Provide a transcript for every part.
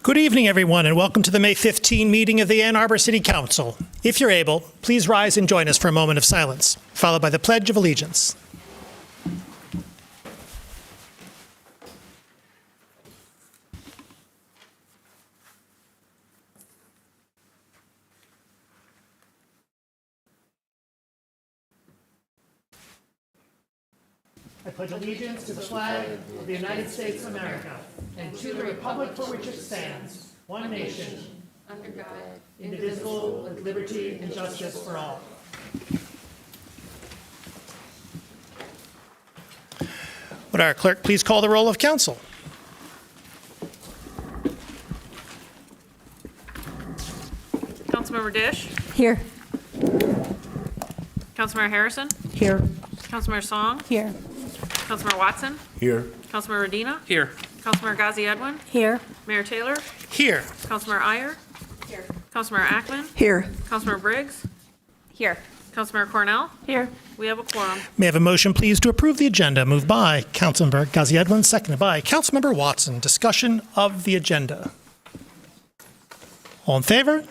Good evening, everyone, and welcome to the May 15 meeting of the Ann Arbor City Council. If you're able, please rise and join us for a moment of silence, followed by the Pledge of Allegiance. I pledge allegiance to the flag of the United States of America and to the republic for which it stands, one nation, under God, indivisible, with liberty and justice for all. Would our clerk please call the roll of council? Councilmember Dish. Here. Councilmember Harrison. Here. Councilmember Song. Here. Councilmember Watson. Here. Councilmember Radina. Here. Councilmember Ghazi Edwin. Here. Mayor Taylor. Here. Councilmember Iyer. Here. Councilmember Ackman. Here. Councilmember Briggs. Here. Councilmember Cornell. Here. We have a quorum. May I have a motion, please, to approve the agenda? Moved by Councilmember Ghazi Edwin, seconded by Councilmember Watson. Discussion of the agenda. All in favor?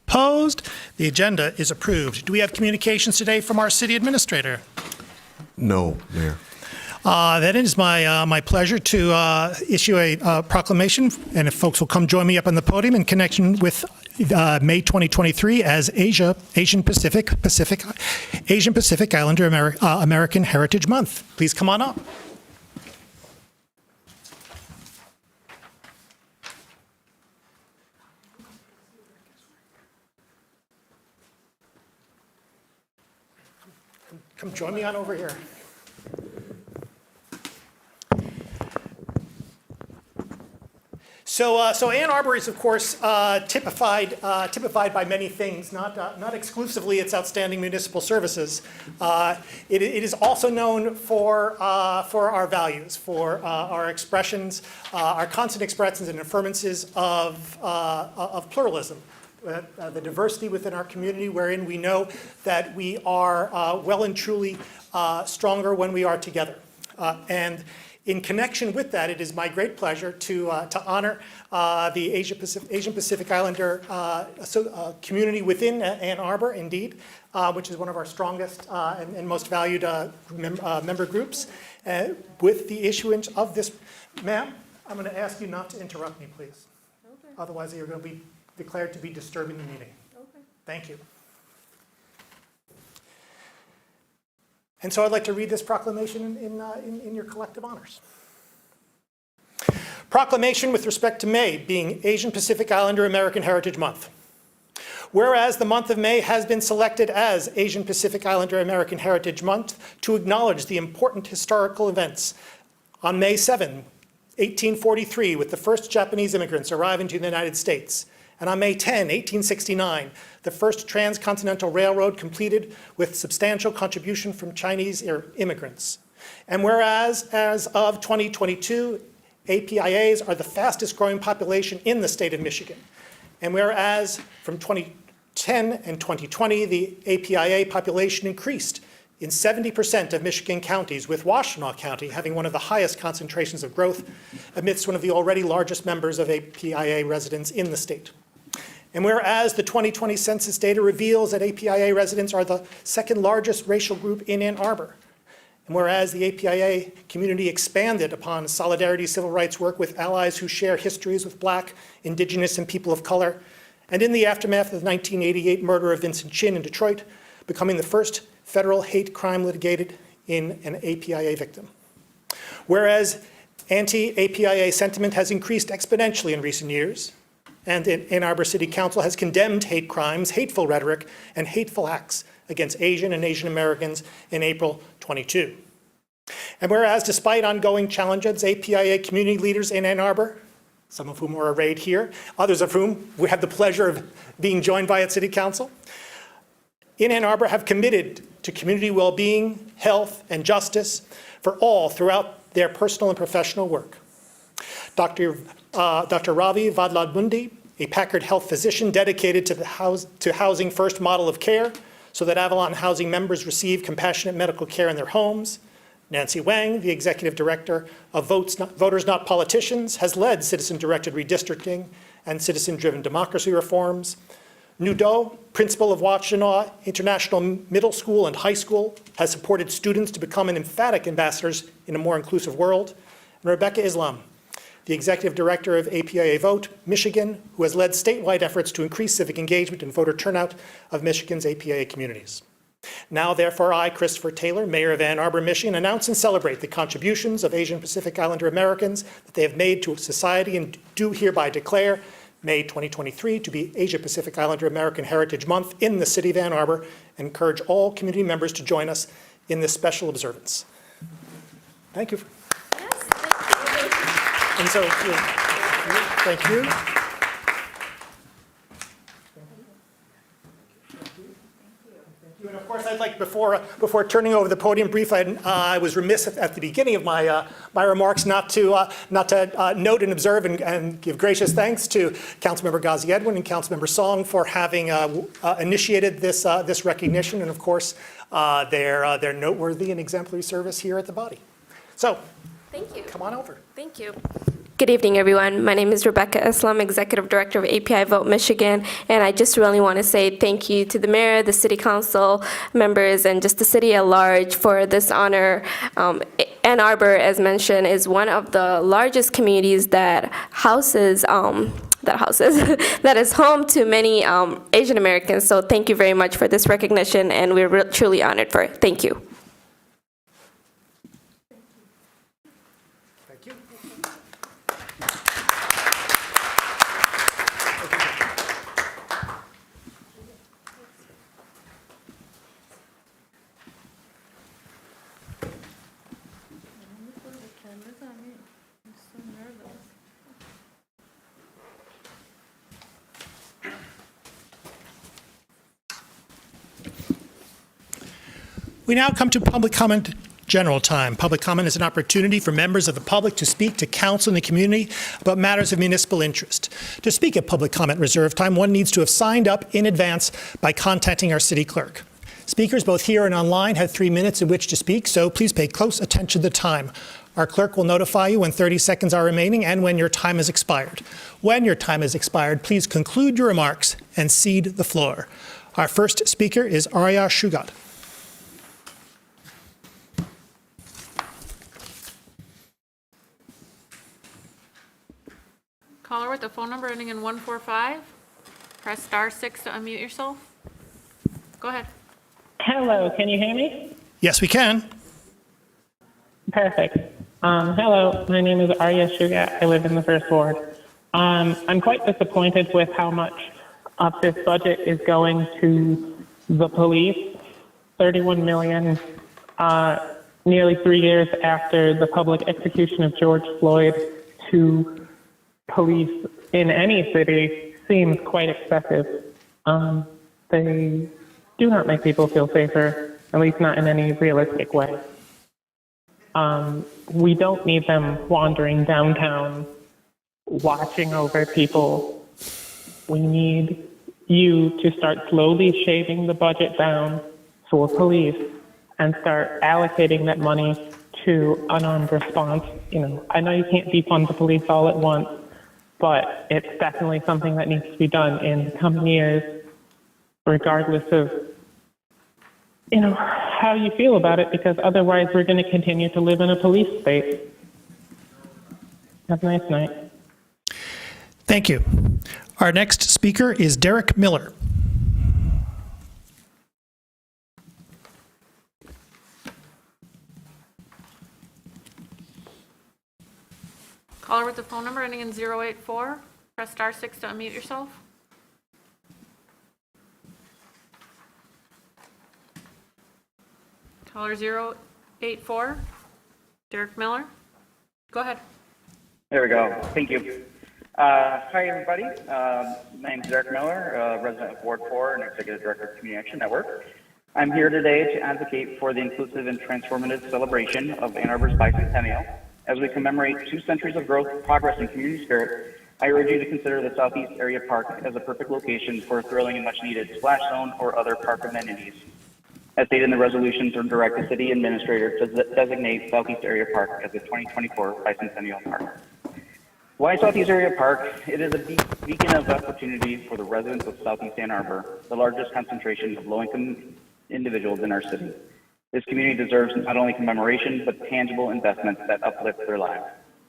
Opposed? The agenda is approved. Do we have communications today from our city administrator? No, Mayor. That is my pleasure to issue a proclamation, and if folks will come join me up on the podium in connection with May 2023 as Asian Pacific Islander American Heritage Month. Please come on up. Come join me on over here. So Ann Arbor is, of course, typified by many things, not exclusively its outstanding municipal services. It is also known for our values, for our expressions, our constant expressions and affirmances of pluralism. The diversity within our community, wherein we know that we are well and truly stronger when we are together. And in connection with that, it is my great pleasure to honor the Asian Pacific Islander community within Ann Arbor, indeed, which is one of our strongest and most valued member groups. With the issuance of this, ma'am, I'm going to ask you not to interrupt me, please. Okay. Otherwise, you're going to be declared to be disturbing the meeting. Okay. Thank you. And so I'd like to read this proclamation in your collective honors. Proclamation with respect to May being Asian Pacific Islander American Heritage Month. Whereas the month of May has been selected as Asian Pacific Islander American Heritage Month to acknowledge the important historical events on May 7, 1843, with the first Japanese immigrants arriving to the United States. And on May 10, 1869, the first transcontinental railroad completed with substantial contribution from Chinese immigrants. And whereas, as of 2022, APIAs are the fastest growing population in the state of Michigan. And whereas from 2010 and 2020, the APIA population increased in 70% of Michigan counties, with Washtenaw County having one of the highest concentrations of growth amidst one of the already largest members of APIA residents in the state. And whereas the 2020 census data reveals that APIA residents are the second largest racial group in Ann Arbor, and whereas the APIA community expanded upon solidarity civil rights work with allies who share histories with Black, Indigenous, and people of color, and in the aftermath of the 1988 murder of Vincent Chin in Detroit, becoming the first federal hate crime litigated in an APIA victim. Whereas anti-APIA sentiment has increased exponentially in recent years, and Ann Arbor City Council has condemned hate crimes, hateful rhetoric, and hateful acts against Asian and Asian Americans in April 22. And whereas despite ongoing challenges, APIA community leaders in Ann Arbor, some of whom are arrayed here, others of whom we have the pleasure of being joined by at City Council, in Ann Arbor have committed to community well-being, health, and justice for all throughout their personal and professional work. Dr. Ravi Vadladmundi, a Packard Health physician dedicated to Housing First model of care so that Avalon Housing members receive compassionate medical care in their homes. Nancy Wang, the Executive Director of Voters Not Politicians, has led citizen-directed redistricting and citizen-driven democracy reforms. Nu Do, principal of Washtenaw International Middle School and High School, has supported students to become emphatic ambassadors in a more inclusive world. And Rebecca Islam, the Executive Director of APIA Vote Michigan, who has led statewide efforts to increase civic engagement and voter turnout of Michigan's APIA communities. Now, therefore, I, Christopher Taylor, Mayor of Ann Arbor, Michigan, announce and celebrate the contributions of Asian Pacific Islander Americans that they have made to society, and do hereby declare May 2023 to be Asia Pacific Islander American Heritage Month in the city of Ann Arbor, and encourage all community members to join us in this special observance. Thank you. Yes, thank you. And so, thank you. And of course, I'd like, before turning over the podium brief, I was remiss at the beginning of my remarks not to note and observe and give gracious thanks to Councilmember Ghazi Edwin and Councilmember Song for having initiated this recognition, and of course, their noteworthy and exemplary service here at the body. So, Thank you. come on over. Thank you. Good evening, everyone. My name is Rebecca Islam, Executive Director of API Vote Michigan, and I just really want to say thank you to the mayor, the city council members, and just the city at large for this honor. Ann Arbor, as mentioned, is one of the largest communities that houses that is home to many Asian Americans. So thank you very much for this recognition, and we're truly honored for it. Thank you. Thank you. We now come to public comment general time. Public comment is an opportunity for members of the public to speak to council and the community about matters of municipal interest. To speak at public comment reserve time, one needs to have signed up in advance by contacting our city clerk. Speakers, both here and online, have 3 minutes in which to speak, so please pay close attention to the time. Our clerk will notify you when 30 seconds are remaining and when your time has expired. When your time has expired, please conclude your remarks and cede the floor. Our first speaker is Arya Shugat. Caller with the phone number ending in 145. Press *6 to unmute yourself. Go ahead. Hello, can you hear me? Yes, we can. Perfect. Hello, my name is Arya Shugat. I live in the First Ward. I'm quite disappointed with how much of this budget is going to the police. $31 million, nearly 3 years after the public execution of George Floyd, to police in any city seems quite excessive. They do not make people feel safer, at least not in any realistic way. We don't need them wandering downtown, watching over people. We need you to start slowly shaving the budget down for police and start allocating that money to unarmed response. I know you can't defund the police all at once, but it's definitely something that needs to be done in the coming years, regardless of, how you feel about it, because otherwise we're going to continue to live in a police state. Have a nice night. Thank you. Our next speaker is Derek Miller. Caller with the phone number ending in 084. Press *6 to unmute yourself. Caller 084. Derek Miller. Go ahead. There we go. Thank you. Hi, everybody. My name is Derek Miller, resident of Ward 4 and Executive Director of Community Action Network. I'm here today to advocate for the inclusive and transformative celebration of Ann Arbor's bicentennial. As we commemorate 2 centuries of growth, progress, and community spirit, I urge you to consider the Southeast Area Park as a perfect location for a thrilling and much-needed splash zone or other park amenities. As stated in the resolution, to direct the city administrator to designate Southeast Area Park as a 2024 bicentennial park. Why Southeast Area Park? It is a beacon of opportunity for the residents of Southeast Ann Arbor, the largest concentration of low-income individuals in our city. This community deserves not only commemoration, but tangible investments that uplift their lives.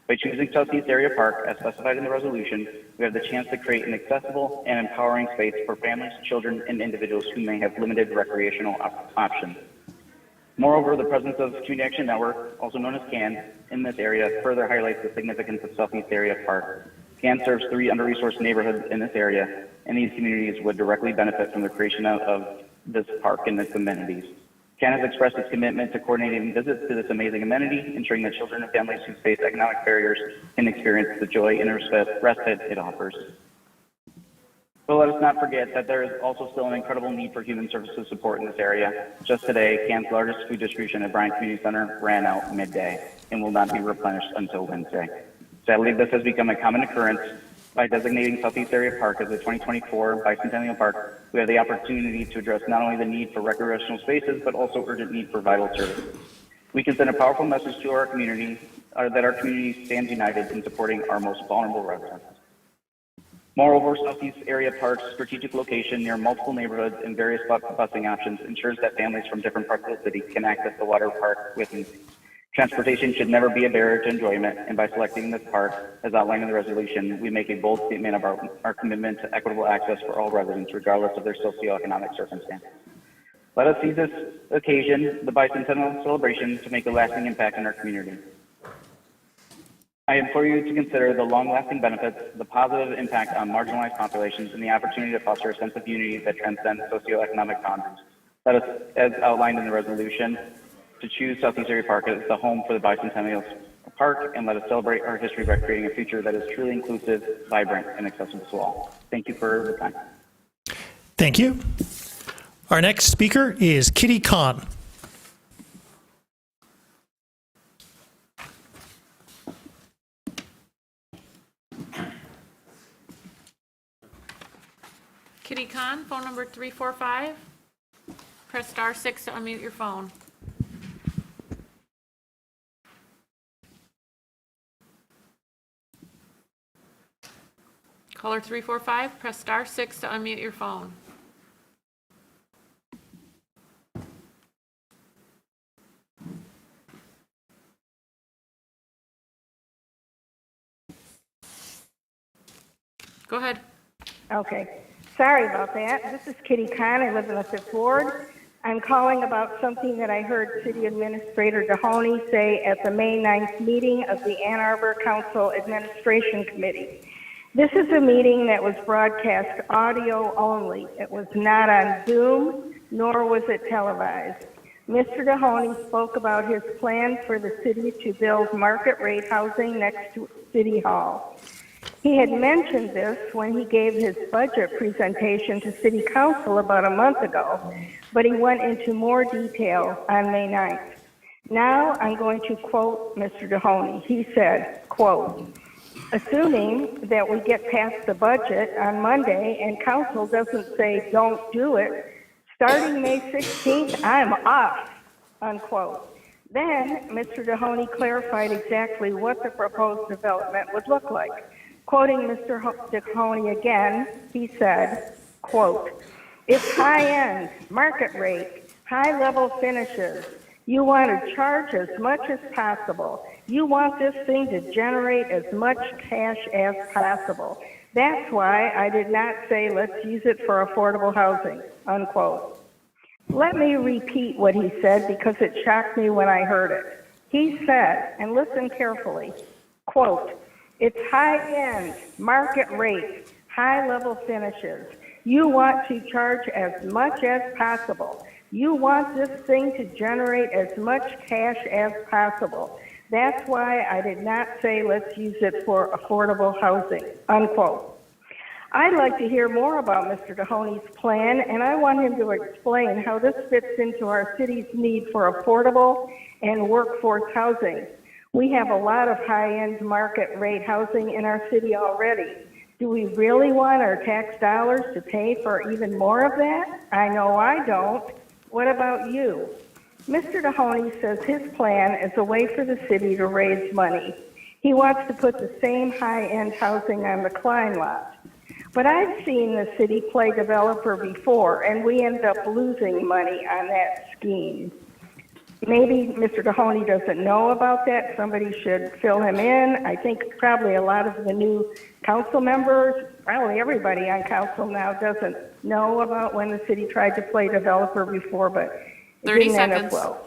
By choosing Southeast Area Park, as specified in the resolution, we have the chance to create an accessible and empowering space for families, children, and individuals who may have limited recreational options. Moreover, the presence of Community Action Network, also known as CAN, in this area further highlights the significance of Southeast Area Park. CAN serves 3 under-resourced neighborhoods in this area, and these communities would directly benefit from the creation of this park and its amenities. CAN has expressed its commitment to coordinating visits to this amazing amenity, ensuring that children and families who face economic barriers can experience the joy and respite it offers. But let us not forget that there is also still an incredible need for human services support in this area. Just today, CAN's largest food distribution at Bryan Community Center ran out midday and will not be replenished until Wednesday. Sadly, this has become a common occurrence. By designating Southeast Area Park as a 2024 bicentennial park, we have the opportunity to address not only the need for recreational spaces, but also urgent need for vital services. We can send a powerful message to our community that our community stands united in supporting our most vulnerable residents. Moreover, Southeast Area Park's strategic location near multiple neighborhoods and various busing options ensures that families from different parts of the city can access the water park with ease. Transportation should never be a barrier to enjoyment, and by selecting this park, as outlined in the resolution, we make a bold statement of our commitment to equitable access for all residents, regardless of their socioeconomic circumstances. Let us seize this occasion, the bicentennial celebration, to make a lasting impact in our community. I implore you to consider the long-lasting benefits, the positive impact on marginalized populations, and the opportunity to foster a sense of unity that transcends socioeconomic boundaries. Let us, as outlined in the resolution, to choose Southeast Area Park as the home for the bicentennial park, and let us celebrate our history by creating a future that is truly inclusive, vibrant, and accessible to all. Thank you for the time. Thank you. Our next speaker is Kitty Kahn. Kitty Kahn, phone number 345. Press star 6 to unmute your phone. Caller 345, press star 6 to unmute your phone. Go ahead. Okay. Sorry about that. This is Kitty Kahn. I live in the 5th Ward. I'm calling about something that I heard City Administrator Mahoney say at the May 9th meeting of the Ann Arbor Council Administration Committee. This is a meeting that was broadcast audio only. It was not on Zoom, nor was it televised. Mr. Mahoney spoke about his plan for the city to build market rate housing next to City Hall. He had mentioned this when he gave his budget presentation to City Council about a month ago, but he went into more detail on May 9th. Now I'm going to quote Mr. Mahoney. He said, quote, "Assuming that we get past the budget on Monday and Council doesn't say don't do it, starting May 16th, I'm off," unquote. Then Mr. Mahoney clarified exactly what the proposed development would look like. Quoting Mr. Mahoney again, he said, quote, "It's high-end, market rate, high-level finishes. You want to charge as much as possible. You want this thing to generate as much cash as possible. That's why I did not say let's use it for affordable housing," unquote. Let me repeat what he said because it shocked me when I heard it. He said, and listen carefully, quote, "It's high-end, market rate, high-level finishes. You want to charge as much as possible. You want this thing to generate as much cash as possible. That's why I did not say let's use it for affordable housing," unquote. I'd like to hear more about Mr. Mahoney's plan, and I want him to explain how this fits into our city's need for affordable and workforce housing. We have a lot of high-end market rate housing in our city already. Do we really want our tax dollars to pay for even more of that? I know I don't. What about you? Mr. Mahoney says his plan is a way for the city to raise money. He wants to put the same high-end housing on the Klein lot. But I've seen the city play developer before, and we end up losing money on that scheme. Maybe Mr. Mahoney doesn't know about that. Somebody should fill him in. I think probably a lot of the new council members, probably everybody on council now doesn't know about when the city tried to play developer before, but it 30 didn't end up seconds. well.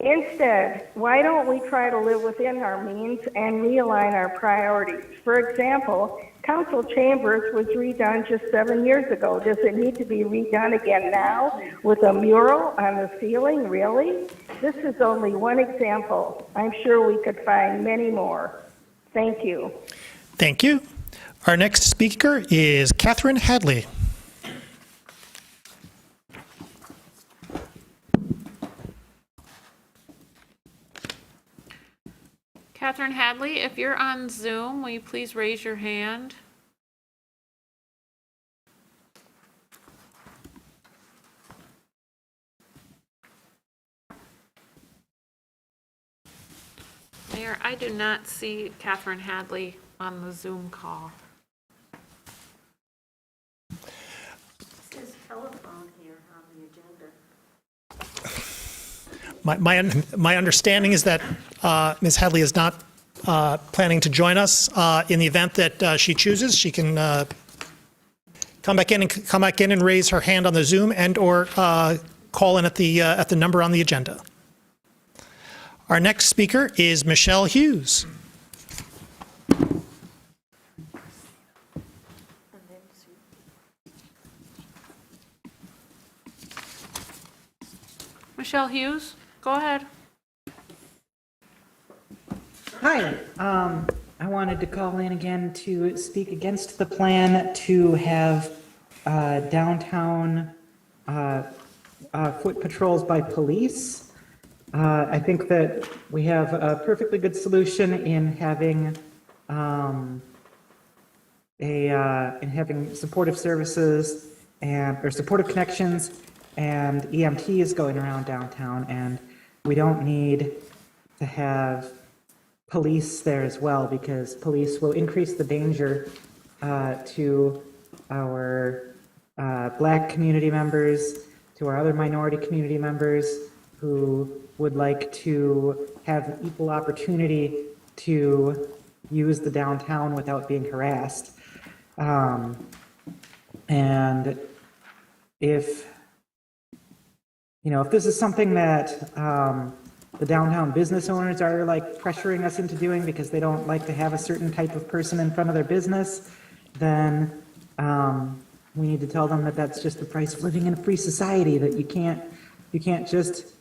Instead, why don't we try to live within our means and realign our priorities? For example, council chambers was redone just 7 years ago. Does it need to be redone again now with a mural on the ceiling? Really? This is only one example. I'm sure we could find many more. Thank you. Thank you. Our next speaker is Catherine Hadley. Catherine Hadley, if you're on Zoom, will you please raise your hand? Mayor, I do not see Catherine Hadley on the Zoom call. Says telephone here on the agenda. My understanding is that Ms. Hadley is not planning to join us. In the event that she chooses, she can come back in and raise her hand on the Zoom and/or call in at the number on the agenda. Our next speaker is Michelle Hughes. Michelle Hughes, go ahead. Hi, I wanted to call in again to speak against the plan to have downtown foot patrols by police. I think that we have a perfectly good solution in having supportive services or supportive connections and EMTs going around downtown, and we don't need to have police there as well, because police will increase the danger to our Black community members, to our other minority community members who would like to have equal opportunity to use the downtown without being harassed. And if this is something that the downtown business owners are like pressuring us into doing because they don't like to have a certain type of person in front of their business, then we need to tell them that that's just the price of living in a free society, that you can't just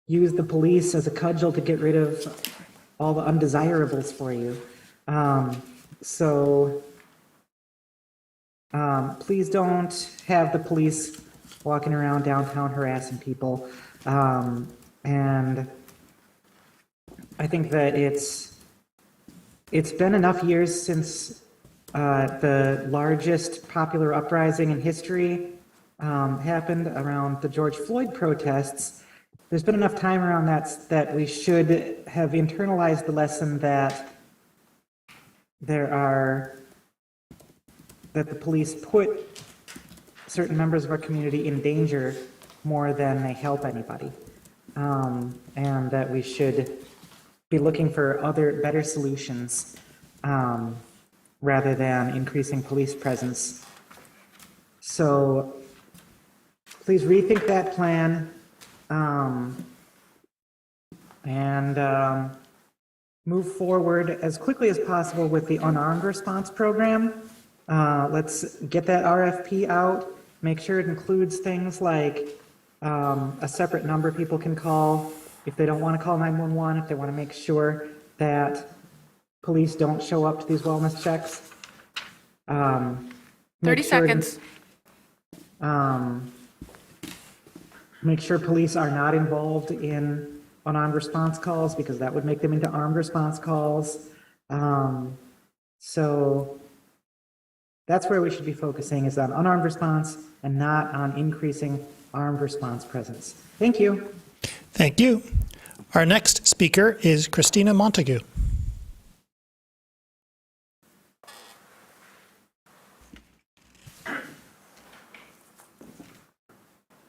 use the police as a cudgel to get rid of all the undesirables for you. So please don't have the police walking around downtown harassing people. And I think that it's been enough years since the largest popular uprising in history happened around the George Floyd protests. There's been enough time around that we should have internalized the lesson that the police put certain members of our community in danger more than they help anybody. And that we should be looking for other better solutions rather than increasing police presence. So please rethink that plan and move forward as quickly as possible with the unarmed response program. Let's get that RFP out, make sure it includes things like a separate number people can call if they don't want to call 911, if they want to make sure that police don't show up to these wellness checks. 30 seconds. Make sure police are not involved in unarmed response calls, because that would make them into armed response calls. So that's where we should be focusing, is on unarmed response and not on increasing armed response presence. Thank you. Thank you. Our next speaker is Christina Montague.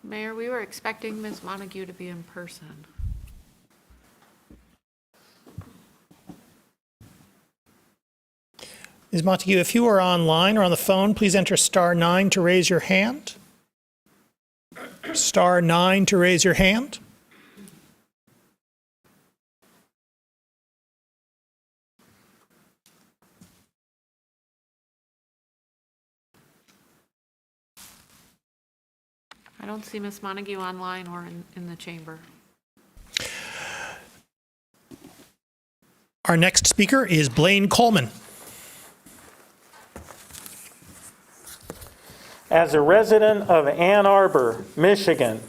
Mayor, we were expecting Ms. Montague to be in person. Ms. Montague, if you are online or on the phone, please enter *9 to raise your hand. *9 to raise your hand. I don't see Ms. Montague online or in the chamber. Our next speaker is Blaine Coleman. As a resident of Ann Arbor, Michigan,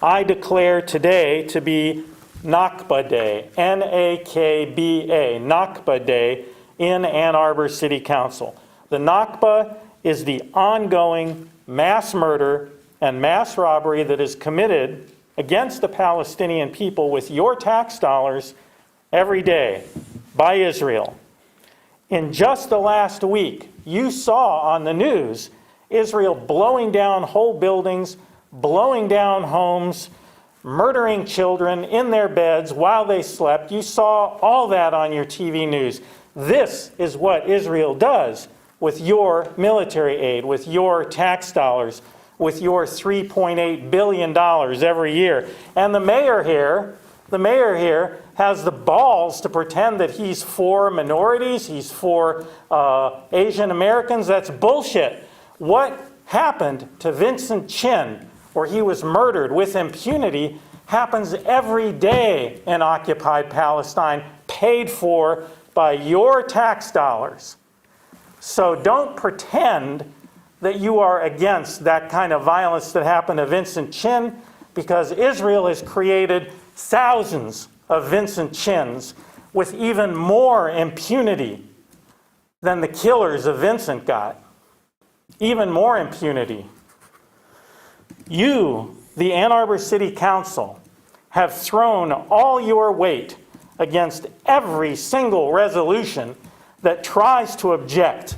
I declare today to be Nakba Day, N-A-K-B-A, Nakba Day in Ann Arbor City Council. The Nakba is the ongoing mass murder and mass robbery that is committed against the Palestinian people with your tax dollars every day by Israel. In just the last week, you saw on the news Israel blowing down whole buildings, blowing down homes, murdering children in their beds while they slept. You saw all that on your TV news. This is what Israel does with your military aid, with your tax dollars, with your $3.8 billion every year. And the mayor here has the balls to pretend that he's for minorities, he's for Asian Americans. That's bullshit. What happened to Vincent Chin, where he was murdered with impunity, happens every day in occupied Palestine, paid for by your tax dollars. So don't pretend that you are against that kind of violence that happened to Vincent Chin, because Israel has created thousands of Vincent Chins with even more impunity than the killers of Vincent got. Even more impunity. You, the Ann Arbor City Council, have thrown all your weight against every single resolution that tries to object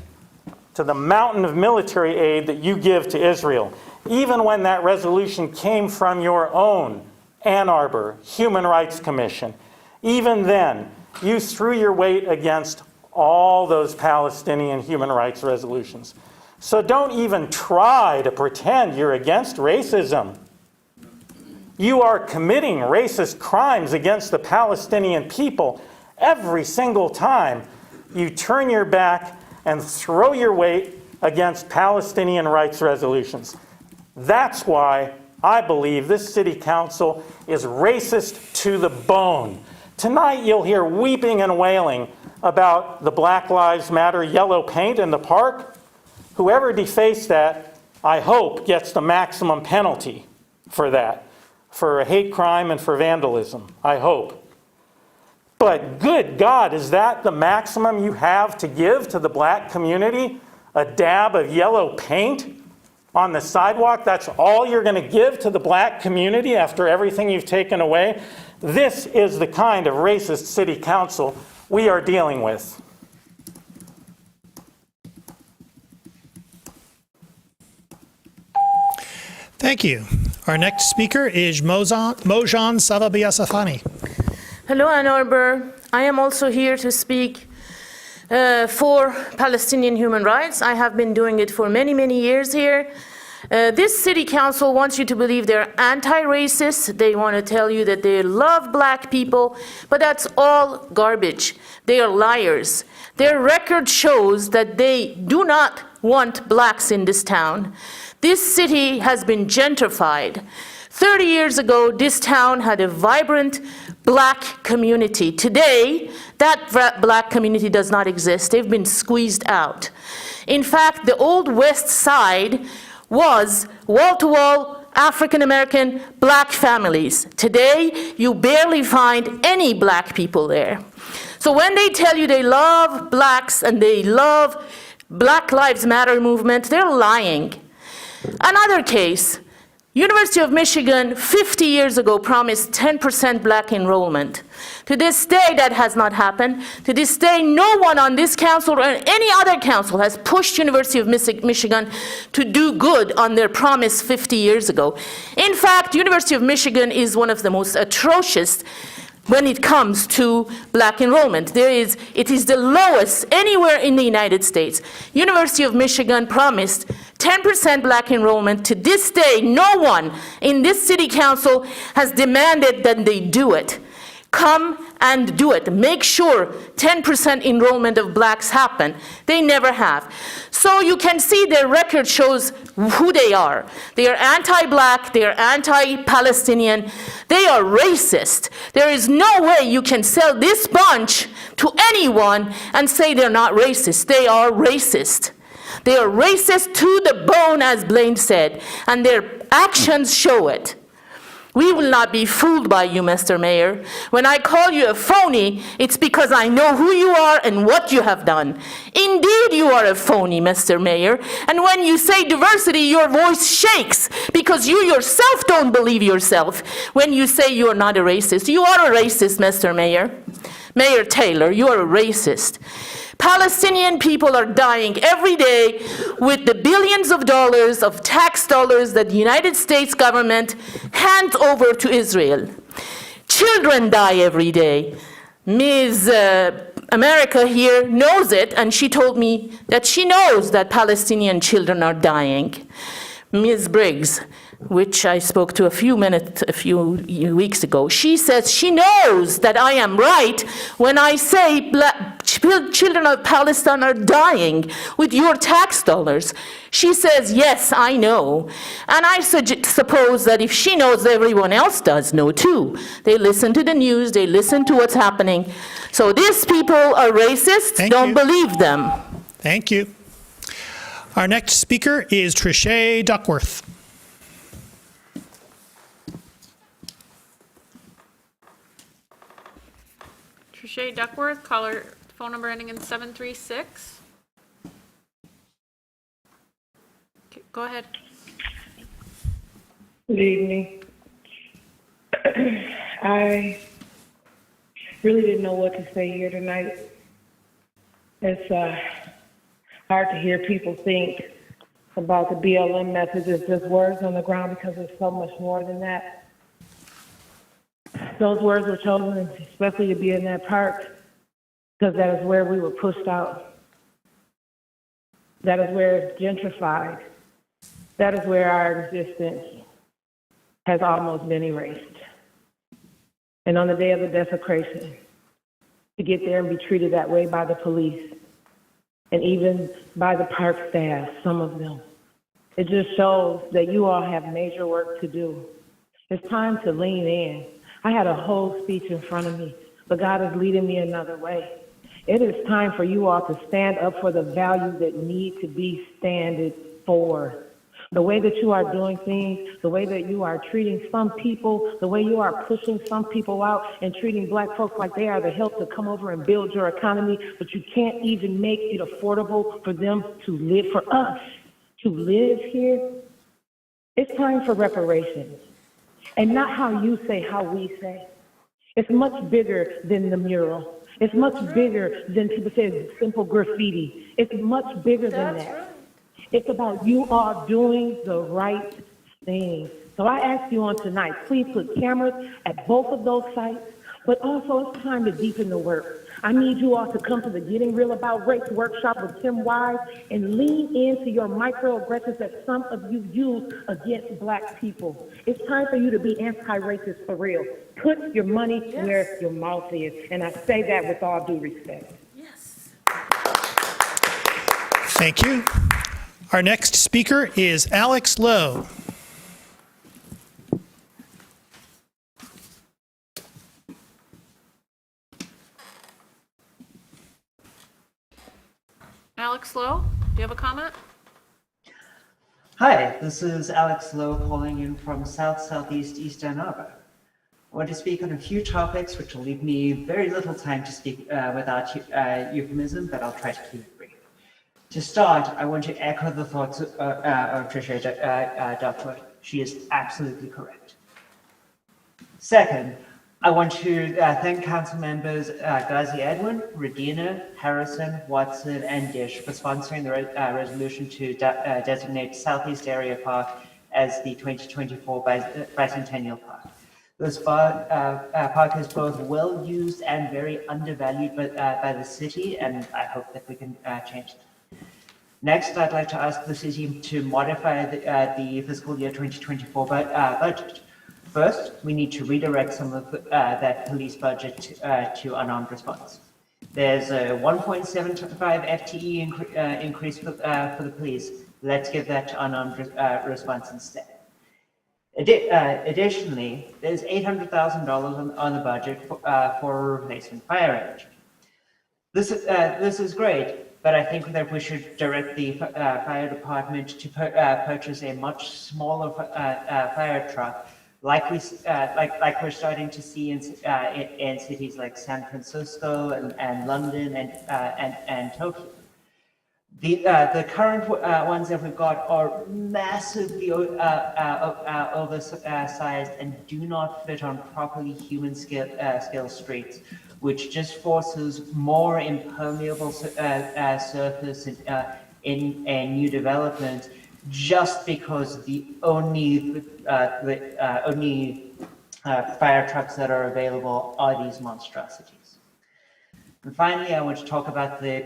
to the mountain of military aid that you give to Israel, even when that resolution came from your own Ann Arbor Human Rights Commission. Even then, you threw your weight against all those Palestinian human rights resolutions. So don't even try to pretend you're against racism. You are committing racist crimes against the Palestinian people every single time you turn your back and throw your weight against Palestinian rights resolutions. That's why I believe this city council is racist to the bone. Tonight you'll hear weeping and wailing about the Black Lives Matter yellow paint in the park. Whoever defaced that, I hope, gets the maximum penalty for that, for a hate crime and for vandalism. I hope. But good God, is that the maximum you have to give to the black community? A dab of yellow paint on the sidewalk? That's all you're going to give to the black community after everything you've taken away? This is the kind of racist city council we are dealing with. Thank you. Our next speaker is Mojan Savabiasafani. Hello, Ann Arbor. I am also here to speak for Palestinian human rights. I have been doing it for many, many years here. This city council wants you to believe they're anti-racist. They want to tell you that they love black people, but that's all garbage. They are liars. Their record shows that they do not want blacks in this town. This city has been gentrified. 30 years ago, this town had a vibrant black community. Today, that black community does not exist. They've been squeezed out. In fact, the old West Side was wall-to-wall African-American black families. Today, you barely find any black people there. So when they tell you they love blacks and they love Black Lives Matter movement, they're lying. Another case, University of Michigan 50 years ago promised 10% black enrollment. To this day, that has not happened. To this day, no one on this council or any other council has pushed University of Michigan to do good on their promise 50 years ago. In fact, University of Michigan is one of the most atrocious when it comes to black enrollment. It is the lowest anywhere in the United States. University of Michigan promised 10% black enrollment. To this day, no one in this city council has demanded that they do it. Come and do it. Make sure 10% enrollment of blacks happen. They never have. So you can see their record shows who they are. They are anti-black, they are anti-Palestinian, they are racist. There is no way you can sell this bunch to anyone and say they're not racist. They are racist. They are racist to the bone, as Blaine said, and their actions show it. We will not be fooled by you, Mr. Mayor. When I call you a phony, it's because I know who you are and what you have done. Indeed, you are a phony, Mr. Mayor. And when you say diversity, your voice shakes because you yourself don't believe yourself when you say you are not a racist. You are a racist, Mr. Mayor. Mayor Taylor, you are a racist. Palestinian people are dying every day with the billions of dollars of tax dollars that the United States government hands over to Israel. Children die every day. Ms. America here knows it, and she told me that she knows that Palestinian children are dying. Ms. Briggs, which I spoke to a few weeks ago, she says she knows that I am right when I say children of Palestine are dying with your tax dollars. She says, yes, I know. And I suppose that if she knows, everyone else does know too. They listen to the news, they listen to what's happening. So these people are racist, don't believe them. Thank you. Our next speaker is Trisha Duckworth. Trisha Duckworth, caller phone number ending in 736. Okay, go ahead. Good evening. I really didn't know what to say here tonight. It's hard to hear people think about the BLM message as just words on the ground because there's so much more than that. Those words were chosen especially to be in that park because that is where we were pushed out. That is where it's gentrified. That is where our existence has almost been erased. And on the day of the desecration, to get there and be treated that way by the police and even by the park staff, some of them, it just shows that you all have major work to do. It's time to lean in. I had a whole speech in front of me, but God is leading me another way. It is time for you all to stand up for the values that need to be standed for. The way that you are doing things, the way that you are treating some people, the way you are pushing some people out and treating black folks like they are the help to come over and build your economy, but you can't even make it affordable for them to live, for us to live here. It's time for reparations. And not how you say, how we say. It's much bigger than the mural. It's much bigger than people say simple graffiti. It's much bigger than that. It's about you all doing the right thing. So I ask you on tonight, please put cameras at both of those sites, but also it's time to deepen the work. I need you all to come to the Getting Real About Race workshop with Tim Wise and lean into your microaggressions that some of you use against black people. It's time for you to be anti-racist for real. Put your money where your mouth is. And I say that with all due respect. Yes. Thank you. Our next speaker is Alex Lowe. Alex Lowe, do you have a comment? Hi, this is Alex Lowe calling in from Southeast East Ann Arbor. I want to speak on a few topics which will leave me very little time to speak without euphemism, but I'll try to keep it brief. To start, I want to echo the thoughts of Trisha Duckworth. She is absolutely correct. Second, I want to thank council members Ghazi Edwin, Regina, Harrison, Watson, and Dish for sponsoring the resolution to designate Southeast Area Park as the 2024 Bicentennial Park. This park is both well used and very undervalued by the city, and I hope that we can change that. Next, I'd like to ask the city to modify the fiscal year 2024 budget. First, we need to redirect some of that police budget to unarmed response. There's a 1.75 FTE increase for the police. Let's give that to unarmed response instead. Additionally, there's $800,000 on the budget for a replacement fire engine. This is great, but I think that we should direct the fire department to purchase a much smaller fire truck, like we're starting to see in cities like San Francisco and London and Tokyo. The current ones that we've got are massively oversized and do not fit on properly human scale streets, which just forces more impermeable surface in a new development, just because the only fire trucks that are available are these monstrosities. And finally, I want to talk about the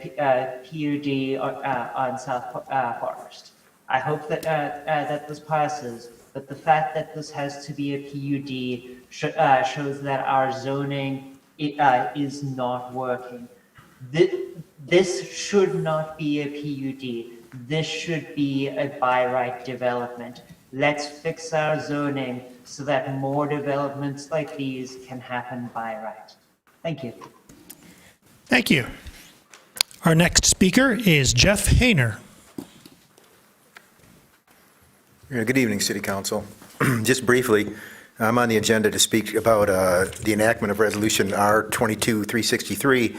PUD on South Forest. I hope that that this passes, but the fact that this has to be a PUD shows that our zoning is not working. This should not be a PUD. This should be a by right development. Let's fix our zoning so that more developments like these can happen by right. Thank you. Thank you. Our next speaker is Jeff Hayner. Good evening, City Council. Just briefly, I'm on the agenda to speak about the enactment of Resolution R-22-363.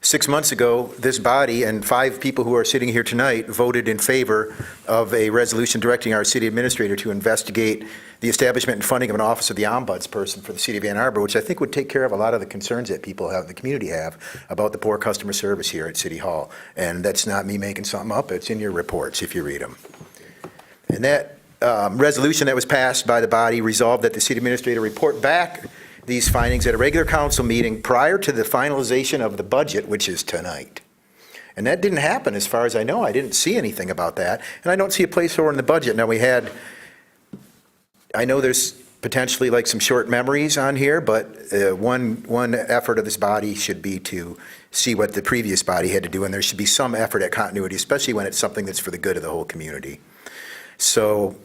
6 months ago, this body and 5 people who are sitting here tonight voted in favor of a resolution directing our city administrator to investigate the establishment and funding of an office of the ombudsperson for the city of Ann Arbor, which I think would take care of a lot of the concerns that people have, the community have, about the poor customer service here at City Hall. And that's not me making something up. It's in your reports if you read them. And that resolution that was passed by the body resolved that the city administrator report back these findings at a regular council meeting prior to the finalization of the budget, which is tonight. And that didn't happen as far as I know. I didn't see anything about that. And I don't see a place for it in the budget. Now I know there's potentially like some short memories on here, but one effort of this body should be to see what the previous body had to do, and there should be some effort at continuity, especially when it's something that's for the good of the whole community. So,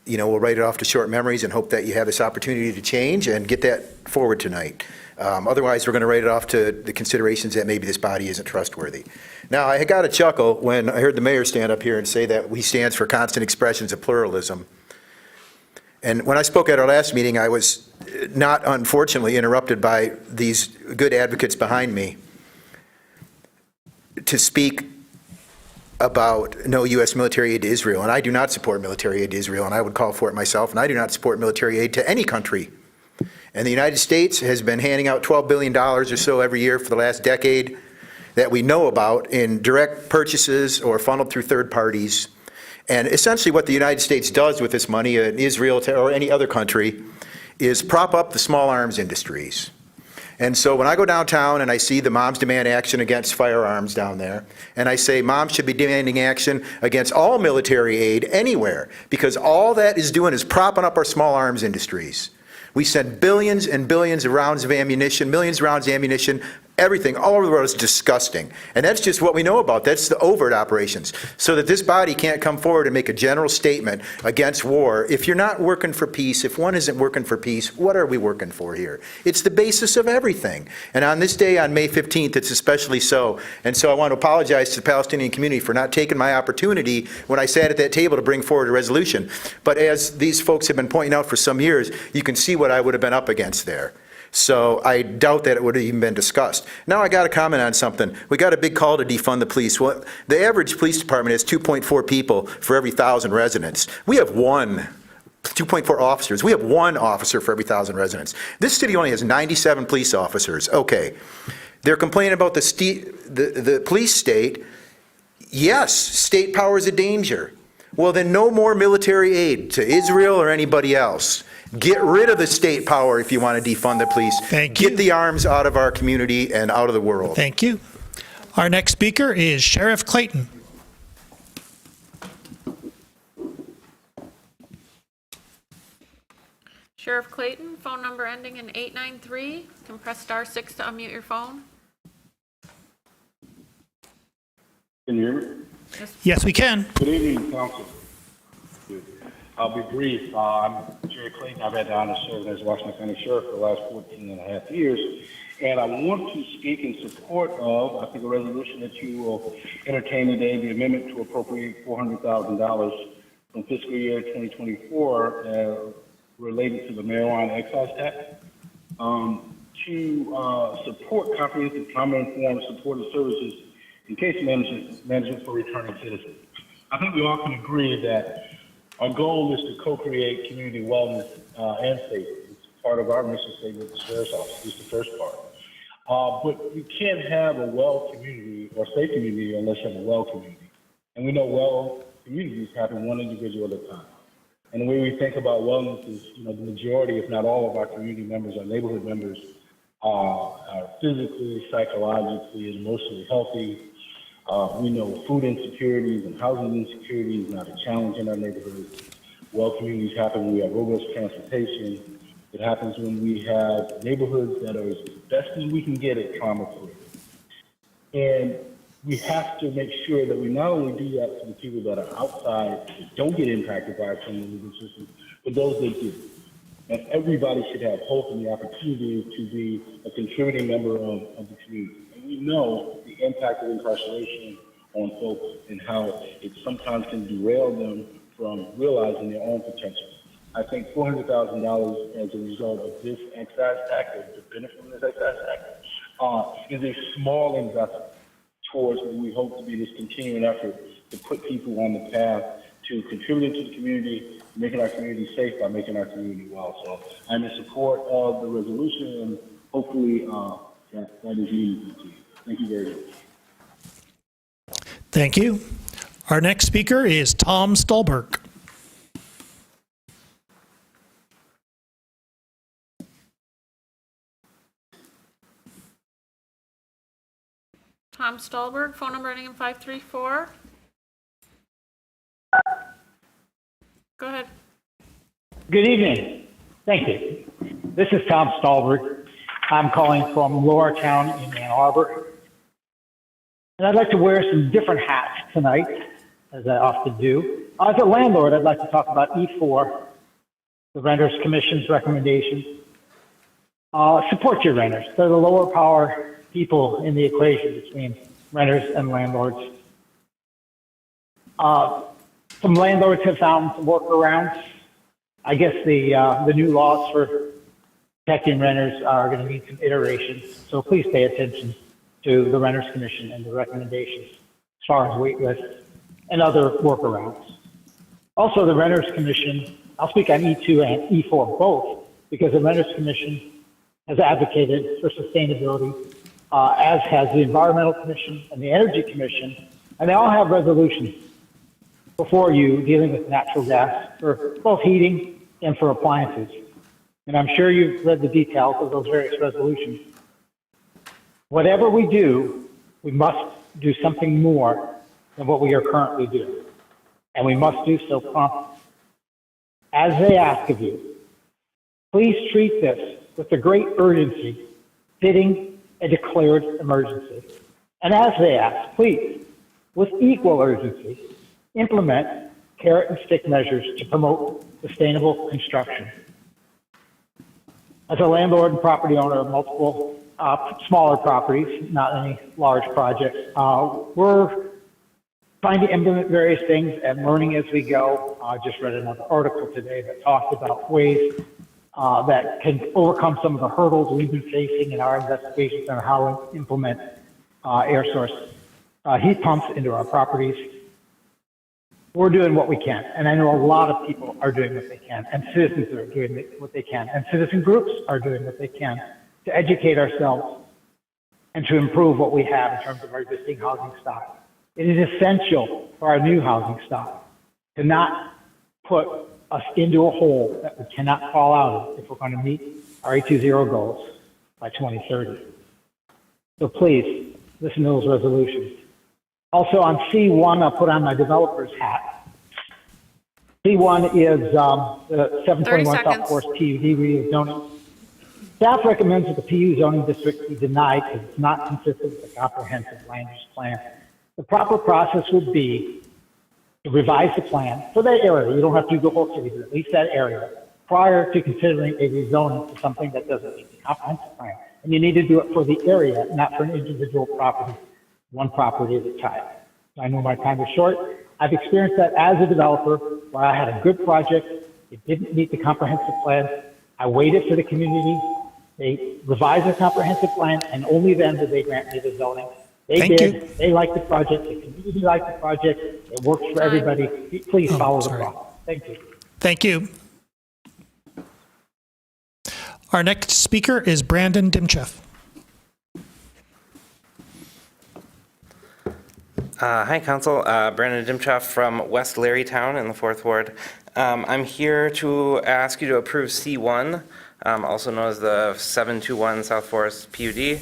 we'll write it off to short memories and hope that you have this opportunity to change and get that forward tonight. Otherwise, we're going to write it off to the considerations that maybe this body isn't trustworthy. Now, I got a chuckle when I heard the mayor stand up here and say that he stands for constant expressions of pluralism. And when I spoke at our last meeting, I was not unfortunately interrupted by these good advocates behind me to speak about no U.S. military aid to Israel, and I do not support military aid to Israel, and I would call for it myself, and I do not support military aid to any country. And the United States has been handing out $12 billion or so every year for the last decade that we know about in direct purchases or funneled through third parties. And essentially what the United States does with this money in Israel or any other country is prop up the small arms industries. And so when I go downtown and I see the Moms Demand Action against firearms down there, and I say moms should be demanding action against all military aid anywhere, because all that is doing is propping up our small arms industries. We send billions and billions of rounds of ammunition, millions of rounds of ammunition, everything all over the world. Is disgusting. And that's just what we know about. That's the overt operations. So that this body can't come forward and make a general statement against war. If you're not working for peace, if one isn't working for peace, what are we working for here? It's the basis of everything. And on this day, on May 15th, it's especially so. And so I want to apologize to the Palestinian community for not taking my opportunity when I sat at that table to bring forward a resolution. But as these folks have been pointing out for some years, you can see what I would have been up against there. So I doubt that it would have even been discussed. Now I got to comment on something. We got a big call to defund the police. Well, the average police department has 2.4 people for every 1,000 residents. We have one 2.4 officers. We have 1 officer for every 1,000 residents. This city only has 97 police officers. Okay. They're complaining about the police state. Yes, state power is a danger. Well, then no more military aid to Israel or anybody else. Get rid of the state power if you want to defund the police. Thank you. Get the arms out of our community and out of the world. Thank you. Our next speaker is Sheriff Clayton. Sheriff Clayton, phone number ending in 893. You can press *6 to unmute your phone. Can you hear me? Yes, we can. Good evening, Council. I'll be brief. I'm Jerry Clayton. I've had the honor of serving as Washington County Sheriff for the last 14 and a half years. And I want to speak in support of, I think, a resolution that you will entertain today, the amendment to appropriate $400,000 from fiscal year 2024 related to the marijuana excise tax to support comprehensive, trauma-informed supportive services in case management for returning citizens. I think we all can agree that our goal is to co-create community wellness and safety. It's part of our mission statement at the Sheriff's Office. It's the first part. But you can't have a well community or safe community unless you have a well community. And we know well communities happen one individual at a time. And the way we think about wellness is, the majority, if not all of our community members, our neighborhood members, are physically, psychologically, and emotionally healthy. We know food insecurities and housing insecurity is not a challenge in our neighborhoods. Well communities happen when we have robust transportation. It happens when we have neighborhoods that are as best as we can get at trauma-free. And we have to make sure that we not only do that for the people that are outside, that don't get impacted by our criminal legal system, but those that do. And everybody should have hope and the opportunity to be a contributing member of the community. And we know the impact of incarceration on folks and how it sometimes can derail them from realizing their own potential. I think $400,000 as a result of this excise tax, or the benefit from this excise tax, is a small investment towards what we hope to be this continuing effort to put people on the path to contributing to the community, making our community safe by making our community well. So I'm in support of the resolution, and hopefully that is meaningful to you. Thank you very much. Thank you. Our next speaker is Tom Stolberg. Tom Stolberg, phone number ending in 534. Go ahead. Good evening. Thank you. This is Tom Stolberg. I'm calling from Lowertown in Ann Arbor. And I'd like to wear some different hats tonight, as I often do. As a landlord, I'd like to talk about E4, the Renters Commission's recommendations. Support your renters. They're the lower power people in the equation between renters and landlords. Some landlords have found some workarounds. I guess the new laws for protecting renters are going to need some iterations. So please pay attention to the Renters Commission and the recommendations as far as wait lists and other workarounds. Also, the Renters Commission, I'll speak on E2 and E4 both, because the Renters Commission has advocated for sustainability, as has the Environmental Commission and the Energy Commission, and they all have resolutions before you dealing with natural gas for both heating and for appliances. And I'm sure you've read the details of those various resolutions. Whatever we do, we must do something more than what we are currently doing. And we must do so promptly. As they ask of you, please treat this with the great urgency fitting a declared emergency. And as they ask, please, with equal urgency, implement carrot and stick measures to promote sustainable construction. As a landlord and property owner of multiple smaller properties, not any large projects, we're trying to implement various things and learning as we go. I just read another article today that talked about ways that can overcome some of the hurdles we've been facing in our investigations on how to implement air source heat pumps into our properties. we're doing what we can. And I know a lot of people are doing what they can, and citizens are doing what they can, and citizen groups are doing what they can to educate ourselves and to improve what we have in terms of our existing housing stock. It is essential for our new housing stock to not put us into a hole that we cannot fall out of if we're going to meet our 820 goals by 2030. So please, listen to those resolutions. Also on C1, I'll put on my developer's hat. C1 is the 721 South Forest PUD rezoning. Staff recommends that the PU zoning district be denied because it's not consistent with the comprehensive land use plan. The proper process would be to revise the plan for that area. You don't have to do the whole city, but at least that area, prior to considering a rezoning for something that doesn't meet the comprehensive plan. And you need to do it for the area, not for an individual property, one property at a time. I know my time is short. I've experienced that as a developer where I had a good project. It didn't meet the comprehensive plan. I waited for the community. They revised their comprehensive plan, and only then did they grant me the zoning. They did. They liked the project. The community liked the project. It works for everybody. Please follow the process. Thank you. Thank you. Our next speaker is Brandon Dimcheff. Hi, Council. Brandon Dimcheff from West Larrytown in the 4th Ward. I'm here to ask you to approve C1, also known as the 721 South Forest PUD.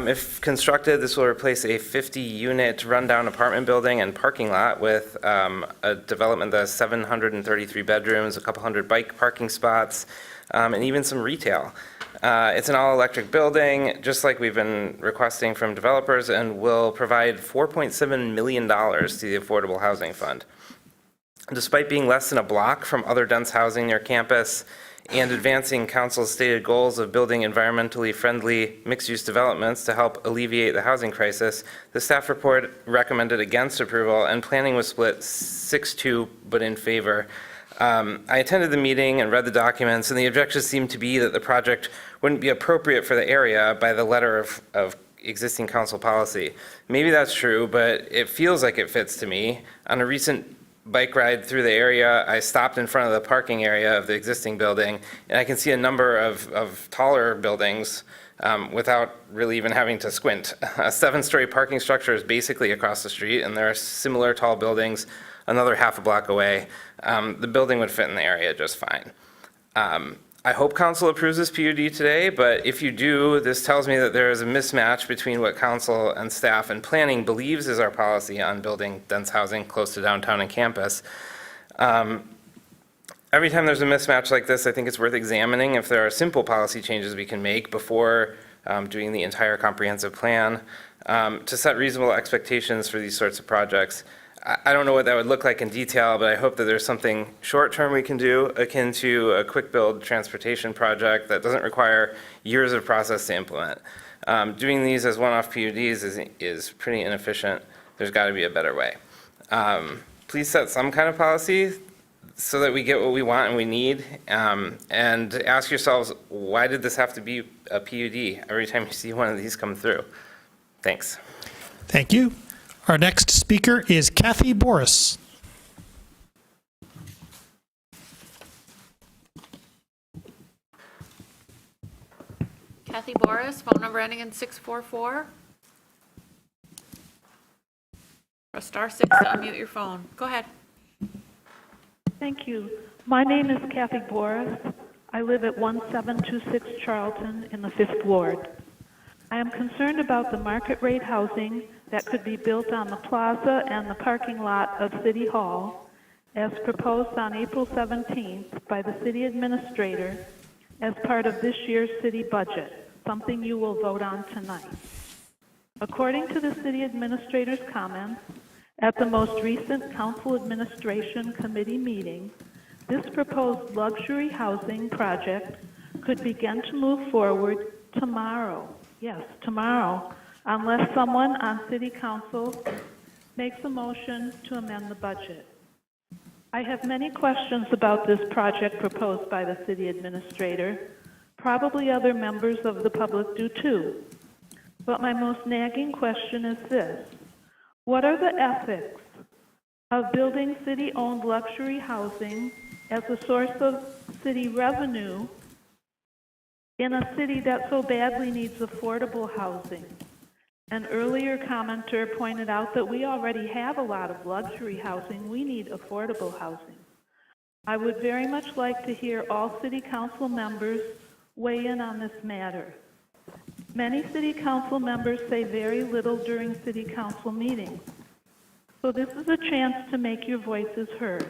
If constructed, this will replace a 50-unit rundown apartment building and parking lot with a development that has 733 bedrooms, a couple hundred bike parking spots, and even some retail. It's an all-electric building, just like we've been requesting from developers, and will provide $4.7 million to the Affordable Housing Fund. Despite being less than a block from other dense housing near campus and advancing council's stated goals of building environmentally friendly mixed-use developments to help alleviate the housing crisis, the staff report recommended against approval, and planning was split 6-2, but in favor. I attended the meeting and read the documents, and the objections seemed to be that the project wouldn't be appropriate for the area by the letter of existing council policy. Maybe that's true, but it feels like it fits to me. On a recent bike ride through the area, I stopped in front of the parking area of the existing building, and I can see a number of taller buildings without really even having to squint. A 7-story parking structure is basically across the street, and there are similar tall buildings another half a block away. The building would fit in the area just fine. I hope council approves this PUD today, but if you do, this tells me that there is a mismatch between what council and staff and planning believes is our policy on building dense housing close to downtown and campus. Every time there's a mismatch like this, I think it's worth examining if there are simple policy changes we can make before doing the entire comprehensive plan to set reasonable expectations for these sorts of projects. I don't know what that would look like in detail, but I hope that there's something short-term we can do akin to a quick-build transportation project that doesn't require years of process to implement. Doing these as one-off PUDs is pretty inefficient. There's got to be a better way. Please set some kind of policy so that we get what we want and we need, and ask yourselves, why did this have to be a PUD every time you see one of these come through? Thanks. Thank you. Our next speaker is Kathy Boris. Kathy Boris, phone number ending in 644. Press *6 to unmute your phone. Go ahead. Thank you. My name is Kathy Boris. I live at 1726 Charlton in the 5th Ward. I am concerned about the market rate housing that could be built on the plaza and the parking lot of City Hall as proposed on April 17th by the city administrator as part of this year's city budget, something you will vote on tonight. According to the city administrator's comments at the most recent council administration committee meeting, this proposed luxury housing project could begin to move forward tomorrow. Yes, tomorrow, unless someone on city council makes a motion to amend the budget. I have many questions about this project proposed by the city administrator. Probably other members of the public do too. But my most nagging question is this: what are the ethics of building city-owned luxury housing as a source of city revenue in a city that so badly needs affordable housing. An earlier commenter pointed out that we already have a lot of luxury housing. We need affordable housing. I would very much like to hear all city council members weigh in on this matter. Many city council members say very little during city council meetings. So this is a chance to make your voices heard.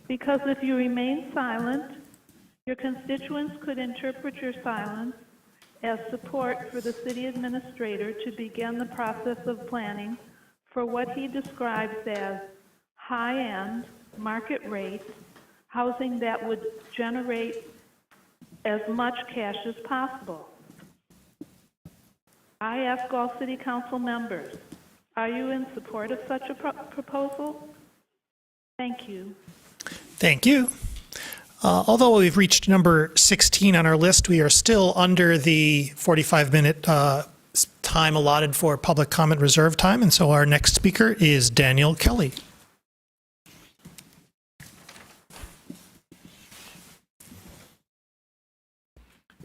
Because if you remain silent, your constituents could interpret your silence as support for the city administrator to begin the process of planning for what he describes as high-end, market rate housing that would generate as much cash as possible. I ask all city council members, are you in support of such a proposal? Thank you. Thank you. Although we've reached number 16 on our list, we are still under the 45-minute time allotted for public comment reserve time, and so our next speaker is Daniel Kelly.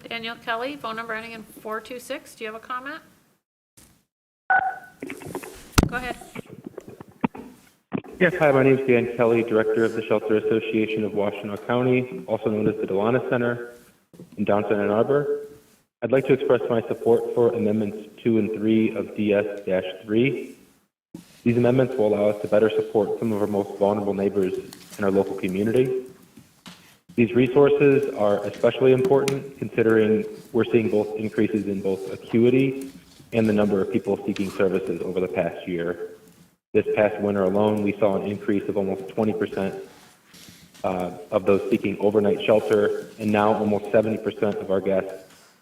Daniel Kelly, phone number ending in 426. Do you have a comment? Go ahead. Yes, hi, my name is Dan Kelly, Director of the Shelter Association of Washtenaw County, also known as the Delana Center in downtown Ann Arbor. I'd like to express my support for Amendments 2 and 3 of DS-3. These amendments will allow us to better support some of our most vulnerable neighbors in our local community. These resources are especially important considering we're seeing both increases in both acuity and the number of people seeking services over the past year. This past winter alone, we saw an increase of almost 20% of those seeking overnight shelter, and now almost 70% of our guests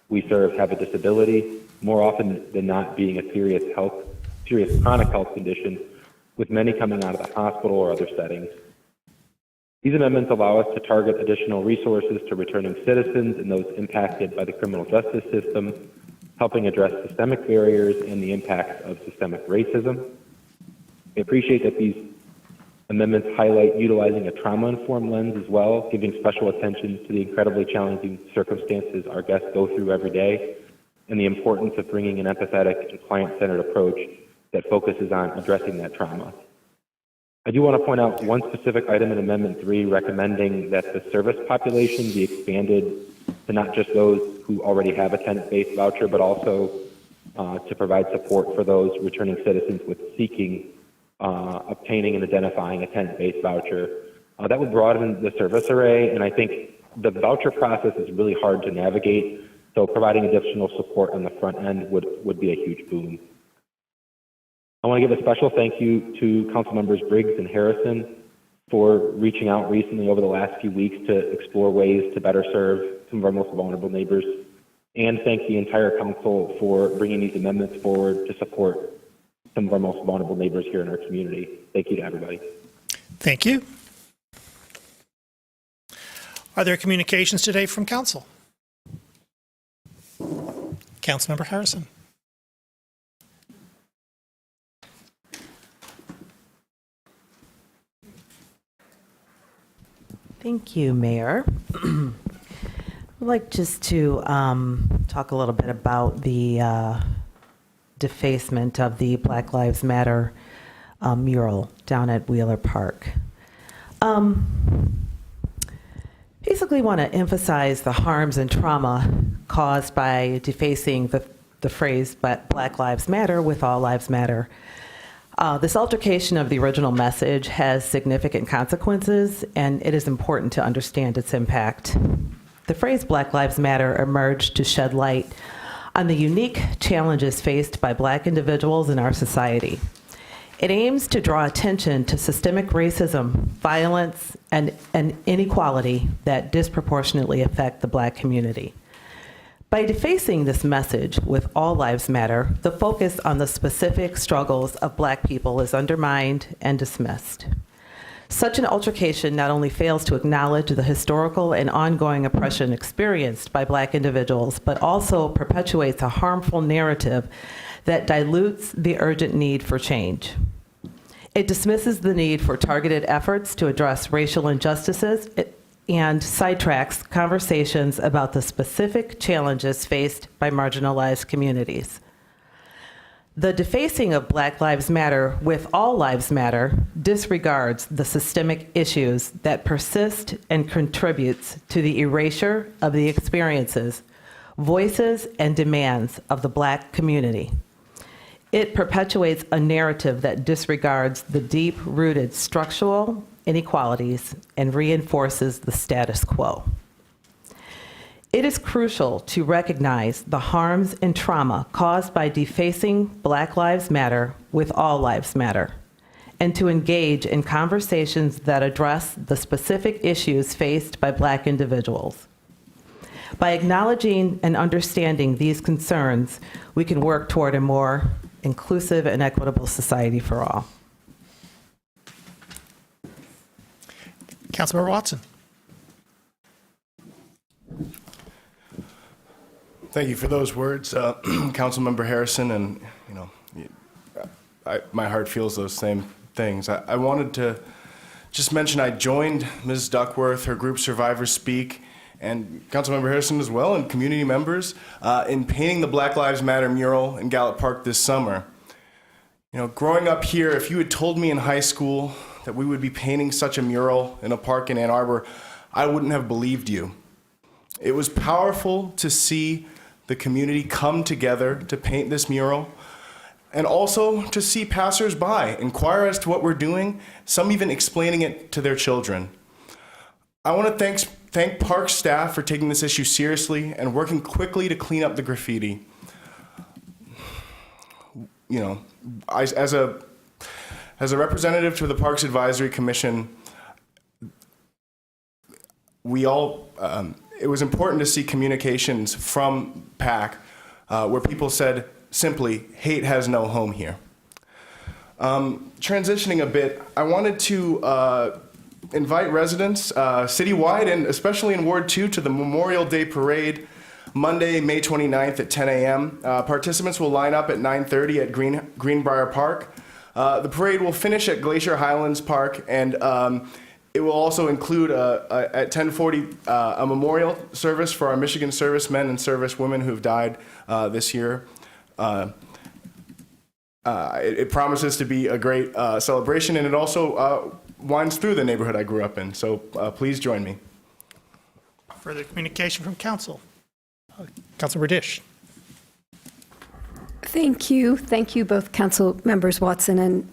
we serve have a disability, more often than not being a serious chronic health condition, with many coming out of the hospital or other settings. These amendments allow us to target additional resources to returning citizens and those impacted by the criminal justice system, helping address systemic barriers and the impacts of systemic racism. I appreciate that these amendments highlight utilizing a trauma-informed lens as well, giving special attention to the incredibly challenging circumstances our guests go through every day, and the importance of bringing an empathetic and client-centered approach that focuses on addressing that trauma. I do want to point out one specific item in Amendment 3 recommending that the service population be expanded to not just those who already have a tenant-based voucher, but also to provide support for those returning citizens with seeking, obtaining, and identifying a tenant-based voucher. That would broaden the service array, and I think the voucher process is really hard to navigate, so providing additional support on the front end would be a huge boon. I want to give a special thank you to Council Members Briggs and Harrison for reaching out recently over the last few weeks to explore ways to better serve some of our most vulnerable neighbors, and thank the entire council for bringing these amendments forward to support some of our most vulnerable neighbors here in our community. Thank you to everybody. Thank you. Are there communications today from council? Councilmember Harrison. Thank you, Mayor. I'd like just to talk a little bit about the defacement of the Black Lives Matter mural down at Wheeler Park. Basically want to emphasize the harms and trauma caused by defacing the phrase Black Lives Matter with All Lives Matter. This altercation of the original message has significant consequences, and it is important to understand its impact. The phrase Black Lives Matter emerged to shed light on the unique challenges faced by Black individuals in our society. It aims to draw attention to systemic racism, violence, and inequality that disproportionately affect the Black community. By defacing this message with All Lives Matter, the focus on the specific struggles of Black people is undermined and dismissed. Such an altercation not only fails to acknowledge the historical and ongoing oppression experienced by Black individuals, but also perpetuates a harmful narrative that dilutes the urgent need for change. It dismisses the need for targeted efforts to address racial injustices and sidetracks conversations about the specific challenges faced by marginalized communities. The defacing of Black Lives Matter with All Lives Matter disregards the systemic issues that persist and contributes to the erasure of the experiences, voices, and demands of the Black community. It perpetuates a narrative that disregards the deep-rooted structural inequalities and reinforces the status quo. It is crucial to recognize the harms and trauma caused by defacing Black Lives Matter with All Lives Matter, and to engage in conversations that address the specific issues faced by Black individuals. By acknowledging and understanding these concerns, we can work toward a more inclusive and equitable society for all. Councilmember Watson. Thank you for those words, Councilmember Harrison, and my heart feels those same things. I wanted to just mention I joined Ms. Duckworth, her group Survivors Speak, and Councilmember Harrison as well, and community members in painting the Black Lives Matter mural in Gallup Park this summer. Growing up here, if you had told me in high school that we would be painting such a mural in a park in Ann Arbor, I wouldn't have believed you. It was powerful to see the community come together to paint this mural, and also to see passersby inquire as to what we're doing, some even explaining it to their children. I want to thank park staff for taking this issue seriously and working quickly to clean up the graffiti. As a representative to the Parks Advisory Commission, it was important to see communications from PAC where people said simply, hate has no home here. Transitioning a bit, I wanted to invite residents citywide and especially in Ward 2 to the Memorial Day Parade Monday, May 29th at 10 a.m. Participants will line up at 9:30 at Greenbrier Park. The parade will finish at Glacier Highlands Park, and it will also include at 10:40 a memorial service for our Michigan servicemen and servicewomen who have died this year. It promises to be a great celebration, and it also winds through the neighborhood I grew up in. So please join me. Further communication from council. Councilmember Dish. Thank you. Thank you, both council members Watson and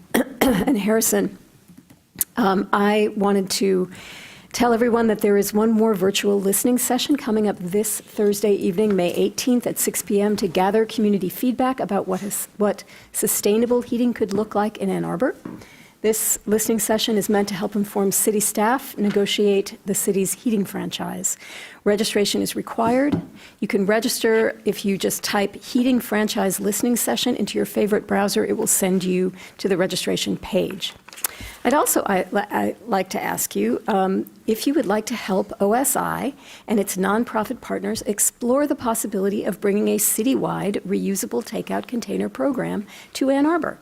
Harrison. I wanted to tell everyone that there is one more virtual listening session coming up this Thursday evening, May 18th at 6 p.m. to gather community feedback about what sustainable heating could look like in Ann Arbor. This listening session is meant to help inform city staff negotiate the city's heating franchise. Registration is required. You can register if you just type heating franchise listening session into your favorite browser. It will send you to the registration page. I'd like to ask you if you would like to help OSI and its nonprofit partners explore the possibility of bringing a citywide reusable takeout container program to Ann Arbor.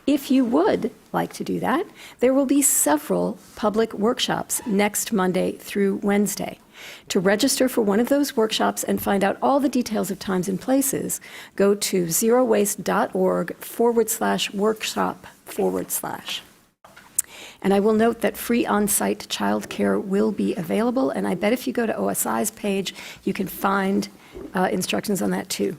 If you would like to do that, there will be several public workshops next Monday through Wednesday. To register for one of those workshops and find out all the details of times and places, go to zerowaste.org/workshop/. And I will note that free on-site childcare will be available, and I bet if you go to OSI's page, you can find instructions on that too.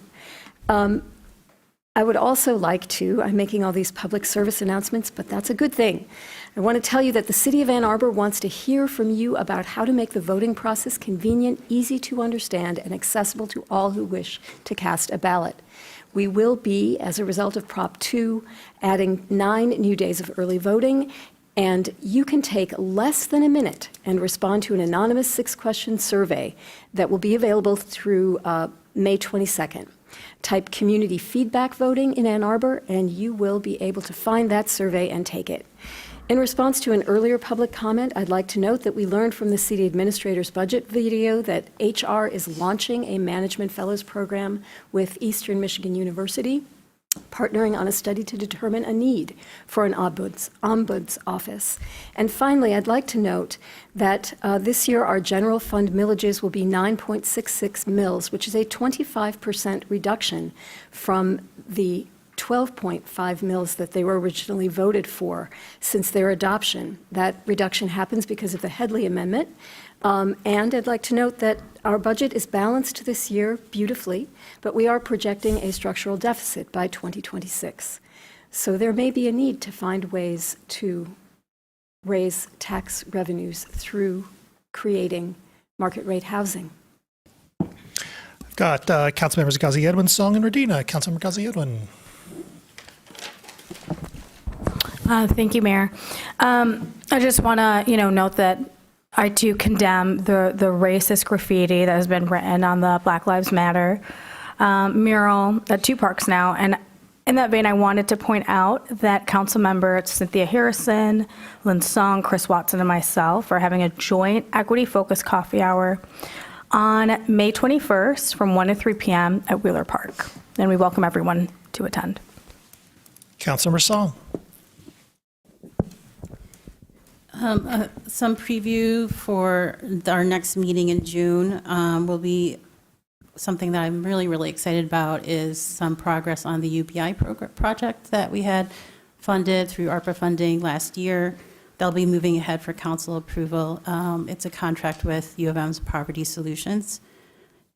I would also like to, I'm making all these public service announcements, but that's a good thing. I want to tell you that the City of Ann Arbor wants to hear from you about how to make the voting process convenient, easy to understand, and accessible to all who wish to cast a ballot. We will be, as a result of Prop 2, adding 9 new days of early voting, and you can take less than a minute and respond to an anonymous 6-question survey that will be available through May 22nd. Type community feedback voting in Ann Arbor, and you will be able to find that survey and take it. In response to an earlier public comment, I'd like to note that we learned from the city administrator's budget video that HR is launching a management fellows program with Eastern Michigan University. partnering on a study to determine a need for an ombuds office. And finally, I'd like to note that this year our general fund millages will be 9.66 mils, which is a 25% reduction from the 12.5 mils that they were originally voted for since their adoption. That reduction happens because of the Headley Amendment. And I'd like to note that our budget is balanced this year beautifully, but we are projecting a structural deficit by 2026. So there may be a need to find ways to raise tax revenues through creating market rate housing. I've got Councilmembers Ghazi Edwin, Song, and Radina. Councilmember Ghazi Edwin. Thank you, Mayor. I just want to, note that I too condemn the racist graffiti that has been written on the Black Lives Matter mural at two parks now. And in that vein, I wanted to point out that Councilmember Cynthia Harrison, Lynn Song, Chris Watson, and myself are having a joint equity-focused coffee hour on May 21st from 1 to 3 p.m. at Wheeler Park. And we welcome everyone to attend. Councilmember Song. Some preview for our next meeting in June will be something that I'm really, really excited about is some progress on the UBI project that we had funded through ARPA funding last year. They'll be moving ahead for council approval. It's a contract with U of M's Poverty Solutions.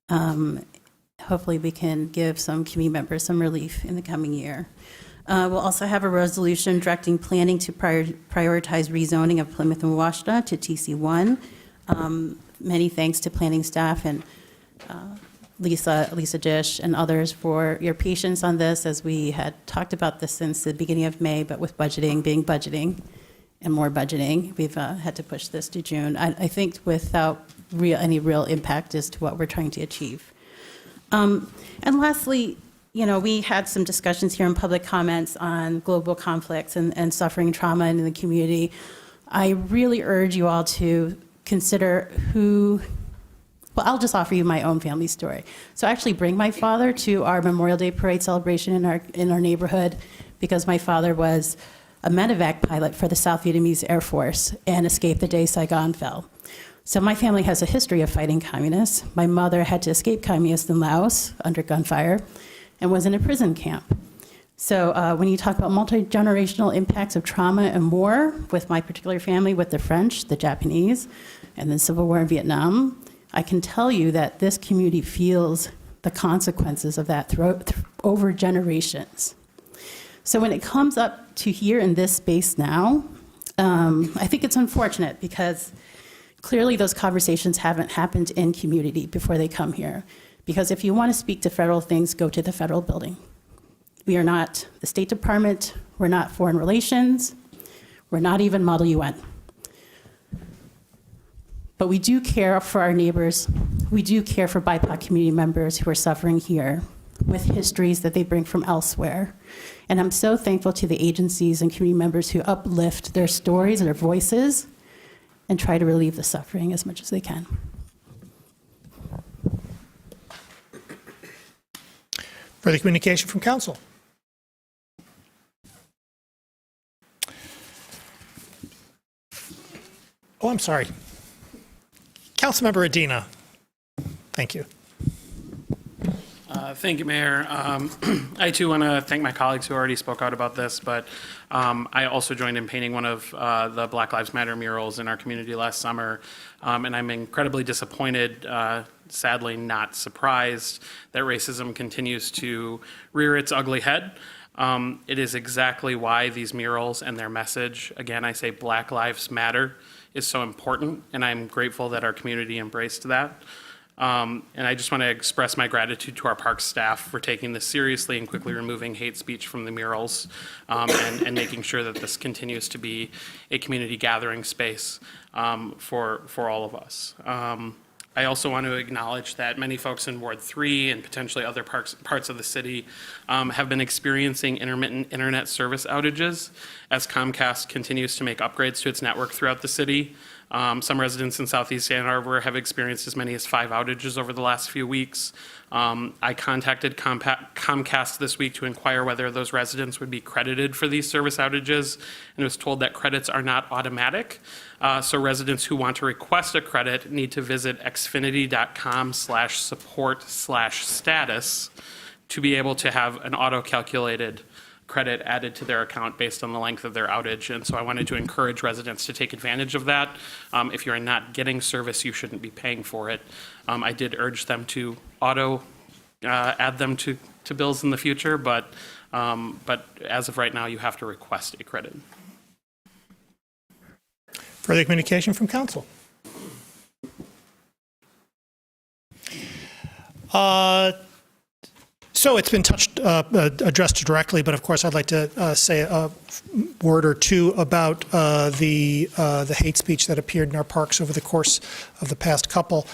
Hopefully we can give some community members some relief in the coming year. We'll also have a resolution directing planning to prioritize rezoning of Plymouth and Washita to TC1. Many thanks to planning staff and Lisa Dish and others for your patience on this, as we had talked about this since the beginning of May, but with budgeting being budgeting and more budgeting, we've had to push this to June. I think without any real impact as to what we're trying to achieve. And lastly, we had some discussions here in public comments on global conflicts and suffering and trauma in the community. I really urge you all to consider I'll just offer you my own family story. So I actually bring my father to our Memorial Day Parade celebration in our neighborhood because my father was a medevac pilot for the South Vietnamese Air Force and escaped the day Saigon fell. So my family has a history of fighting communists. My mother had to escape communists in Laos under gunfire and was in a prison camp. So when you talk about multi-generational impacts of trauma and war with my particular family, with the French, the Japanese, and the Civil War in Vietnam, I can tell you that this community feels the consequences of that over generations. So when it comes up to here in this space now, I think it's unfortunate because clearly those conversations haven't happened in community before they come here. Because if you want to speak to federal things, go to the federal building. We are not the State Department, we're not Foreign Relations, we're not even Model UN. But we do care for our neighbors, we do care for BIPOC community members who are suffering here with histories that they bring from elsewhere. And I'm so thankful to the agencies and community members who uplift their stories and their voices and try to relieve the suffering as much as they can. Further communication from council. Oh, I'm sorry. Councilmember Adina. Thank you. Thank you, Mayor. I too want to thank my colleagues who already spoke out about this, but I also joined in painting one of the Black Lives Matter murals in our community last summer, and I'm incredibly disappointed, sadly not surprised, that racism continues to rear its ugly head. It is exactly why these murals and their message, again, I say Black Lives Matter, is so important, and I'm grateful that our community embraced that. And I just want to express my gratitude to our park staff for taking this seriously and quickly removing hate speech from the murals and making sure that this continues to be a community gathering space for all of us. I also want to acknowledge that many folks in Ward 3 and potentially other parts of the city have been experiencing intermittent internet service outages as Comcast continues to make upgrades to its network throughout the city. Some residents in Southeast Ann Arbor have experienced as many as 5 outages over the last few weeks. I contacted Comcast this week to inquire whether those residents would be credited for these service outages, and was told that credits are not automatic. So residents who want to request a credit need to visit xfinity.com/support/status to be able to have an auto-calculated credit added to their account based on the length of their outage. And so I wanted to encourage residents to take advantage of that. If you're not getting service, you shouldn't be paying for it. I did urge them to add them to bills in the future, but as of right now, you have to request a credit. Further communication from council? So it's been addressed directly, but of course I'd like to say a word or two about the hate speech that appeared in our parks over the course of the past couple.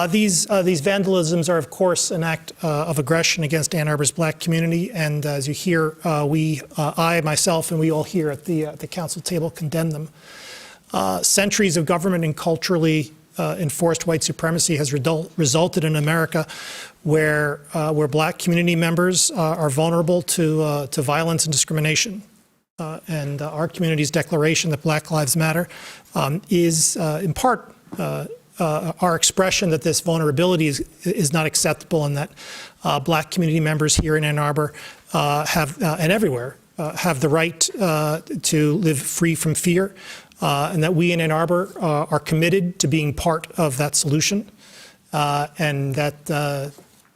These vandalisms are of course an act of aggression against Ann Arbor's black community, and as you hear, I, myself, and we all here at the council table condemn them. Centuries of government and culturally enforced white supremacy has resulted in America where black community members are vulnerable to violence and discrimination. And our community's declaration that Black Lives Matter is in part our expression that this vulnerability is not acceptable, and that black community members here in Ann Arbor have, and everywhere, have the right to live free from fear, and that we in Ann Arbor are committed to being part of that solution, and that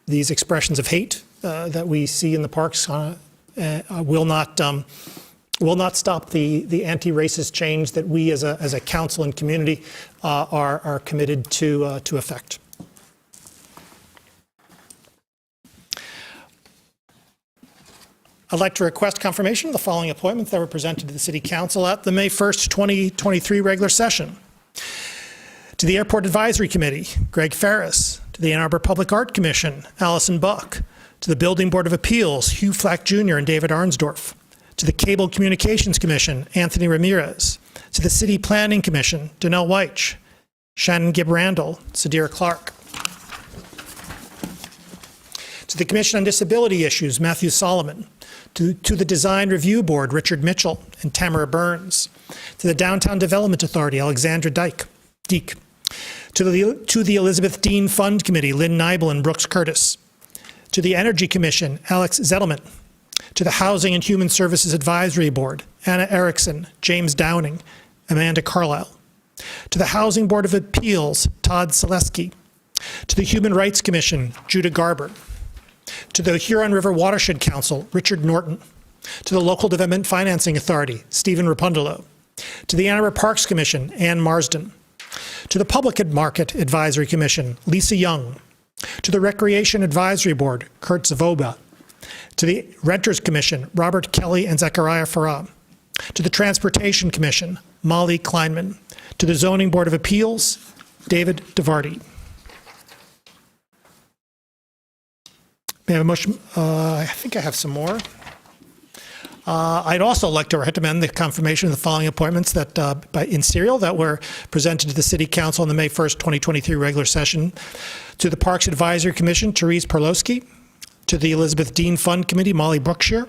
these expressions of hate that we see in the parks will not stop the anti-racist change that we as a council and community are committed to effect. I'd like to request confirmation of the following appointments that were presented to the City Council at the May 1st, 2023 regular session. To the Airport Advisory Committee, Greg Ferris. To the Ann Arbor Public Art Commission, Allison Buck. To the Building Board of Appeals, Hugh Flack Jr. and David Arnsdorf. To the Cable Communications Commission, Anthony Ramirez. To the City Planning Commission, Danelle Weich. Shannon Gibb Randall, Sadir Clark. To the Commission on Disability Issues, Matthew Solomon. To the Design Review Board, Richard Mitchell and Tamara Burns. To the Downtown Development Authority, Alexandra Deek. To the Elizabeth Dean Fund Committee, Lynn Neibel and Brooks Curtis. To the Energy Commission, Alex Zettelman. To the Housing and Human Services Advisory Board, Anna Erickson, James Downing, Amanda Carlisle. To the Housing Board of Appeals, Todd Selesky. To the Human Rights Commission, Judah Garber. To the Huron River Watershed Council, Richard Norton. To the Local Development Financing Authority, Stephen Rapundelow. To the Ann Arbor Parks Commission, Ann Marsden. To the Public Market Advisory Commission, Lisa Young. To the Recreation Advisory Board, Kurt Zavoba. To the Renters Commission, Robert Kelly and Zechariah Farah. To the Transportation Commission, Molly Kleinman. To the Zoning Board of Appeals, David DeVarty. May I have a motion? I think I have some more. I'd also like to recommend the confirmation of the following appointments that in serial that were presented to the City Council on the May 1st, 2023 regular session. To the Parks Advisory Commission, Therese Perlowski. To the Elizabeth Dean Fund Committee, Molly Brookshire.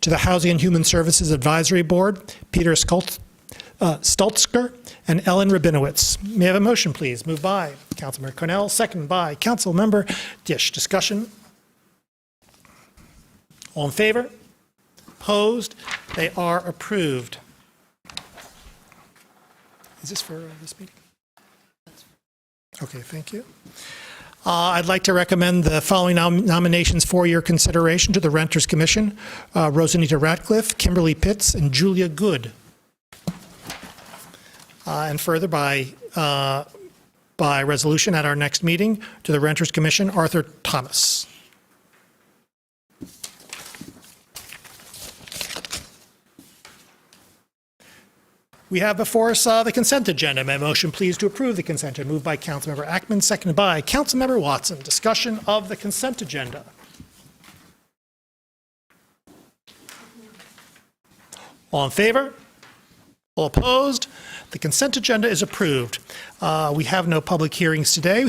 To the Housing and Human Services Advisory Board, Peter Stoltzker and Ellen Rabinowitz. May I have a motion, please? Moved by Councilmember Cornell, second by Councilmember Dish. Discussion? All in favor? Opposed? They are approved. Is this for this meeting? Okay, thank you. I'd like to recommend the following nominations for your consideration to the Renters Commission: Rosanita Ratcliffe, Kimberly Pitts, and Julia Good. And further by resolution at our next meeting to the Renters Commission, Arthur Thomas. We have before us the consent agenda. May I motion please to approve the consent agenda? Moved by Councilmember Ackman, seconded by Councilmember Watson. Discussion of the consent agenda. All in favor? All opposed? The consent agenda is approved. We have no public hearings today,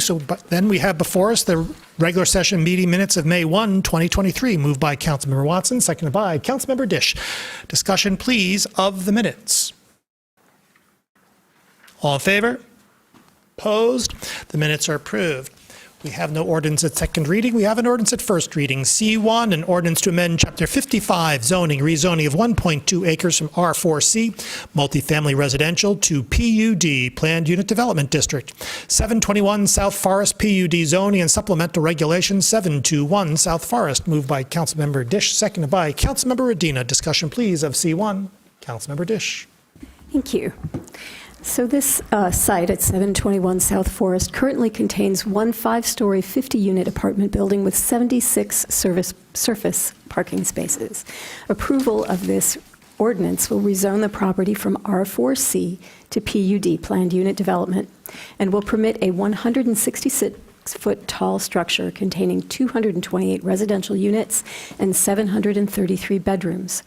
then we have before us the regular session meeting minutes of May 1, 2023, moved by Councilmember Watson, seconded by Councilmember Dish. Discussion, please, of the minutes. All in favor? Opposed? The minutes are approved. We have no ordinance at second reading. We have an ordinance at first reading. C1, an ordinance to amend Chapter 55, zoning, rezoning of 1.2 acres from R4C, multifamily residential, to PUD, Planned Unit Development District. 721 South Forest PUD zoning and supplemental regulations, 721 South Forest, moved by Councilmember Dish, seconded by Councilmember Adina. Discussion, please, of C1. Councilmember Dish. Thank you. So this site at 721 South Forest currently contains one 5-story, 50-unit apartment building with 76 surface parking spaces. Approval of this ordinance will rezone the property from R4C to PUD, Planned Unit Development, and will permit a 166-foot tall structure containing 228 residential units and 733 bedrooms.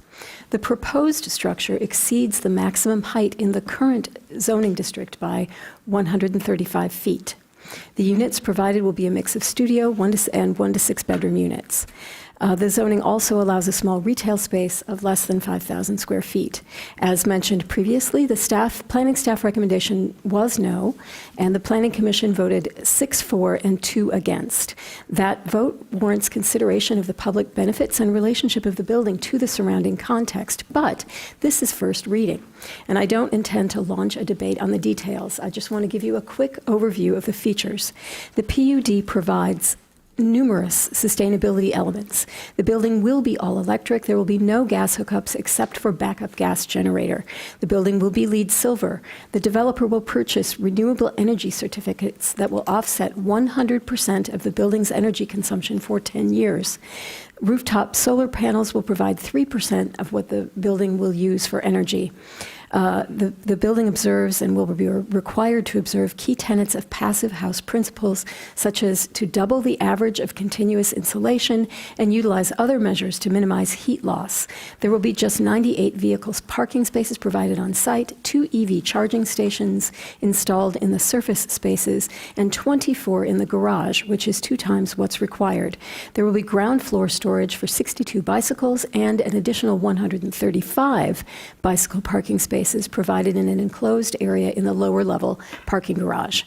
The proposed structure exceeds the maximum height in the current zoning district by 135 feet. The units provided will be a mix of studio and 1 to 6 bedroom units. The zoning also allows a small retail space of less than 5,000 square feet. As mentioned previously, the planning staff recommendation was no, and the Planning Commission voted 6-4 and 2 against. That vote warrants consideration of the public benefits and relationship of the building to the surrounding context, but this is first reading, and I don't intend to launch a debate on the details. I just want to give you a quick overview of the features. The PUD provides numerous sustainability elements. The building will be all electric. There will be no gas hookups except for backup gas generator. The building will be LEED Silver. The developer will purchase renewable energy certificates that will offset 100% of the building's energy consumption for 10 years. Rooftop solar panels will provide 3% of what the building will use for energy. The building observes and will be required to observe key tenets of passive house principles, such as to double the average of continuous insulation and utilize other measures to minimize heat loss. There will be just 98 vehicles parking spaces provided on site, 2 EV charging stations installed in the surface spaces, and 24 in the garage, which is 2 times what's required. There will be ground floor storage for 62 bicycles and an additional 135 bicycle parking spaces provided in an enclosed area in the lower level parking garage.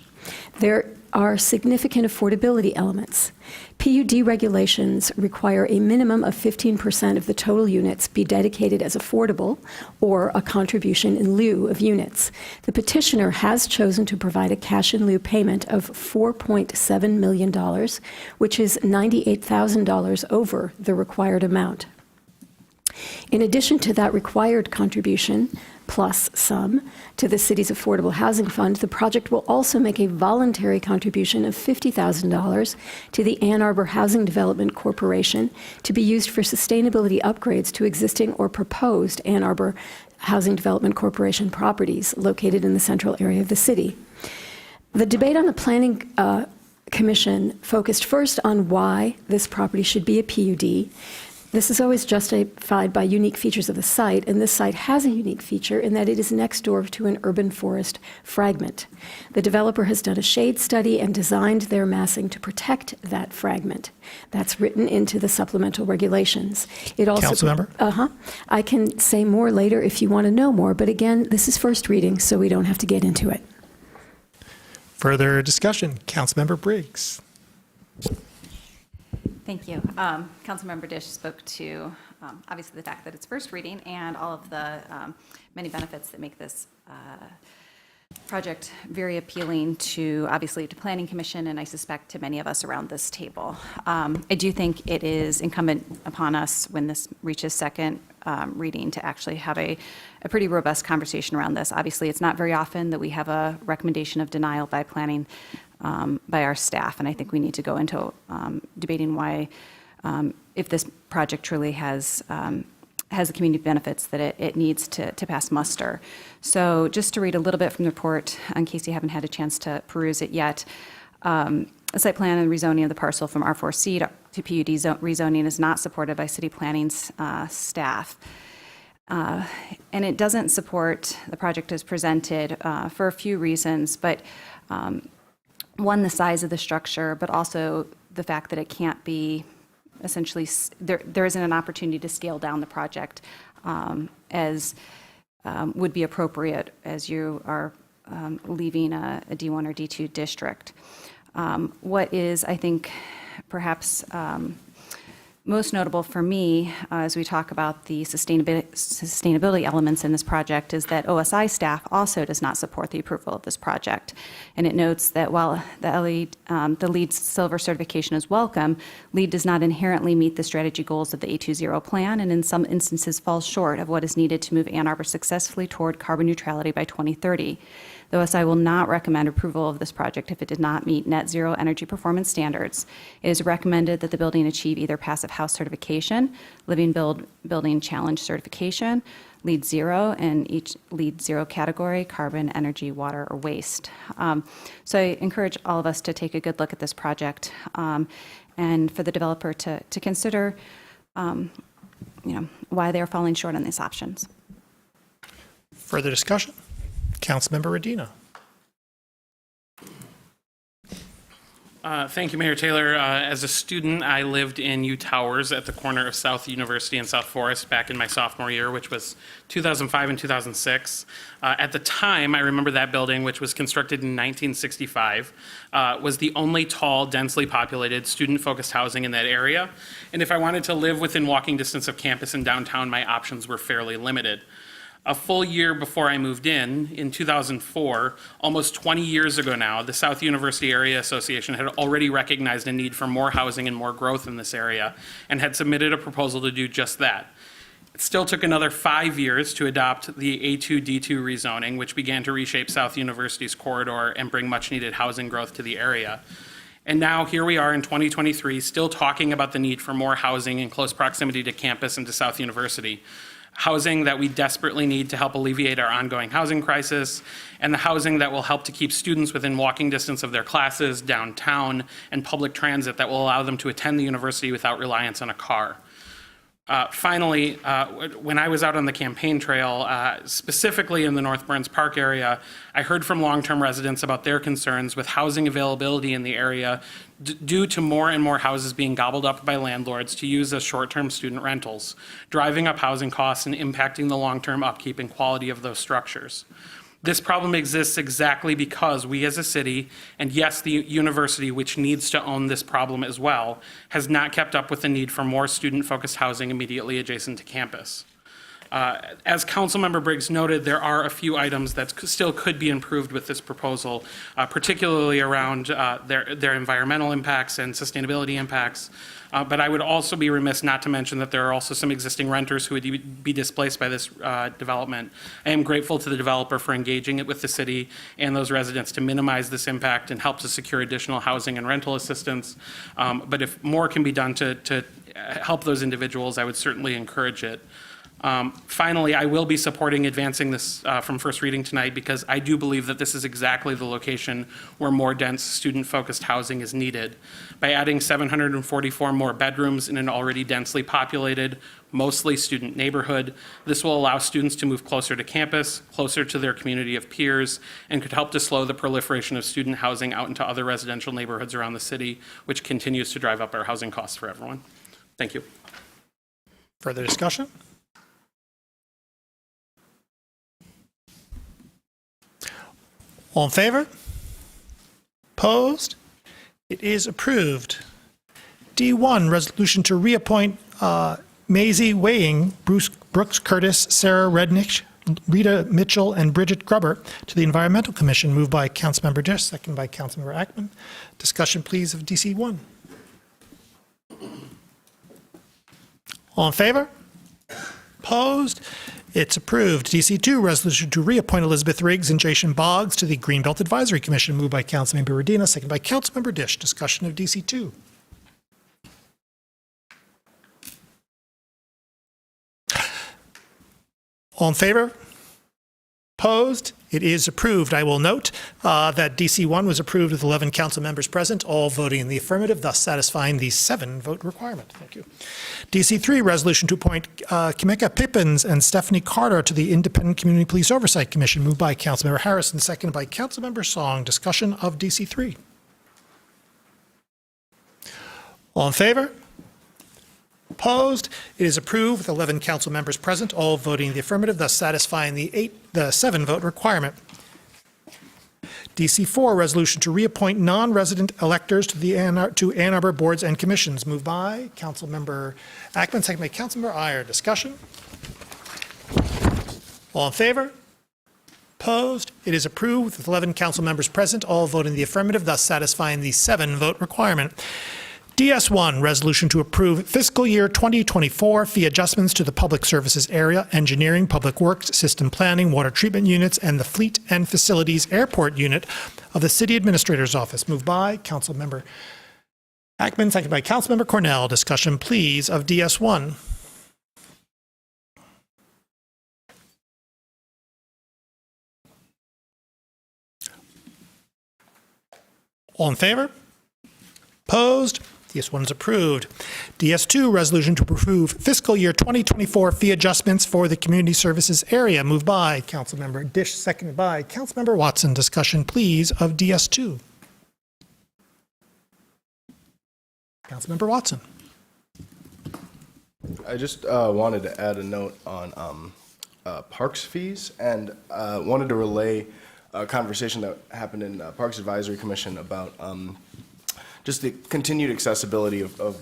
There are significant affordability elements. PUD regulations require a minimum of 15% of the total units be dedicated as affordable or a contribution in lieu of units. The petitioner has chosen to provide a cash in lieu payment of $4.7 million, which is $98,000 over the required amount. In addition to that required contribution, plus some, to the city's Affordable Housing Fund, the project will also make a voluntary contribution of $50,000 to the Ann Arbor Housing Development Corporation to be used for sustainability upgrades to existing or proposed Ann Arbor Housing Development Corporation properties located in the central area of the city. The debate on the Planning Commission focused first on why this property should be a PUD. This is always justified by unique features of the site, and this site has a unique feature in that it is next door to an urban forest fragment. The developer has done a shade study and designed their massing to protect that fragment. That's written into the supplemental regulations. It also, Councilmember? I can say more later if you want to know more, but again, this is first reading, so we don't have to get into it. Further discussion. Councilmember Briggs. Thank you. Councilmember Dish spoke to obviously the fact that it's first reading and all of the many benefits that make this project very appealing to, obviously, to Planning Commission, and I suspect to many of us around this table. I do think it is incumbent upon us when this reaches second reading to actually have a pretty robust conversation around this. Obviously, it's not very often that we have a recommendation of denial by planning by our staff, and I think we need to go into debating why, if this project truly has the community benefits that it needs to pass muster. So just to read a little bit from the report, in case you haven't had a chance to peruse it yet, a site plan and rezoning of the parcel from R4C to PUD rezoning is not supported by city planning staff. And it doesn't support the project as presented for a few reasons, but one, the size of the structure, but also the fact that it can't be essentially, there isn't an opportunity to scale down the project as would be appropriate as you are leaving a D1 or D2 district. What is, I think, perhaps most notable for me as we talk about the sustainability elements in this project is that OSI staff also does not support the approval of this project. And it notes that while the LEED Silver certification is welcome, LEED does not inherently meet the strategy goals of the A20 plan, and in some instances falls short of what is needed to move Ann Arbor successfully toward carbon neutrality by 2030. The OSI will not recommend approval of this project if it did not meet net zero energy performance standards. It is recommended that the building achieve either passive house certification, living building challenge certification, LEED Zero, and each LEED Zero category, carbon, energy, water, or waste. So I encourage all of us to take a good look at this project and for the developer to consider why they are falling short on these options. Further discussion? Councilmember Radina. Thank you, Mayor Taylor. As a student, I lived in U Towers at the corner of South University and South Forest back in my sophomore year, which was 2005 and 2006. At the time, I remember that building, which was constructed in 1965, was the only tall, densely populated, student-focused housing in that area. And if I wanted to live within walking distance of campus in downtown, my options were fairly limited. A full year before I moved in 2004, almost 20 years ago now, the South University Area Association had already recognized a need for more housing and more growth in this area and had submitted a proposal to do just that. It still took another 5 years to adopt the A2-D2 rezoning, which began to reshape South University's corridor and bring much needed housing growth to the area. And now here we are in 2023, still talking about the need for more housing in close proximity to campus and to South University. Housing that we desperately need to help alleviate our ongoing housing crisis, and the housing that will help to keep students within walking distance of their classes, downtown, and public transit that will allow them to attend the university without reliance on a car. Finally, when I was out on the campaign trail, specifically in the North Burns Park area, I heard from long-term residents about their concerns with housing availability in the area due to more and more houses being gobbled up by landlords to use as short-term student rentals, driving up housing costs and impacting the long-term upkeep and quality of those structures. This problem exists exactly because we as a city, and yes, the university, which needs to own this problem as well, has not kept up with the need for more student-focused housing immediately adjacent to campus. As Councilmember Briggs noted, there are a few items that still could be improved with this proposal, particularly around their environmental impacts and sustainability impacts. But I would also be remiss not to mention that there are also some existing renters who would be displaced by this development. I am grateful to the developer for engaging it with the city and those residents to minimize this impact and help to secure additional housing and rental assistance. But if more can be done to help those individuals, I would certainly encourage it. Finally, I will be supporting advancing this from first reading tonight because I do believe that this is exactly the location where more dense student-focused housing is needed. By adding 744 more bedrooms in an already densely populated, mostly student neighborhood, this will allow students to move closer to campus, closer to their community of peers, and could help to slow the proliferation of student housing out into other residential neighborhoods around the city, which continues to drive up our housing costs for everyone. Thank you. Further discussion? All in favor? Opposed? It is approved. D1, resolution to reappoint Maisie Weighing, Brooks Curtis, Sarah Rednick, Rita Mitchell, and Bridget Grubber to the Environmental Commission, moved by Councilmember Dish, second by Councilmember Ackman. Discussion, please, of DC1. All in favor? Opposed? It's approved. DC2, resolution to reappoint Elizabeth Riggs and Jason Boggs to the Greenbelt Advisory Commission, moved by Councilmember Radina, second by Councilmember Dish. Discussion of DC2. All in favor? Opposed? It is approved. I will note that DC1 was approved with 11 council members present, all voting in the affirmative, thus satisfying the 7-vote requirement. Thank you. DC3, resolution to appoint Kimeka Pippins and Stephanie Carter to the Independent Community Police Oversight Commission, moved by Councilmember Harrison, seconded by Councilmember Song. Discussion of DC3. All in favor? Opposed? It is approved with 11 council members present, all voting in the affirmative, thus satisfying the 7-vote requirement. DC4, resolution to reappoint non-resident electors to Ann Arbor boards and commissions, moved by Councilmember Ackman, second by Councilmember Iyer. Discussion? All in favor? Opposed? It is approved with 11 council members present, all voting in the affirmative, thus satisfying the 7-vote requirement. DS1, resolution to approve fiscal year 2024 fee adjustments to the public services area, engineering, public works, system planning, water treatment units, and the fleet and facilities airport unit of the city administrator's office. Moved by Councilmember Ackman, seconded by Councilmember Cornell. Discussion, please, of DS1. All in favor? Opposed? DS1 is approved. DS2, resolution to approve fiscal year 2024 fee adjustments for the community services area, moved by Councilmember Dish, seconded by Councilmember Watson. Discussion, please, of DS2. Councilmember Watson. I just wanted to add a note on parks fees, and wanted to relay a conversation that happened in Parks Advisory Commission about just the continued accessibility of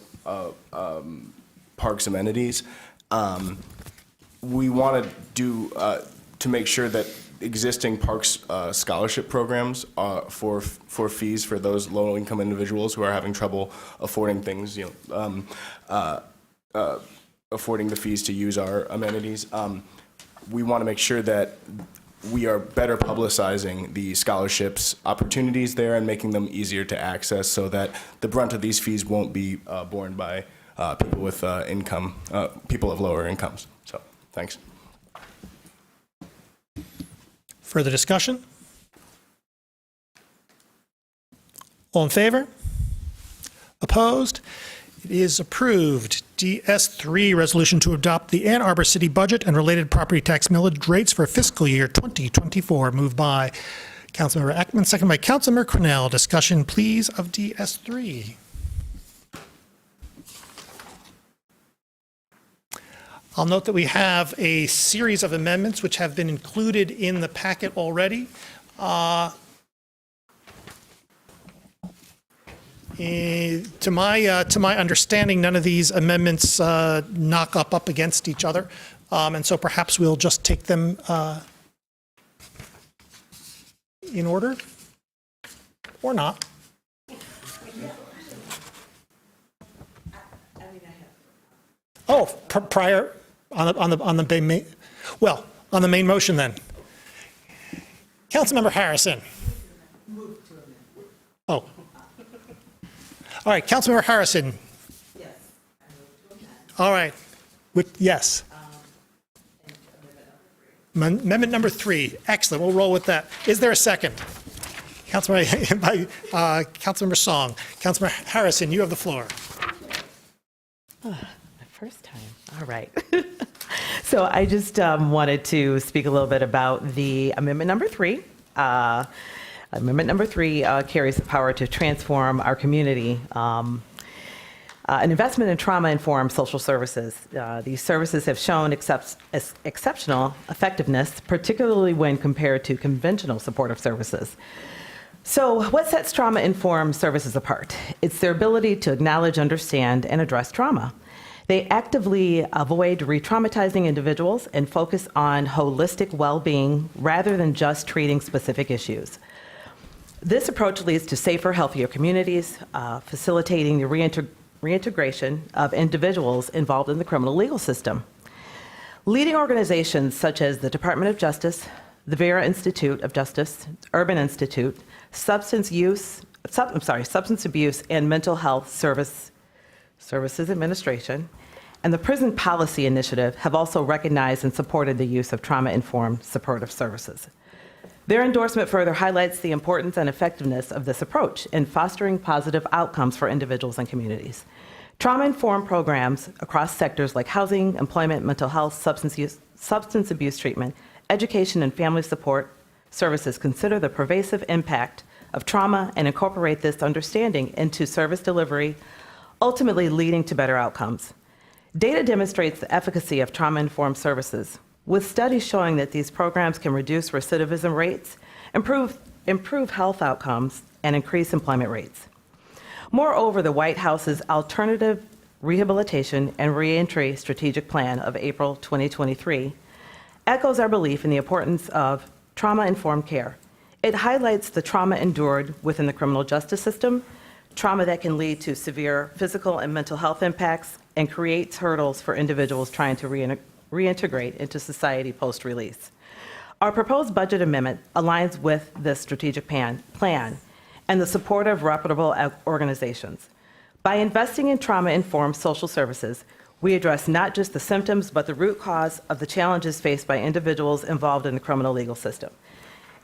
parks amenities. We want to do to make sure that existing parks scholarship programs for fees for those low-income individuals who are having trouble affording things, affording the fees to use our amenities. We want to make sure that we are better publicizing the scholarships opportunities there and making them easier to access so that the brunt of these fees won't be borne by people with people of lower incomes. So, thanks. Further discussion? All in favor? Opposed? It is approved. DS3, resolution to adopt the Ann Arbor City budget and related property tax millage rates for fiscal year 2024, moved by Councilmember Ackman, second by Councilmember Cornell. Discussion, please, of DS3. I'll note that we have a series of amendments which have been included in the packet already. To my understanding, none of these amendments knock up against each other, and so perhaps we'll just take them in order, or not. Oh, prior on the main, well, on the main motion then. Councilmember Harrison. Oh. All right, Councilmember Harrison. Yes. All right. Yes. Amendment number 3. Excellent. We'll roll with that. Is there a second? Councilmember Song. Councilmember Harrison, you have the floor. My first time. All right. So I just wanted to speak a little bit about the amendment number 3. Amendment number 3 carries the power to transform our community. An investment in trauma-informed social services. These services have shown exceptional effectiveness, particularly when compared to conventional supportive services. So what sets trauma-informed services apart? It's their ability to acknowledge, understand, and address trauma. They actively avoid re-traumatizing individuals and focus on holistic well-being rather than just treating specific issues. This approach leads to safer, healthier communities, facilitating the reintegration of individuals involved in the criminal legal system. Leading organizations such as the Department of Justice, the Vera Institute of Justice, Urban Institute, Substance Abuse and Mental Health Services Administration, and the Prison Policy Initiative have also recognized and supported the use of trauma-informed supportive services. Their endorsement further highlights the importance and effectiveness of this approach in fostering positive outcomes for individuals and communities. Trauma-informed programs across sectors like housing, employment, mental health, substance abuse treatment, education, and family support services consider the pervasive impact of trauma and incorporate this understanding into service delivery, ultimately leading to better outcomes. Data demonstrates the efficacy of trauma-informed services, with studies showing that these programs can reduce recidivism rates, improve health outcomes, and increase employment rates. Moreover, the White House's Alternative Rehabilitation and Reentry Strategic Plan of April 2023 echoes our belief in the importance of trauma-informed care. It highlights the trauma endured within the criminal justice system, trauma that can lead to severe physical and mental health impacts, and creates hurdles for individuals trying to reintegrate into society post-release. Our proposed budget amendment aligns with this strategic plan and the support of reputable organizations. By investing in trauma-informed social services, we address not just the symptoms, but the root cause of the challenges faced by individuals involved in the criminal legal system.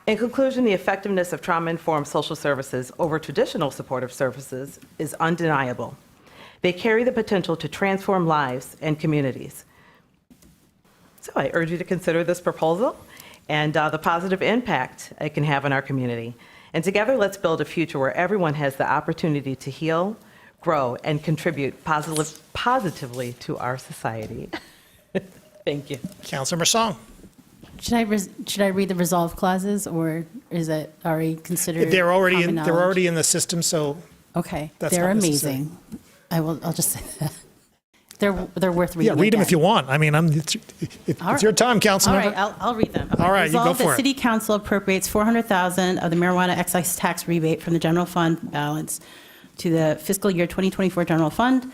In conclusion, the effectiveness of trauma-informed social services over traditional supportive services is undeniable. They carry the potential to transform lives and communities. So I urge you to consider this proposal and the positive impact it can have on our community. And together, let's build a future where everyone has the opportunity to heal, grow, and contribute positively to our society. Thank you. Councilmember Song. Should I read the resolve clauses, or is it already considered? They're already common they're knowledge? already in the system, so Okay, that's they're not necessary. amazing. I'll just say that. They're worth reading. Yeah, read them again. if you want. I mean, it's your time, council All member. right, I'll read them. Okay. All right, you go Resolved for that it. City Council appropriates $400,000 of the marijuana excise tax rebate from the general fund balance to the fiscal year 2024 general fund.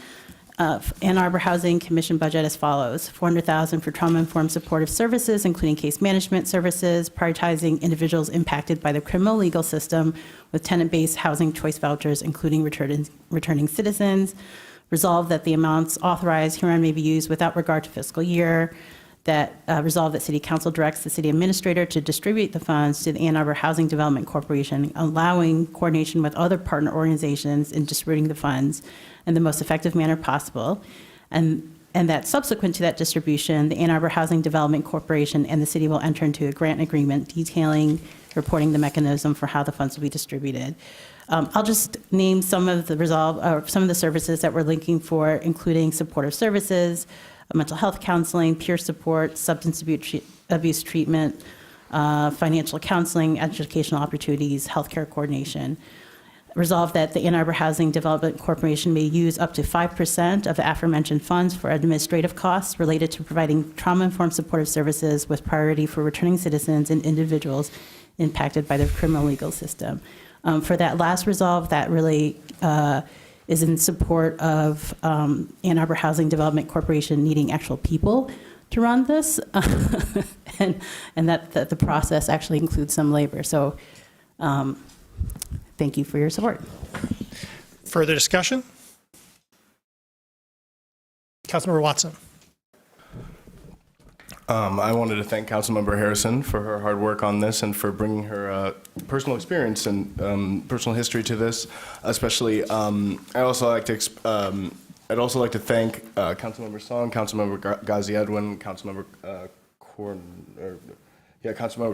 Ann Arbor Housing Commission budget as follows: $400,000 for trauma-informed supportive services, including case management services, prioritizing individuals impacted by the criminal legal system with tenant-based housing choice vouchers, including returning citizens. Resolve that the amounts authorized herein may be used without regard to fiscal year. That resolve that City Council directs the city administrator to distribute the funds to the Ann Arbor Housing Development Corporation, allowing coordination with other partner organizations in distributing the funds in the most effective manner possible. And that subsequent to that distribution, the Ann Arbor Housing Development Corporation and the city will enter into a grant agreement detailing, reporting the mechanism for how the funds will be distributed. I'll just name some of the services that we're linking for, including supportive services, mental health counseling, peer support, substance abuse treatment, financial counseling, educational opportunities, healthcare coordination. Resolved that the Ann Arbor Housing Development Corporation may use up to 5% of the aforementioned funds for administrative costs related to providing trauma-informed supportive services with priority for returning citizens and individuals impacted by the criminal legal system. For that last resolve, that really is in support of Ann Arbor Housing Development Corporation needing actual people to run this, and that the process actually includes some labor. So thank you for your support. Further discussion? Councilmember Watson. I wanted to thank Councilmember Harrison for her hard work on this and for bringing her personal experience and personal history to this. Especially, I'd also like to thank Councilmember Song, Councilmember Ghazi Edwin, Councilmember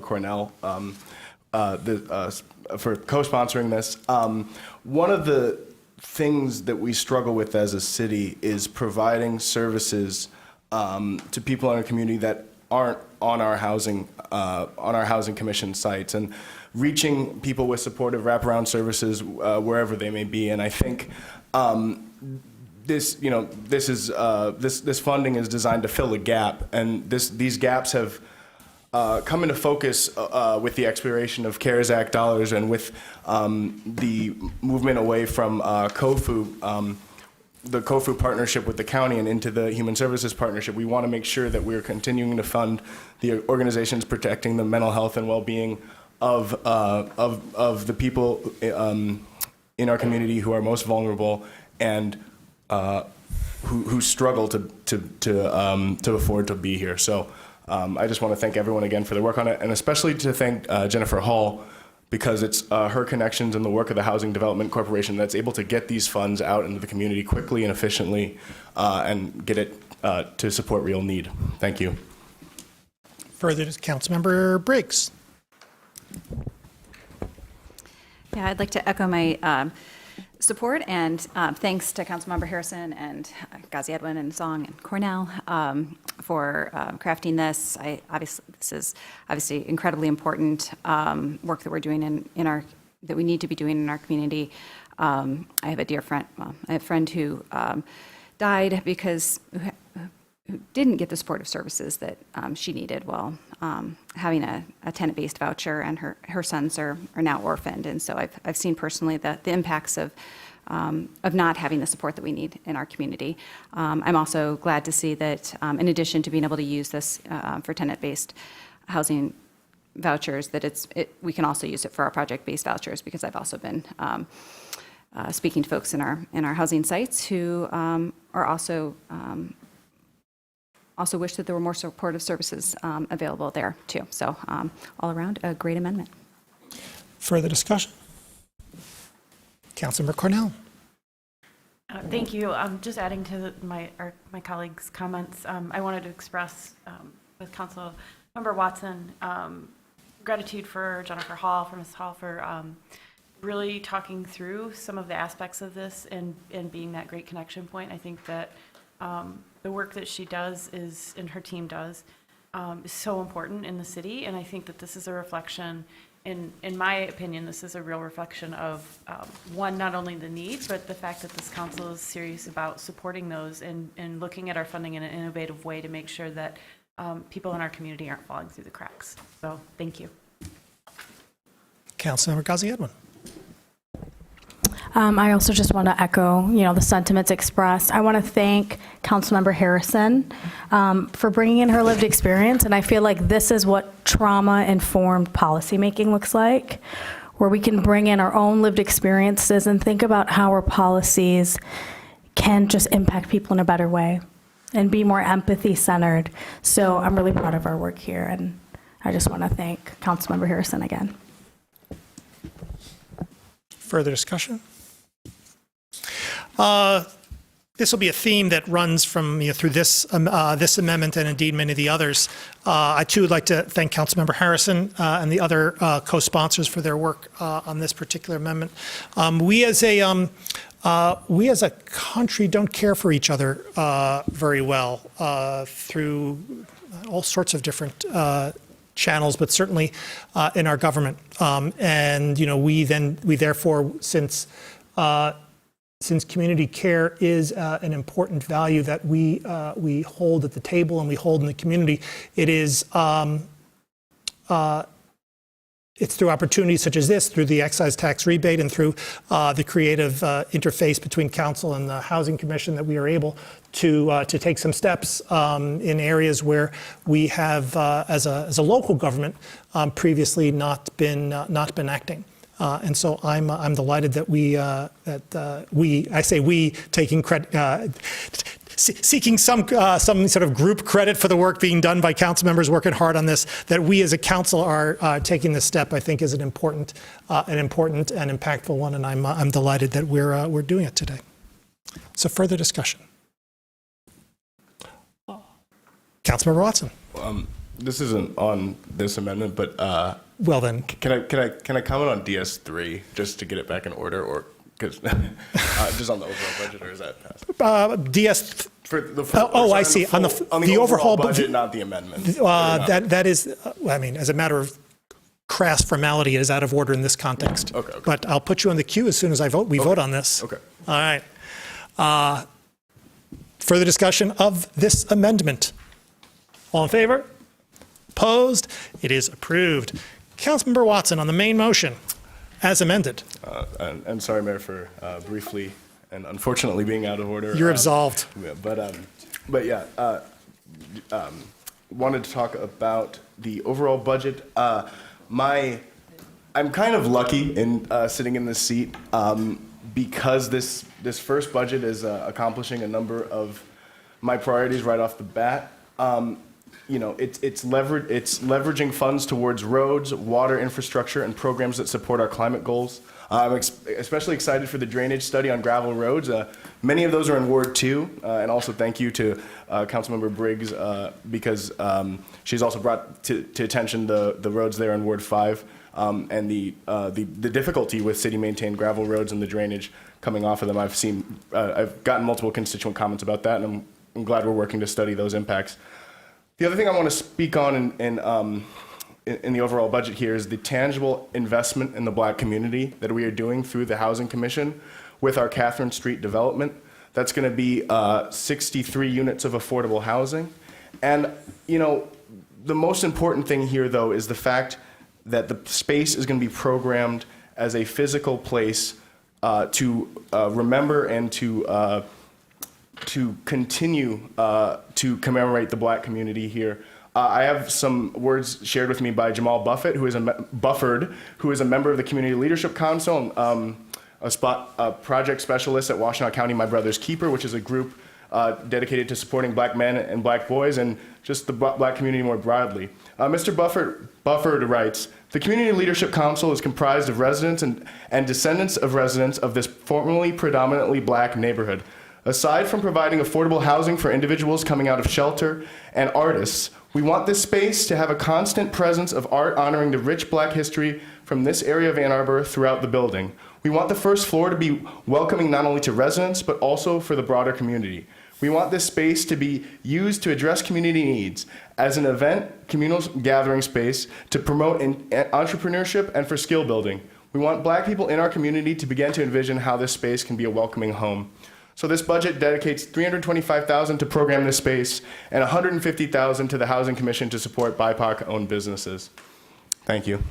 Cornell for co-sponsoring this. One of the things that we struggle with as a city is providing services to people in our community that aren't on our housing commission sites, and reaching people with supportive wraparound services wherever they may be. And I think this funding is designed to fill a gap, and these gaps have come into focus with the expiration of CARES Act dollars and with the movement away from COFU. The COFU partnership with the county and into the Human Services Partnership. We want to make sure that we're continuing to fund the organizations protecting the mental health and well-being of the people in our community who are most vulnerable, and who struggle to afford to be here. So I just want to thank everyone again for their work on it, and especially to thank Jennifer Hall, because it's her connections and the work of the Housing Development Corporation that's able to get these funds out into the community quickly and efficiently and get it to support real need. Thank you. Further to Councilmember Briggs. Yeah, I'd like to echo my support and thanks to Councilmember Harrison and Ghazi Edwin and Song and Cornell for crafting this. This is obviously incredibly important work that we're doing that we need to be doing in our community. I have a dear friend, I have a friend who died because who didn't get the supportive services that she needed while having a tenant-based voucher, and her sons are now orphaned. And so I've seen personally the impacts of not having the support that we need in our community. I'm also glad to see that in addition to being able to use this for tenant-based housing vouchers, that we can also use it for our project-based vouchers, because I've also been speaking to folks in our housing sites who are also wish that there were more supportive services available there too. So all around, a great amendment. Further discussion? Councilmember Cornell. Thank you. Just adding to my colleagues' comments, I wanted to express with Councilmember Watson gratitude for Jennifer Hall, for Ms. Hall, for really talking through some of the aspects of this and being that great connection point. I think that the work that she does and her team does is so important in the city, and I think that this is a reflection, in my opinion, this is a real reflection of, one, not only the need, but the fact that this council is serious about supporting those and looking at our funding in an innovative way to make sure that people in our community aren't falling through the cracks. So, thank you. Councilmember Ghazi Edwin. I also just want to echo, the sentiments expressed. I want to thank Councilmember Harrison for bringing in her lived experience, and I feel like this is what trauma-informed policymaking looks like, where we can bring in our own lived experiences and think about how our policies can just impact people in a better way and be more empathy-centered. So I'm really proud of our work here, and I just want to thank Councilmember Harrison again. Further discussion? This will be a theme that runs from through this amendment and indeed many of the others. I too would like to thank Councilmember Harrison and the other co-sponsors for their work on this particular amendment. We as a country don't care for each other very well through all sorts of different channels, but certainly in our government. And we therefore, since community care is an important value that we hold at the table and we hold in the community, it's through opportunities such as this, through the excise tax rebate, and through the creative interface between council and the Housing Commission that we are able to take some steps in areas where we have, as a local government, previously not been acting. And so I'm delighted that taking credit, seeking some sort of group credit for the work being done by council members working hard on this, that we as a council are taking this step, I think is an important and impactful one, and I'm delighted that we're doing it today. So further discussion. Councilmember Watson. This isn't on this amendment, but well then, can I comment on DS3 just to get it back in order, or because just on the overall budget, or is that passed? DS. I see. On the overall budget, not the amendment. That is, I mean, as a matter of crass formality, it is out of order in this context. Okay. But I'll put you on the queue as soon as we vote on this. Okay. All right. Further discussion of this amendment. All in favor? Opposed? It is approved. Councilmember Watson on the main motion, as amended. And sorry, Mayor, for briefly and unfortunately being out of order. You're absolved. But yeah, wanted to talk about the overall budget. I'm kind of lucky in sitting in this seat because this first budget is accomplishing a number of my priorities right off the bat. It's leveraging funds towards roads, water infrastructure, and programs that support our climate goals. I'm especially excited for the drainage study on gravel roads. Many of those are in Ward 2, and also thank you to Councilmember Briggs because she's also brought to attention the roads there in Ward 5 and the difficulty with city-maintained gravel roads and the drainage coming off of them. I've gotten multiple constituent comments about that, and I'm glad we're working to study those impacts. The other thing I want to speak on in the overall budget here is the tangible investment in the Black community that we are doing through the Housing Commission with our Catherine Street development. That's going to be 63 units of affordable housing. And, the most important thing here, though, is the fact that the space is going to be programmed as a physical place to remember and to continue to commemorate the Black community here. I have some words shared with me by Jamal Bufford, who is a member of the Community Leadership Council, a project specialist at Washtenaw County My Brother's Keeper, which is a group dedicated to supporting Black men and Black boys and just the Black community more broadly. Mr. Bufford writes, "The Community Leadership Council is comprised of residents and descendants of residents of this formerly predominantly Black neighborhood. Aside from providing affordable housing for individuals coming out of shelter and artists, we want this space to have a constant presence of art honoring the rich Black history from this area of Ann Arbor throughout the building. We want the first floor to be welcoming not only to residents, but also for the broader community. We want this space to be used to address community needs as an event, communal gathering space to promote entrepreneurship and for skill building. We want Black people in our community to begin to envision how this space can be a welcoming home." So this budget dedicates $325,000 to program this space and $150,000 to the Housing Commission to support BIPOC-owned businesses. Thank you.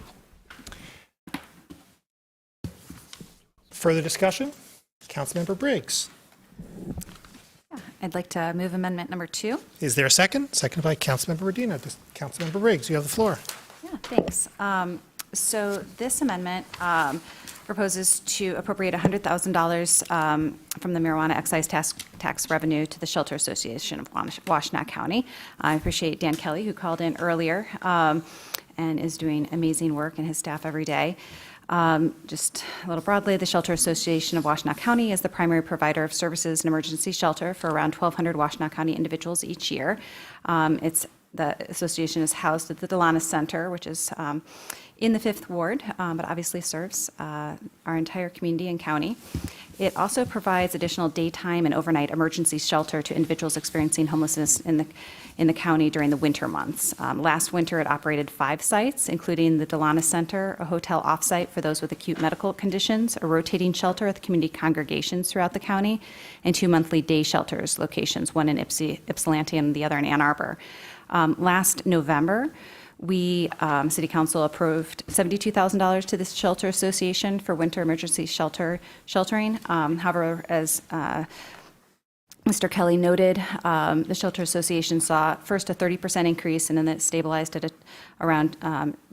Further discussion? Councilmember Briggs. I'd like to move amendment number 2. Is there a second? Seconded by Councilmember Redina. Councilmember Briggs, you have the floor. Yeah, thanks. So this amendment proposes to appropriate $100,000 from the marijuana excise tax revenue to the Shelter Association of Washtenaw County. I appreciate Dan Kelly, who called in earlier and is doing amazing work, and his staff every day. Just a little broadly, the Shelter Association of Washtenaw County is the primary provider of services and emergency shelter for around 1,200 Washtenaw County individuals each year. The association is housed at the Delanis Center, which is in the 5th Ward, but obviously serves our entire community and county. It also provides additional daytime and overnight emergency shelter to individuals experiencing homelessness in the county during the winter months. Last winter, it operated 5 sites, including the Delanis Center, a hotel offsite for those with acute medical conditions, a rotating shelter at the community congregations throughout the county, and 2 monthly day shelters locations, one in Ypsilanti and the other in Ann Arbor. Last November, City Council approved $72,000 to the Shelter Association for winter emergency sheltering. However, as Mr. Kelly noted, the Shelter Association saw first a 30% increase, and then it stabilized at around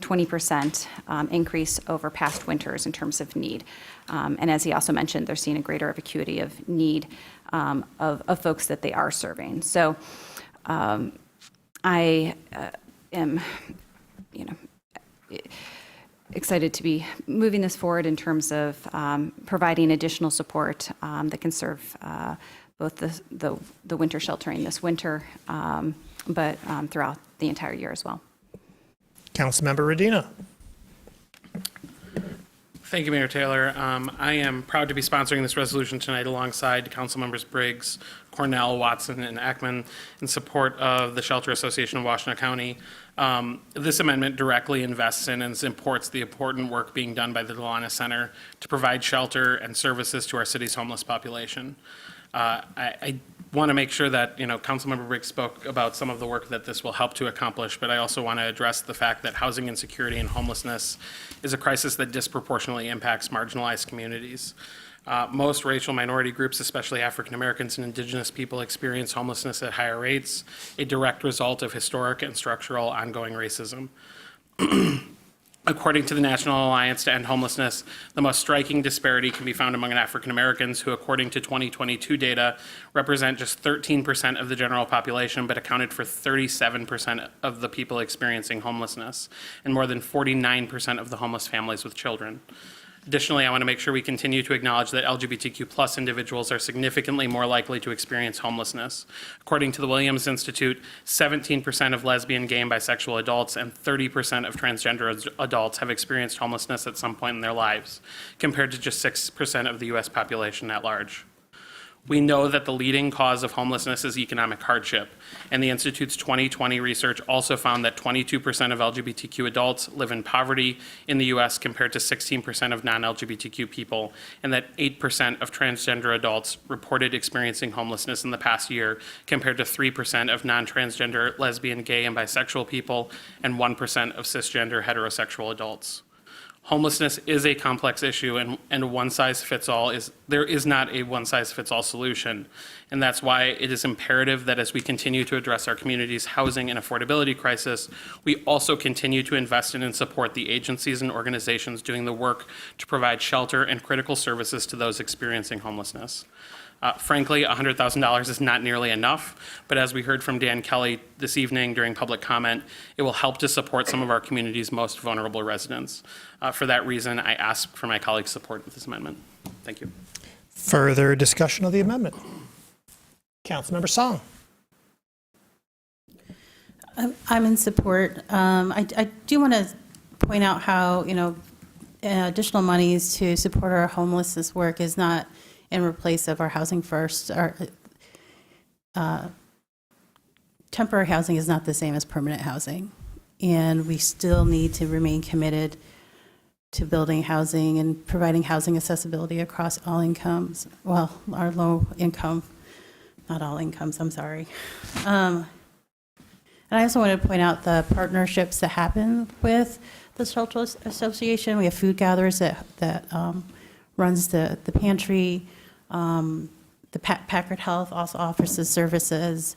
20% increase over past winters in terms of need. And as he also mentioned, they're seeing a greater acuity of need of folks that they are serving. So I am, excited to be moving this forward in terms of providing additional support that can serve both the winter sheltering this winter, but throughout the entire year as well. Councilmember Redina. Thank you, Mayor Taylor. I am proud to be sponsoring this resolution tonight alongside Councilmembers Briggs, Cornell, Watson, and Ackman in support of the Shelter Association of Washtenaw County. This amendment directly invests in and supports the important work being done by the Delanis Center to provide shelter and services to our city's homeless population. I want to make sure that, Councilmember Briggs spoke about some of the work that this will help to accomplish, but I also want to address the fact that housing insecurity and homelessness is a crisis that disproportionately impacts marginalized communities. Most racial minority groups, especially African Americans and Indigenous people, experience homelessness at higher rates, a direct result of historic and structural ongoing racism. According to the National Alliance to End Homelessness, the most striking disparity can be found among African Americans, who, according to 2022 data, represent just 13% of the general population, but accounted for 37% of the people experiencing homelessness, and more than 49% of the homeless families with children. Additionally, I want to make sure we continue to acknowledge that LGBTQ+ individuals are significantly more likely to experience homelessness. According to the Williams Institute, 17% of lesbian, gay, and bisexual adults and 30% of transgender adults have experienced homelessness at some point in their lives, compared to just 6% of the U.S. population at large. We know that the leading cause of homelessness is economic hardship, and the Institute's 2020 research also found that 22% of LGBTQ adults live in poverty in the U.S. compared to 16% of non-LGBTQ people, and that 8% of transgender adults reported experiencing homelessness in the past year compared to 3% of non-transgender, lesbian, gay, and bisexual people, and 1% of cisgender heterosexual adults. Homelessness is a complex issue, and there is not a one-size-fits-all solution. And that's why it is imperative that as we continue to address our community's housing and affordability crisis, we also continue to invest in and support the agencies and organizations doing the work to provide shelter and critical services to those experiencing homelessness. Frankly, $100,000 is not nearly enough, but as we heard from Dan Kelly this evening during public comment, it will help to support some of our community's most vulnerable residents. For that reason, I ask for my colleagues' support of this amendment. Thank you. Further discussion of the amendment? Councilmember Song. I'm in support. I do want to point out how, additional monies to support our homelessness work is not in place of our Housing First. Our temporary housing is not the same as permanent housing, and we still need to remain committed to building housing and providing housing accessibility across all incomes. Well, our low income, not all incomes, I'm sorry. And I also want to point out the partnerships that happen with the Shelter Association. We have food gatherers that runs the pantry. The Packard Health also offers the services.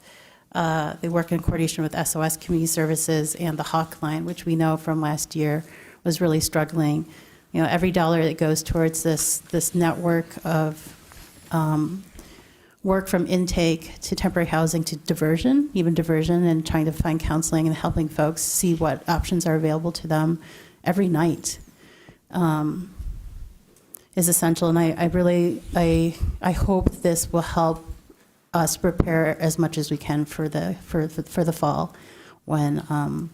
They work in coordination with SOS Community Services and the Hawk Line, which we know from last year was really struggling. Every dollar that goes towards this network of work from intake to temporary housing to diversion, and trying to find counseling and helping folks see what options are available to them every night. Is essential, and I hope this will help us prepare as much as we can for the fall, when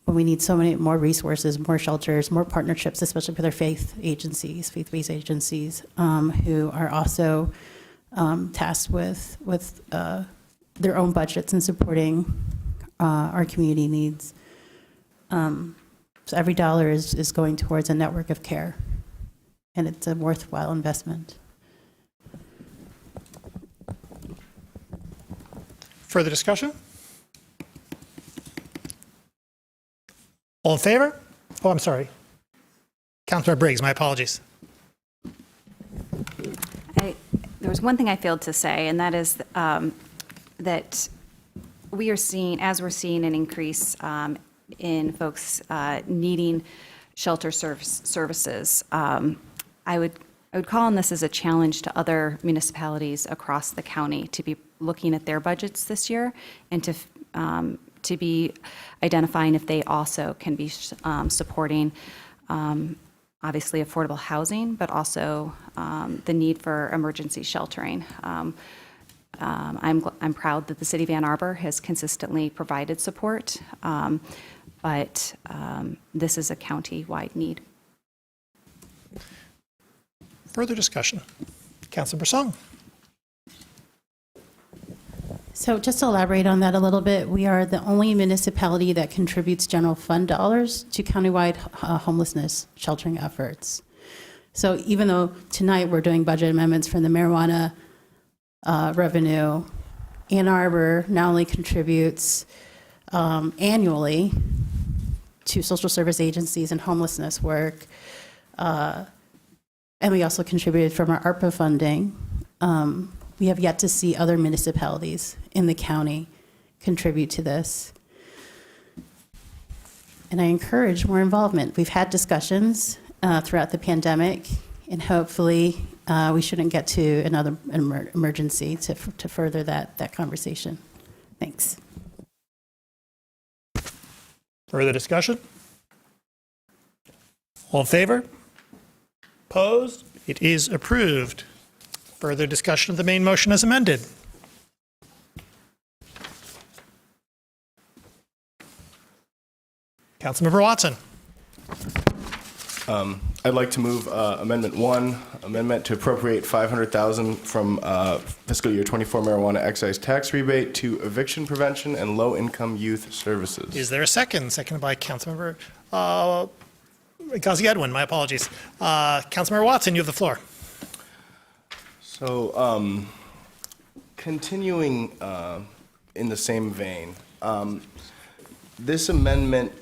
we need so many more resources, more shelters, more partnerships, especially with our faith-based agencies, who are also tasked with their own budgets and supporting our community needs. So every dollar is going towards a network of care, and it's a worthwhile investment. Further discussion? All in favor? Oh, I'm sorry. Councilmember Briggs, my apologies. There was one thing I failed to say, and that is that we're seeing an increase in folks needing shelter services. I would call on this as a challenge to other municipalities across the county to be looking at their budgets this year and to be identifying if they also can be supporting obviously affordable housing, but also the need for emergency sheltering. I'm proud that the City of Ann Arbor has consistently provided support, but this is a county-wide need. Further discussion? Councilmember Song. So just to elaborate on that a little bit, we are the only municipality that contributes general fund dollars to countywide homelessness sheltering efforts. So even though tonight we're doing budget amendments for the marijuana revenue, Ann Arbor not only contributes annually to social service agencies and homelessness work, and we also contributed from our ARPA funding. We have yet to see other municipalities in the county contribute to this. and I encourage more involvement. We've had discussions throughout the pandemic, and hopefully we shouldn't get to another emergency to further that conversation. Thanks. Further discussion? All in favor? Opposed? It is approved. Further discussion of the main motion as amended. Councilmember Watson. I'd like to move Amendment 1, amendment to appropriate $500,000 from fiscal year 24 marijuana excise tax rebate to eviction prevention and low-income youth services. Is there a second? Seconded by Councilmember Ghazi Edwin. My apologies. Councilmember Watson, you have the floor. So, continuing in the same vein, this amendment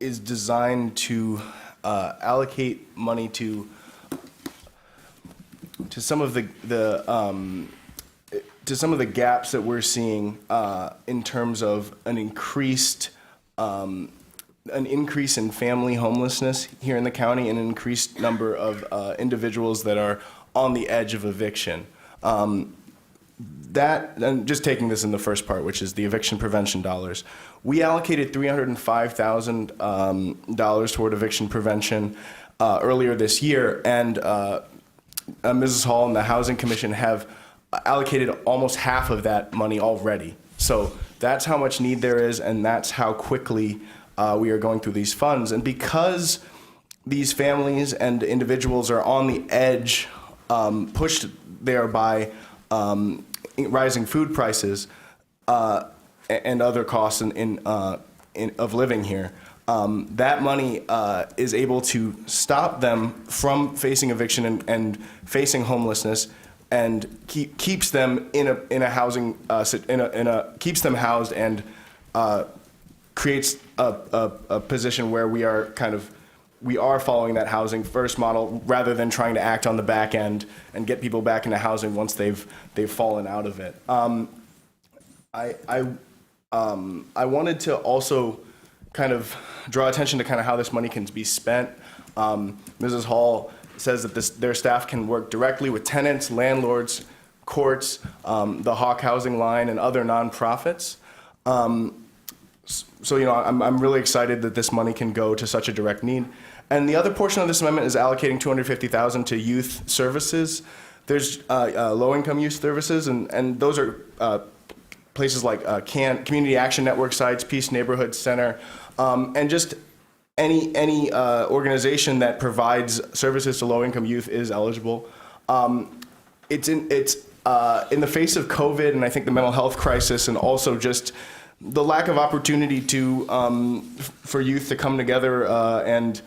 is designed to allocate money to some of the gaps that we're seeing in terms of an increase in family homelessness here in the county, and an increased number of individuals that are on the edge of eviction. And just taking this in the first part, which is the eviction prevention dollars, we allocated $305,000 toward eviction prevention earlier this year, and Mrs. Hall and the Housing Commission have allocated almost half of that money already. So that's how much need there is, and that's how quickly we are going through these funds. And because these families and individuals are on the edge, pushed there by rising food prices and other costs of living here, that money is able to stop them from facing eviction and facing homelessness, and keeps them in a housing keeps them housed, and creates a position where we are following that housing first model, rather than trying to act on the back end and get people back into housing once they've fallen out of it. I wanted to also kind of draw attention to kind of how this money can be spent. Mrs. Hall says that their staff can work directly with tenants, landlords, courts, the Hawk Housing Line, and other nonprofits. So, I'm really excited that this money can go to such a direct need. And the other portion of this amendment is allocating $250,000 to youth services. There's low-income youth services, and those are places like Community Action Network sites, Peace Neighborhood Center, and just any organization that provides services to low-income youth is eligible. It's in the face of COVID, and I think the mental health crisis, and also just the lack of opportunity for youth to come together and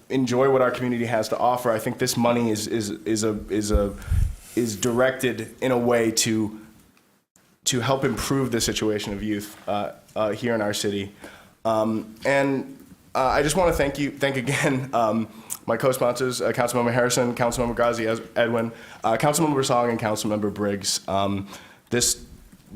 enjoy what our community has to offer. I think this money is directed in a way to help improve the situation of youth here in our city. I just want to thank again my co-sponsors, Councilmember Harrison, Councilmember Ghazi Edwin, Councilmember Song, and Councilmember Briggs.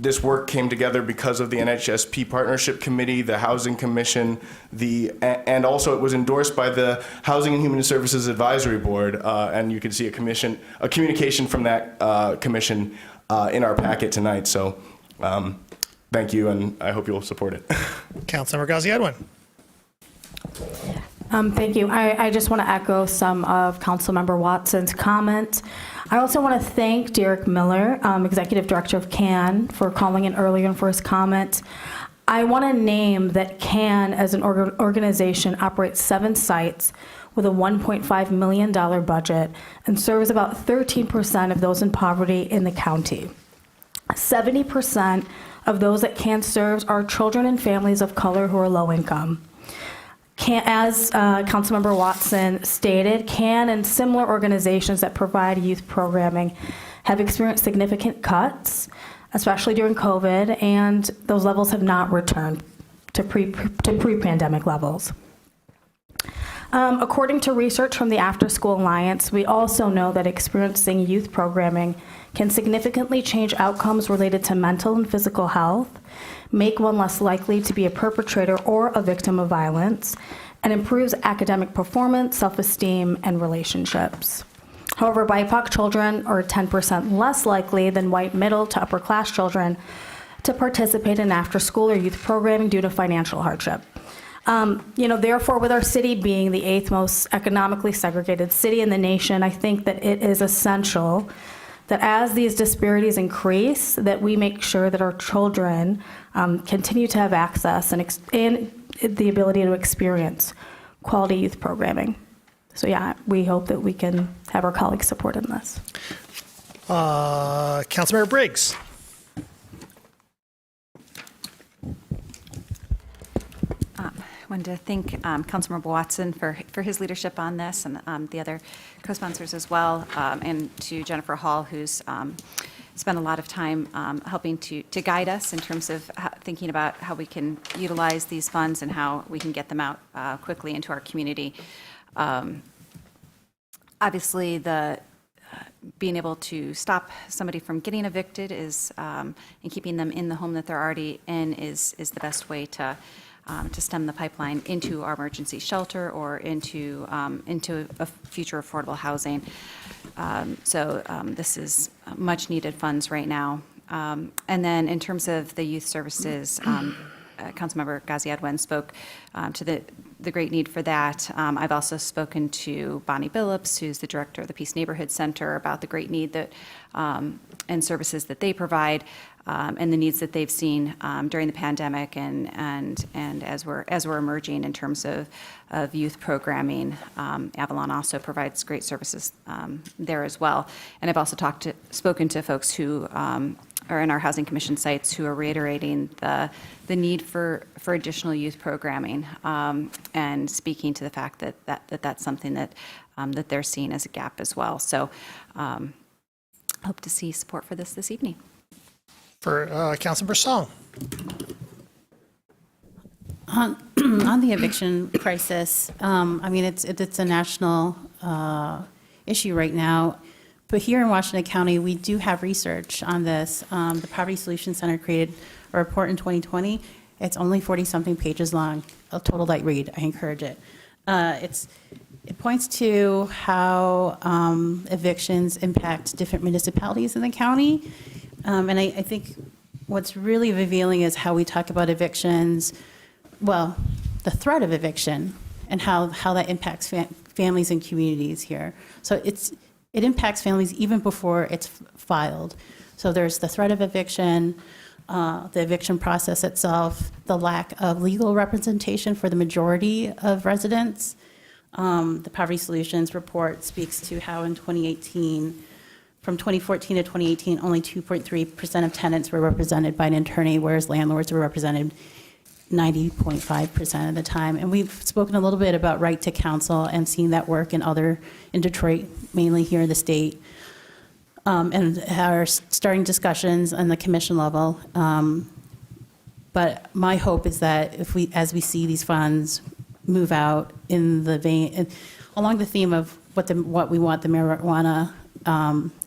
This work came together because of the NHSP Partnership Committee, the Housing Commission, and also it was endorsed by the Housing and Human Services Advisory Board, and you can see a communication from that commission in our packet tonight. So thank you, and I hope you'll support it. Councilmember Ghazi Edwin. Thank you. I just want to echo some of Councilmember Watson's comment. I also want to thank Derek Miller, Executive Director of CAN, for calling in earlier for his comment. I want to name that CAN, as an organization, operates 7 sites with a $1.5 million budget and serves about 13% of those in poverty in the county. 70% of those that CAN serves are children and families of color who are low income. As Councilmember Watson stated, CAN and similar organizations that provide youth programming have experienced significant cuts, especially during COVID, and those levels have not returned to pre-pandemic levels. According to research from the After School Alliance, we also know that experiencing youth programming can significantly change outcomes related to mental and physical health, make one less likely to be a perpetrator or a victim of violence, and improves academic performance, self-esteem, and relationships. However, BIPOC children are 10% less likely than white middle to upper class children to participate in after-school or youth programming due to financial hardship. Therefore, with our city being the 8th most economically segregated city in the nation, I think that it is essential that as these disparities increase, that we make sure that our children continue to have access and the ability to experience quality youth programming. So yeah, we hope that we can have our colleagues support in this. Councilmember Briggs. I wanted to thank Councilmember Watson for his leadership on this, and the other co-sponsors as well, and to Jennifer Hall, who's spent a lot of time helping to guide us in terms of thinking about how we can utilize these funds and how we can get them out quickly into our community. Obviously, being able to stop somebody from getting evicted is, and keeping them in the home that they're already in is the best way to stem the pipeline into our emergency shelter or into a future affordable housing. This is much needed funds right now. And then in terms of the youth services, Councilmember Ghazi Edwin spoke to the great need for that. I've also spoken to Bonnie Billups, who's the director of the Peace Neighborhood Center, about the great need that and services that they provide, and the needs that they've seen during the pandemic and as we're emerging in terms of youth programming. Avalon also provides great services there as well. And I've also spoken to folks who are in our Housing Commission sites who are reiterating the need for additional youth programming, and speaking to the fact that that's something that they're seeing as a gap as well. So hope to see support for this evening. For Councilmember Song. On the eviction crisis, it's a national issue right now. But here in Washington County, we do have research on this. The Poverty Solutions Center created a report in 2020. It's only 40-something pages long, a total light read. I encourage it. It points to how evictions impact different municipalities in the county. And I think what's really revealing is how we talk about evictions, well, the threat of eviction, and how that impacts families and communities here. So it impacts families even before it's filed. So there's the threat of eviction, the eviction process itself, the lack of legal representation for the majority of residents. The Poverty Solutions report speaks to how in 2018, from 2014 to 2018, only 2.3% of tenants were represented by an attorney, whereas landlords were represented 90.5% of the time. And we've spoken a little bit about right to counsel and seeing that work in Detroit, mainly here in the state, and are starting discussions on the commission level. But my hope is that as we see these funds move out in the vein, along the theme of what we want the marijuana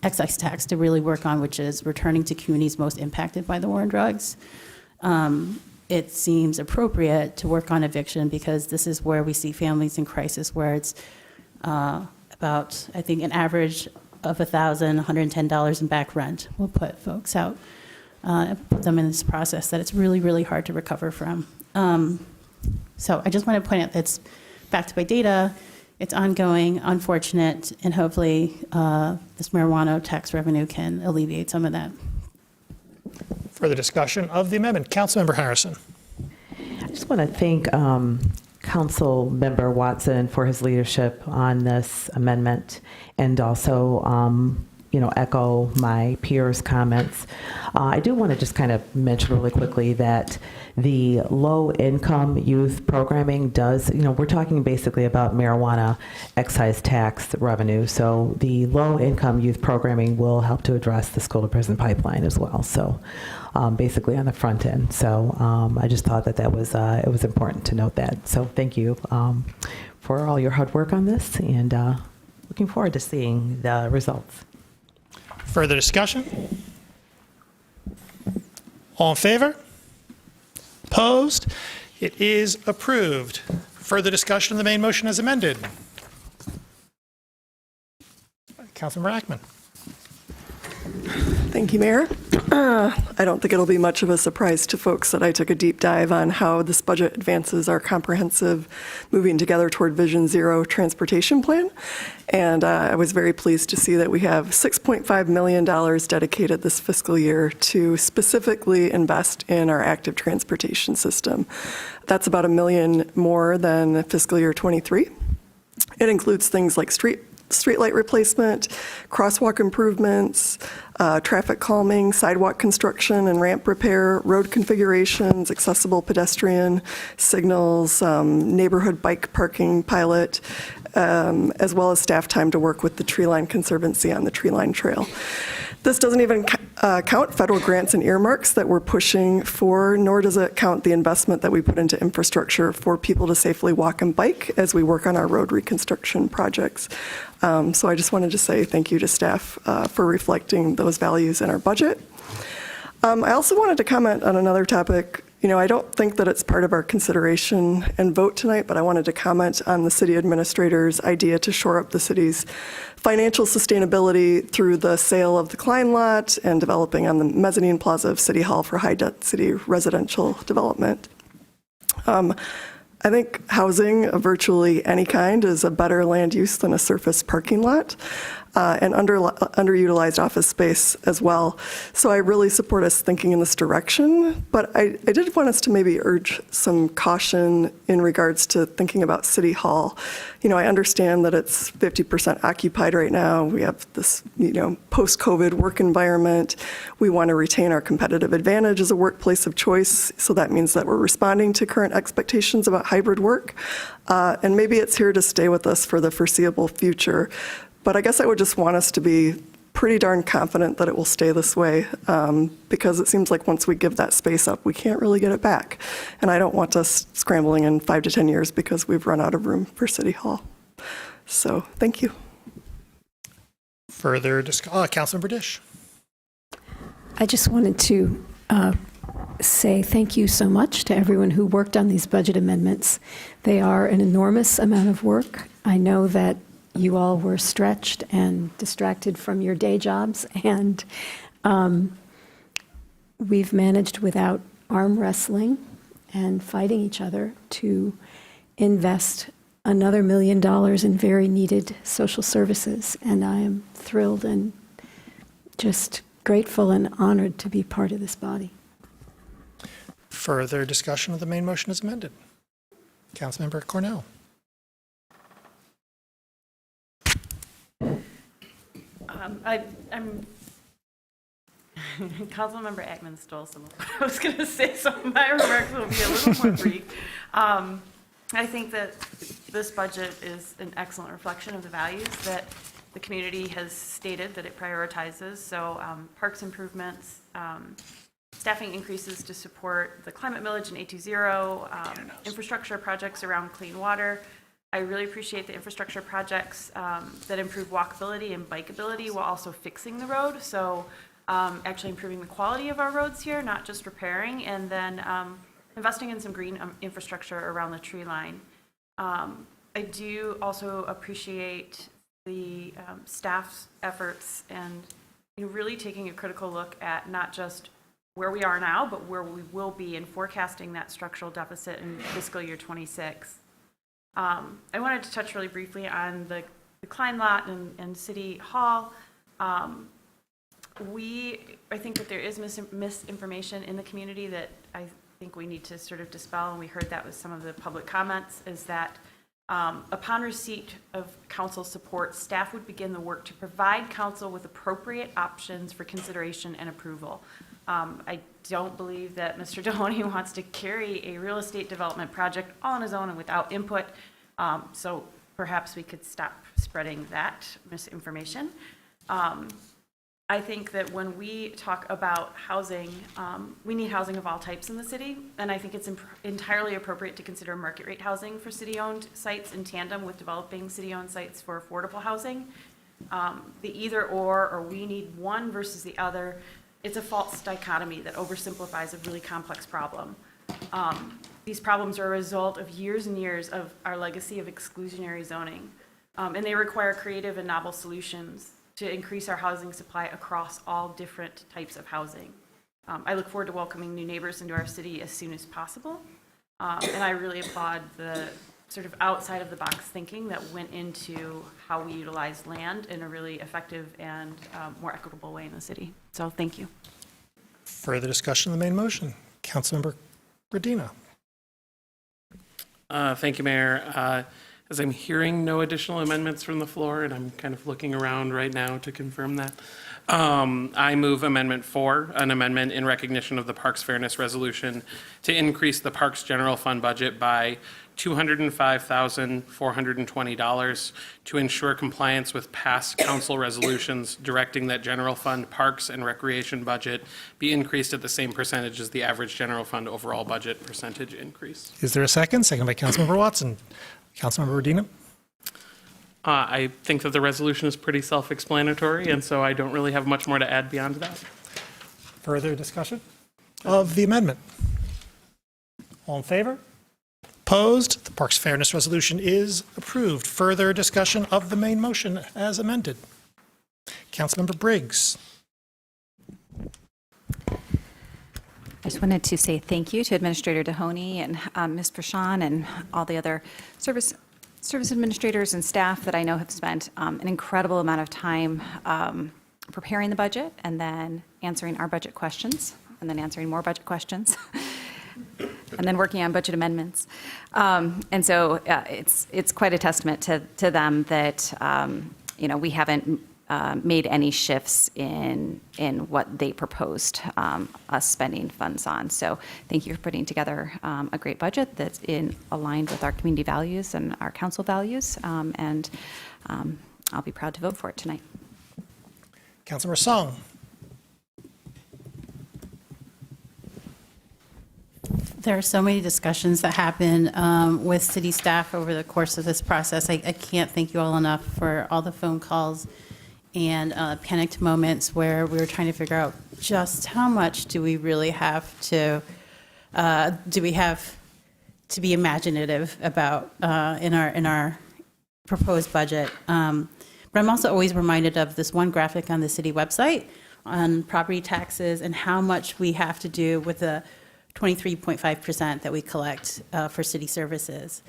excise tax to really work on, which is returning to communities most impacted by the war on drugs. It seems appropriate to work on eviction because this is where we see families in crisis, where it's about, I think, an average of $110 in back rent will put folks out, put them in this process that it's really, really hard to recover from. So I just want to point out that it's backed by data. It's ongoing, unfortunate, and hopefully this marijuana tax revenue can alleviate some of that. Further discussion of the amendment. Councilmember Harrison. I just want to thank Councilmember Watson for his leadership on this amendment, and also echo my peers' comments. I do want to just kind of mention really quickly that the low-income youth programming does, we're talking basically about marijuana excise tax revenue. So the low-income youth programming will help to address the school-to-prison pipeline as well. So basically on the front end. So I just thought that it was important to note that. So thank you for all your hard work on this, and looking forward to seeing the results. Further discussion? All in favor? Opposed? It is approved. Further discussion of the main motion as amended. Councilmember Ackman. Thank you, Mayor. I don't think it'll be much of a surprise to folks that I took a deep dive on how this budget advances our comprehensive moving together toward Vision Zero transportation plan. And I was very pleased to see that we have $6.5 million dedicated this fiscal year to specifically invest in our active transportation system. That's about $1 million more than fiscal year 23. It includes things like streetlight replacement, crosswalk improvements, traffic calming, sidewalk construction and ramp repair, road configurations, accessible pedestrian signals, neighborhood bike parking pilot, as well as staff time to work with the Tree Line Conservancy on the Tree Line Trail. This doesn't even count federal grants and earmarks that we're pushing for, nor does it count the investment that we put into infrastructure for people to safely walk and bike as we work on our road reconstruction projects. So I just wanted to say thank you to staff for reflecting those values in our budget. I also wanted to comment on another topic. You know, I don't think that it's part of our consideration and vote tonight, but I wanted to comment on the city administrator's idea to shore up the city's financial sustainability through the sale of the Klein lot and developing on the mezzanine plaza of City Hall for high-density residential development. I think housing of virtually any kind is a better land use than a surface parking lot. And underutilized office space as well. So I really support us thinking in this direction, but I did want us to maybe urge some caution in regards to thinking about City Hall. You know, I understand that it's 50% occupied right now. We have this, you know, post-COVID work environment. We want to retain our competitive advantage as a workplace of choice. So that means that we're responding to current expectations about hybrid work. And maybe it's here to stay with us for the foreseeable future. But I guess I would just want us to be pretty darn confident that it will stay this way, because it seems like once we give that space up, we can't really get it back. And I don't want us scrambling in 5 to 10 years because we've run out of room for City Hall. So thank you. Further discussion, Councilmember Dish. I just wanted to say thank you so much to everyone who worked on these budget amendments. They are an enormous amount of work. I know that you all were stretched and distracted from your day jobs, and we've managed without arm wrestling and fighting each other to invest another $1 million in very needed social services. And I am thrilled and just grateful and honored to be part of this body. Further discussion of the main motion is amended. Councilmember Cornell. I'm Councilmember Ackman stole some of what I was going to say, so my remarks will be a little more brief. I think that this budget is an excellent reflection of the values that the community has stated that it prioritizes. So parks improvements, staffing increases to support the climate millage and 820, infrastructure projects around clean water. I really appreciate the infrastructure projects that improve walkability and bikeability while also fixing the road. So actually improving the quality of our roads here, not just repairing, and then investing in some green infrastructure around the tree line. I do also appreciate the staff's efforts and really taking a critical look at not just where we are now, but where we will be in forecasting that structural deficit in fiscal year 26. I wanted to touch really briefly on the Klein lot and City Hall. I think that there is misinformation in the community that I think we need to sort of dispel, and we heard that with some of the public comments, is that upon receipt of council support, staff would begin the work to provide council with appropriate options for consideration and approval. I don't believe that Mr. Deloney wants to carry a real estate development project all on his own and without input. So perhaps we could stop spreading that misinformation. I think that when we talk about housing, we need housing of all types in the city, and I think it's entirely appropriate to consider market rate housing for city-owned sites in tandem with developing city-owned sites for affordable housing. The either or we need one versus the other, it's a false dichotomy that oversimplifies a really complex problem. These problems are a result of years and years of our legacy of exclusionary zoning. And they require creative and novel solutions to increase our housing supply across all different types of housing. I look forward to welcoming new neighbors into our city as soon as possible. And I really applaud the sort of outside of the box thinking that went into how we utilize land in a really effective and more equitable way in the city. So thank you. Further discussion on the main motion. Councilmember Radina. Thank you, Mayor. As I'm hearing no additional amendments from the floor, and I'm kind of looking around right now to confirm that, I move Amendment 4, an amendment in recognition of the Parks Fairness Resolution to increase the Parks General Fund budget by $205,420 to ensure compliance with past council resolutions directing that general fund parks and recreation budget be increased at the same percentage as the average general fund overall budget percentage increase. Is there a second? Second by Councilmember Watson. Councilmember Radina. I think that the resolution is pretty self-explanatory, and so I don't really have much more to add beyond that. Further discussion of the amendment? All in favor? Opposed? The Parks Fairness Resolution is approved. Further discussion of the main motion as amended. Councilmember Briggs. I just wanted to say thank you to Administrator Dehoney and Ms. Prashant and all the other service administrators and staff that I know have spent an incredible amount of time preparing the budget and then answering our budget questions and then answering more budget questions and then working on budget amendments. And so it's quite a testament to them that we haven't made any shifts in what they proposed us spending funds on. So thank you for putting together a great budget that's aligned with our community values and our council values. And I'll be proud to vote for it tonight. Councilmember Song. There are so many discussions that happen with city staff over the course of this process. I can't thank you all enough for all the phone calls and panicked moments where we were trying to figure out just how much do we really have to, be imaginative about in our proposed budget. But I'm also always reminded of this one graphic on the city website on property taxes and how much we have to do with the 23.5% that we collect for city services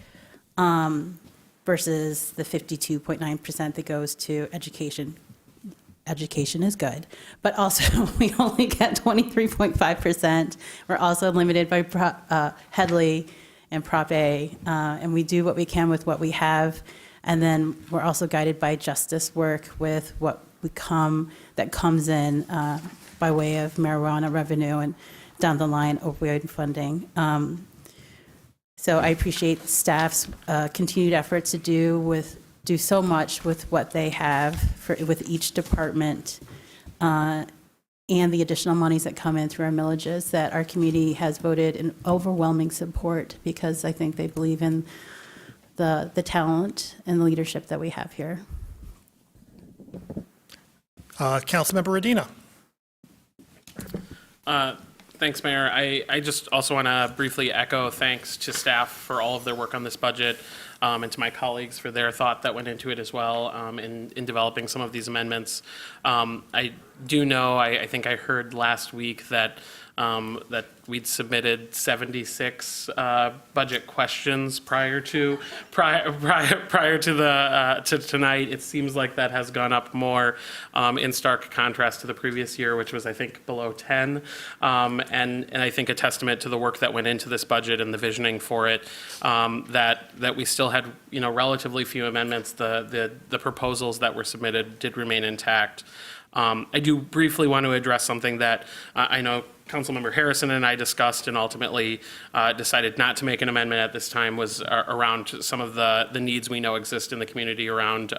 versus the 52.9% that goes to education. Education is good, but also we only get 23.5%. We're also limited by Headley and Prop A, and we do what we can with what we have. And then we're also guided by justice work with what that comes in by way of marijuana revenue and down the line opioid funding. So I appreciate staff's continued efforts to do so much with what they have with each department and the additional monies that come in through our millages that our community has voted in overwhelming support because I think they believe in the talent and the leadership that we have here. Councilmember Radina. Thanks, Mayor. I just also want to briefly echo thanks to staff for all of their work on this budget and to my colleagues for their thought that went into it as well in developing some of these amendments. I do know, I think I heard last week that we'd submitted 76 budget questions prior to tonight. It seems like that has gone up more in stark contrast to the previous year, which was I think below 10. And I think a testament to the work that went into this budget and the visioning for it, that we still had relatively few amendments. The proposals that were submitted did remain intact. I do briefly want to address something that I know Councilmember Harrison and I discussed and ultimately decided not to make an amendment at this time was around some of the needs we know exist in the community around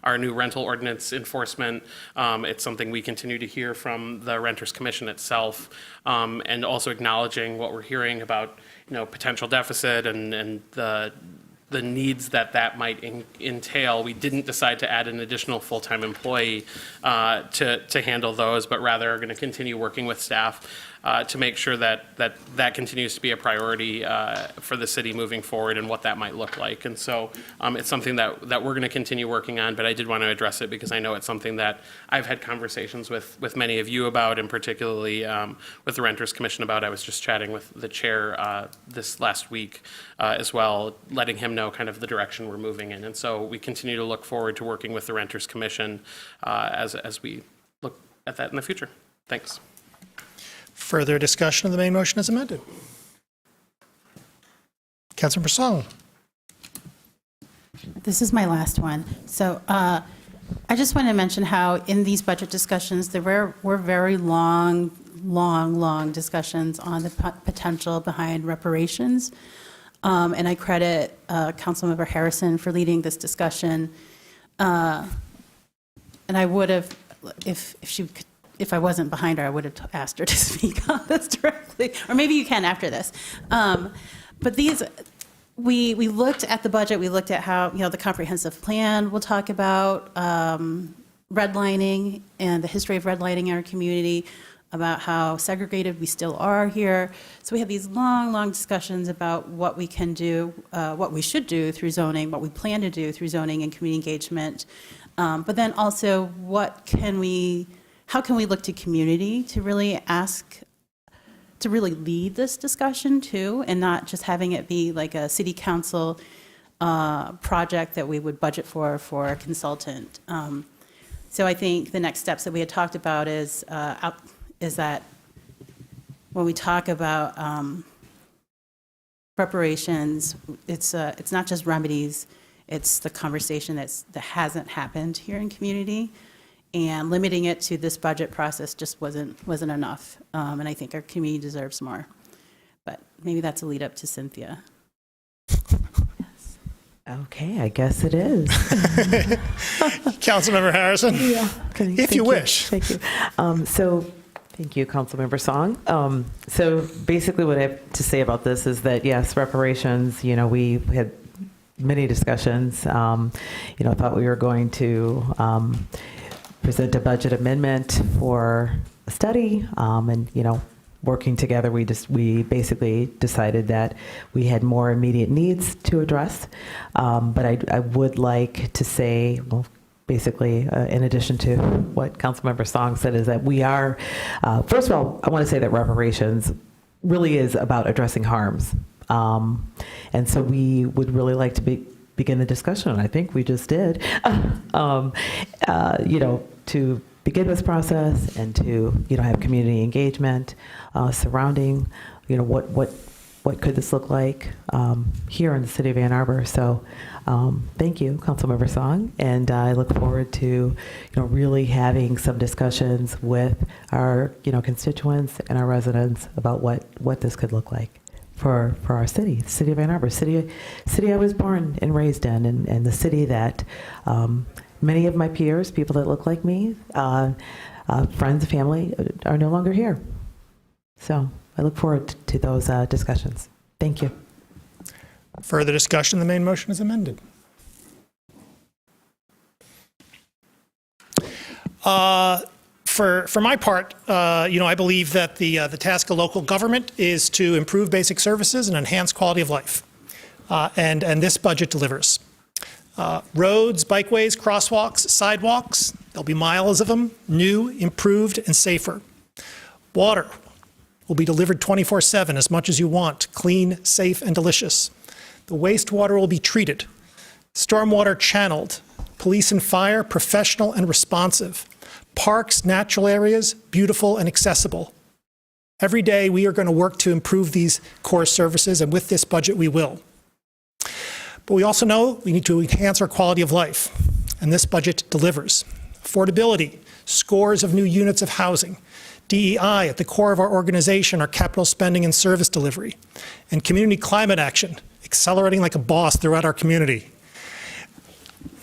our new rental ordinance enforcement. It's something we continue to hear from the Renters Commission itself, and also acknowledging what we're hearing about potential deficit and the needs that might entail. We didn't decide to add an additional full-time employee to handle those, but rather are going to continue working with staff to make sure that continues to be a priority for the city moving forward and what that might look like. And so it's something that we're going to continue working on, but I did want to address it because I know it's something that I've had conversations with many of you about, and particularly with the Renters Commission about. I was just chatting with the chair this last week as well, letting him know kind of the direction we're moving in. And so we continue to look forward to working with the Renters Commission as we look at that in the future. Thanks. Further discussion of the main motion as amended. Councilmember Song. This is my last one. So I just want to mention how in these budget discussions, there were very long discussions on the potential behind reparations. And I credit Councilmember Harrison for leading this discussion. And I would have, if I wasn't behind her, I would have asked her to speak on this directly. Or maybe you can after this. But we looked at the budget. We looked at how, the comprehensive plan will talk about redlining and the history of redlining in our community, about how segregated we still are here. So we had these long discussions about what we can do, what we should do through zoning, what we plan to do through zoning and community engagement. But then also, how can we look to community to really lead this discussion too, and not just having it be like a city council project that we would budget for a consultant. So I think the next steps that we had talked about is that when we talk about reparations, it's not just remedies, it's the conversation that hasn't happened here in community, and limiting it to this budget process just wasn't enough, and I think our community deserves more. But maybe that's a lead up to Cynthia. Okay, I guess it is. Councilmember Harrison, if you wish. Thank you. Thank you, Councilmember Song. So basically what I have to say about this is that, yes, reparations, we had many discussions. Thought we were going to present a budget amendment for a study, and, working together, we basically decided that we had more immediate needs to address. But I would like to say, well, basically, in addition to what Councilmember Song said, is that we are, first of all, I want to say that reparations really is about addressing harms. And so we would really like to begin the discussion, and I think we just did, to begin this process and to, have community engagement surrounding, what could this look like here in the city of Ann Arbor. So thank you, Councilmember Song, and I look forward to, really having some discussions with our, constituents and our residents about what this could look like for our city, the city of Ann Arbor, city I was born and raised in, and the city that many of my peers, people that look like me, friends, family, are no longer here. So I look forward to those discussions. Thank you. Further discussion, the main motion is amended. For my part, I believe that the task of local government is to improve basic services and enhance quality of life. And this budget delivers. Roads, bikeways, crosswalks, sidewalks, there'll be miles of them, new, improved, and safer. Water will be delivered 24/7, as much as you want, clean, safe, and delicious. The wastewater will be treated, stormwater channeled, police and fire professional and responsive, parks, natural areas, beautiful and accessible. Every day we are going to work to improve these core services, and with this budget we will. But we also know we need to enhance our quality of life, and this budget delivers. Affordability, scores of new units of housing, DEI at the core of our organization, our capital spending and service delivery, and community climate action, accelerating like a boss throughout our community.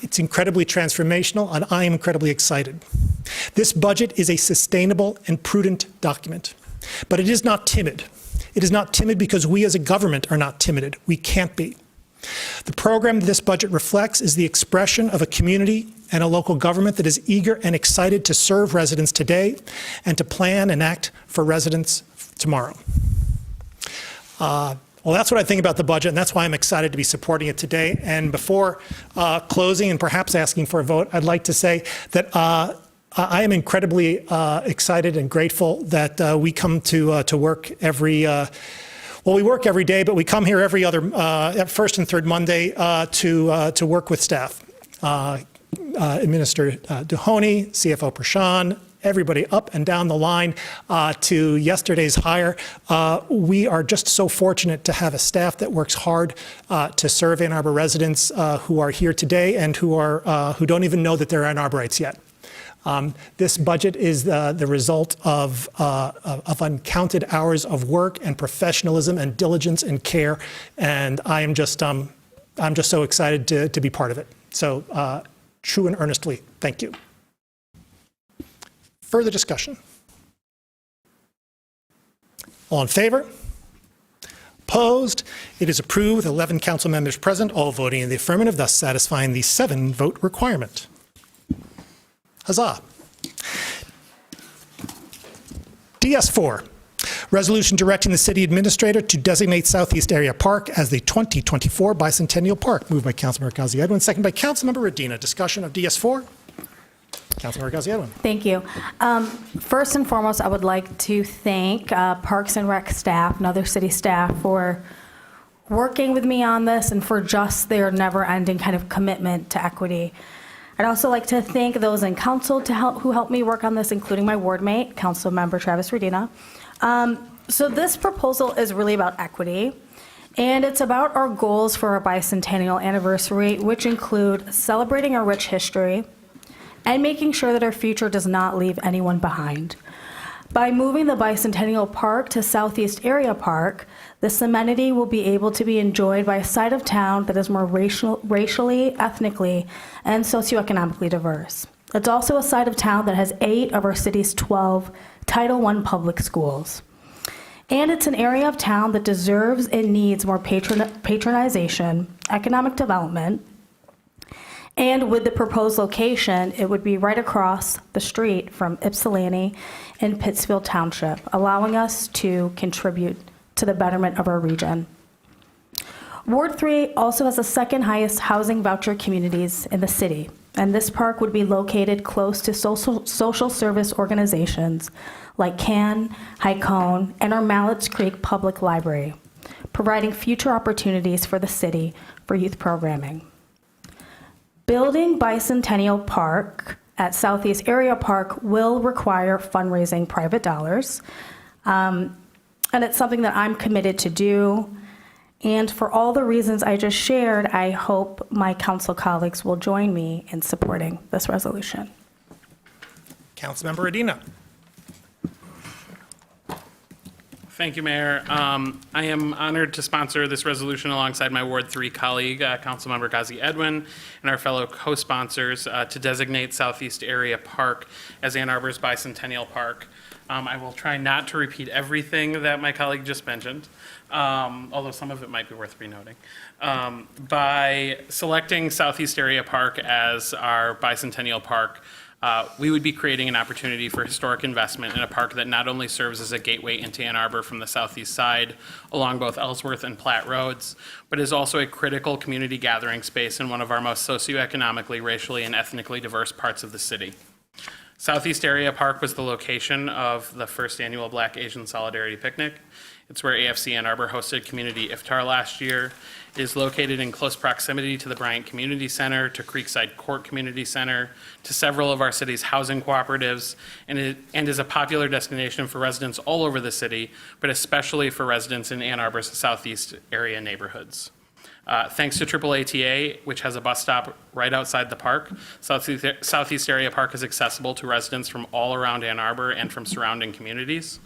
It's incredibly transformational, and I am incredibly excited. This budget is a sustainable and prudent document, but it is not timid. It is not timid because we as a government are not timid. We can't be. The program this budget reflects is the expression of a community and a local government that is eager and excited to serve residents today and to plan and act for residents tomorrow. Well, that's what I think about the budget, and that's why I'm excited to be supporting it today. And before closing and perhaps asking for a vote, I'd like to say that I am incredibly excited and grateful that we come to work every, well, we work every day, but we come here every other, first and third Monday to work with staff. Administrator Duhoney, CFO Prashan, everybody up and down the line to yesterday's hire. We are just so fortunate to have a staff that works hard to serve Ann Arbor residents who are here today and who don't even know that they're Ann Arborites yet. This budget is the result of uncounted hours of work and professionalism and diligence and care, and I'm just so excited to be part of it. So, true and earnestly, thank you. Further discussion? All in favor? Opposed? It is approved with 11 council members present, all voting in the affirmative, thus satisfying the 7-vote requirement. Huzzah. DS4, resolution directing the city administrator to designate Southeast Area Park as the 2024 Bicentennial Park. Moved by Councilmember Ghazi Edwin, second by Councilmember Radina. Discussion of DS4? Councilmember Ghazi Edwin. Thank you. First and foremost, I would like to thank Parks and Rec staff and other city staff for working with me on this and for just their never-ending kind of commitment to equity. I'd also like to thank those in council who helped me work on this, including my ward mate, Councilmember Travis Radina. So this proposal is really about equity, and it's about our goals for our bicentennial anniversary, which include celebrating our rich history and making sure that our future does not leave anyone behind. By moving the Bicentennial Park to Southeast Area Park, this amenity will be able to be enjoyed by a side of town that is more racially, ethnically, and socioeconomically diverse. It's also a side of town that has 8 of our city's 12 Title I public schools. And it's an area of town that deserves and needs more patronization, economic development, and with the proposed location, it would be right across the street from Ypsilanti in Pittsfield Township, allowing us to contribute to the betterment of our region. Ward 3 also has the second highest housing voucher communities in the city, and this park would be located close to social service organizations like CAN, High Cone, and our Malletts Creek Public Library, providing future opportunities for the city for youth programming. Building Bicentennial Park at Southeast Area Park will require fundraising private dollars, and it's something that I'm committed to do. And for all the reasons I just shared, I hope my council colleagues will join me in supporting this resolution. Councilmember Radina. Thank you, Mayor. I am honored to sponsor this resolution alongside my Ward 3 colleague, Councilmember Ghazi Edwin, and our fellow co-sponsors to designate Southeast Area Park as Ann Arbor's Bicentennial Park. I will try not to repeat everything that my colleague just mentioned, although some of it might be worth renoting. By selecting Southeast Area Park as our Bicentennial Park, we would be creating an opportunity for historic investment in a park that not only serves as a gateway into Ann Arbor from the southeast side along both Ellsworth and Platte Roads, but is also a critical community gathering space in one of our most socioeconomically, racially, and ethnically diverse parts of the city. Southeast Area Park was the location of the first annual Black Asian Solidarity Picnic. It's where AFC Ann Arbor hosted community iftar last year. It is located in close proximity to the Bryant Community Center, to Creekside Court Community Center, to several of our city's housing cooperatives, and is a popular destination for residents all over the city, but especially for residents in Ann Arbor's southeast area neighborhoods. Thanks to AAATA, which has a bus stop right outside the park, Southeast Area Park is accessible to residents from all around Ann Arbor and from surrounding communities.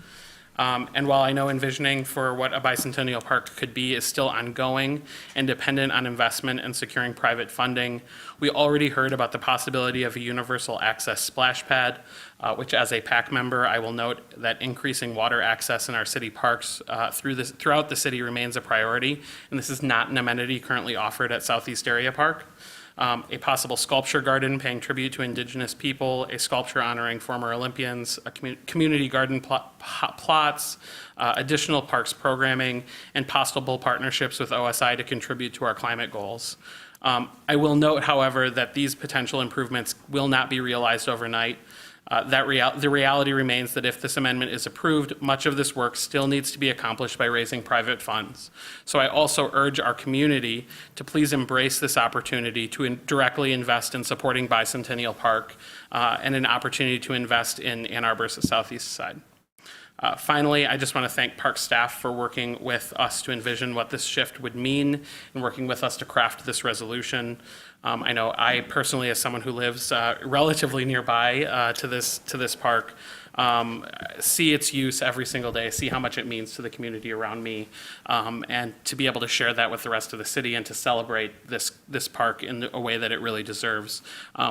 And while I know envisioning for what a bicentennial park could be is still ongoing and dependent on investment and securing private funding, we already heard about the possibility of a universal access splash pad, which as a PAC member, I will note that increasing water access in our city parks throughout the city remains a priority, and this is not an amenity currently offered at Southeast Area Park. a possible sculpture garden paying tribute to Indigenous people, a sculpture honoring former Olympians, a community garden plots, additional parks programming, and possible partnerships with OSI to contribute to our climate goals. I will note, however, that these potential improvements will not be realized overnight. The reality remains that if this amendment is approved, much of this work still needs to be accomplished by raising private funds. So I also urge our community to please embrace this opportunity to directly invest in supporting Bicentennial Park and an opportunity to invest in Ann Arbor's southeast side. Finally, I just want to thank park staff for working with us to envision what this shift would mean and working with us to craft this resolution. I know I personally, as someone who lives relatively nearby to this park, see its use every single day, see how much it means to the community around me, and to be able to share that with the rest of the city and to celebrate this park in a way that it really deserves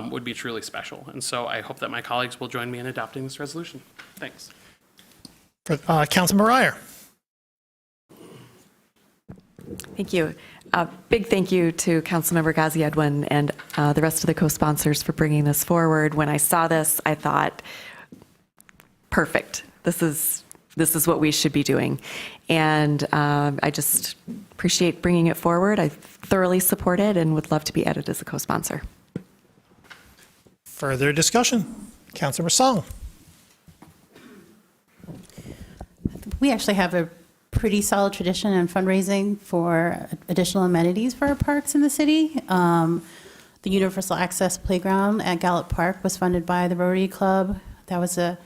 would be truly special. And so I hope that my colleagues will join me in adopting this resolution. Thanks. Councilmember Ryer. Thank you. Big thank you to Councilmember Ghazi Edwin and the rest of the co-sponsors for bringing this forward. When I saw this, I thought, perfect. This is what we should be doing. And I just appreciate bringing it forward. I thoroughly support it and would love to be added as a co-sponsor. Further discussion? Councilmember Song. We actually have a pretty solid tradition in fundraising for additional amenities for our parks in the city. The Universal Access Playground at Gallup Park was funded by the Rotary Club. That was a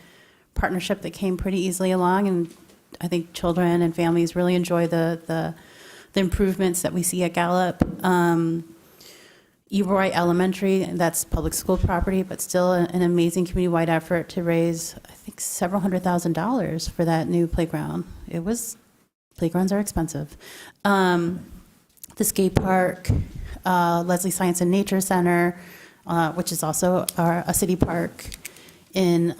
partnership that came pretty easily along, and I think children and families really enjoy the improvements that we see at Gallup. Eroy Elementary, that's public school property, but still an amazing community-wide effort to raise, I think, several $100,000 for that new playground. Playgrounds are expensive. The skate park, Leslie Science and Nature Center, which is also a city park, in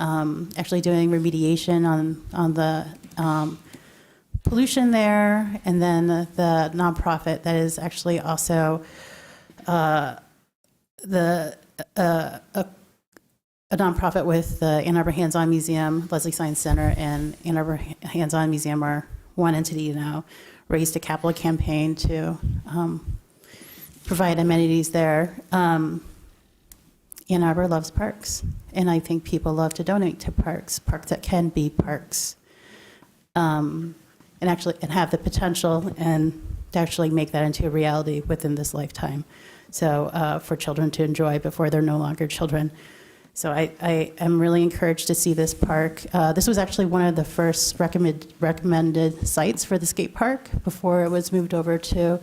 actually doing remediation on the pollution there, and then the nonprofit that is actually also a nonprofit with the Ann Arbor Hands-On Museum, Leslie Science Center, and Ann Arbor Hands-On Museum are one entity now, raised a capital campaign to provide amenities there. Ann Arbor loves parks, and I think people love to donate to parks that can be parks, and have the potential and to actually make that into a reality within this lifetime. So for children to enjoy before they're no longer children. So I am really encouraged to see this park. This was actually one of the first recommended sites for the skate park before it was moved over to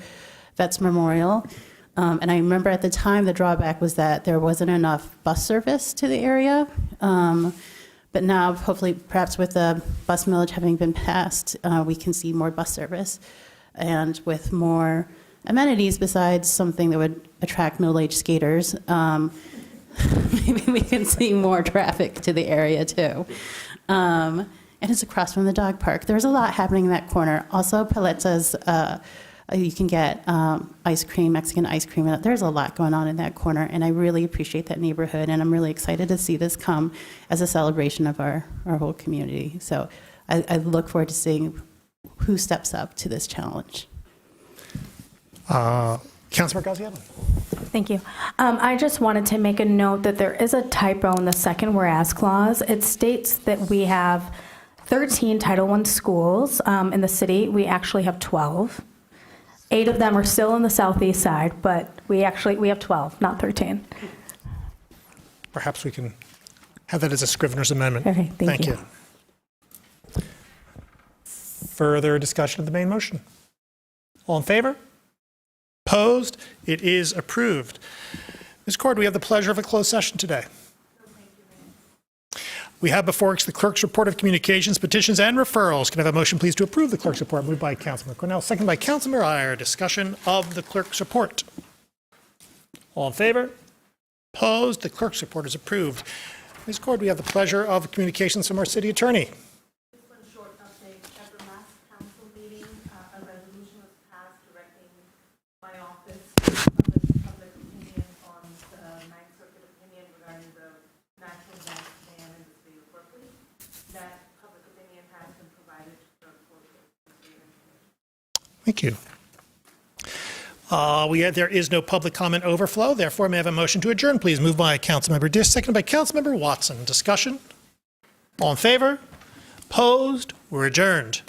Vets Memorial. And I remember at the time the drawback was that there wasn't enough bus service to the area. But now, hopefully, perhaps with the bus millage having been passed, we can see more bus service. And with more amenities besides something that would attract middle-aged skaters, maybe we can see more traffic to the area too. And it's across from the dog park. There's a lot happening in that corner. Also, Paletta's, you can get ice cream, Mexican ice cream. There's a lot going on in that corner, and I really appreciate that neighborhood, and I'm really excited to see this come as a celebration of our whole community. So I look forward to seeing who steps up to this challenge. Councilmember Gaziano. Thank you. I just wanted to make a note that there is a typo in the second whereas clause. It states that we have 13 Title I schools in the city. We actually have 12. 8 of them are still on the southeast side, but we have 12, not 13. Perhaps we can have that as a Scrivener's amendment. Okay, thank you. Further discussion of the main motion? All in favor? Opposed? It is approved. Ms. Cord, we have the pleasure of a closed session today. We have before us the clerk's report of communications, petitions, and referrals. Can I have a motion, please, to approve the clerk's report? Moved by Councilmember Cornell, second by Councilmember Iyer. Discussion of the clerk's report. All in favor? Opposed? The clerk's report is approved. Ms. Cord, we have the pleasure of communications from our city attorney. Just one short update. At the last council meeting, a resolution was passed directing my office of the opinion on Thank you. There is no public comment overflow, therefore may I have a motion to adjourn, please. Moved by Councilmember Dish, seconded by Councilmember Watson. Discussion? All in favor? Opposed? We're adjourned.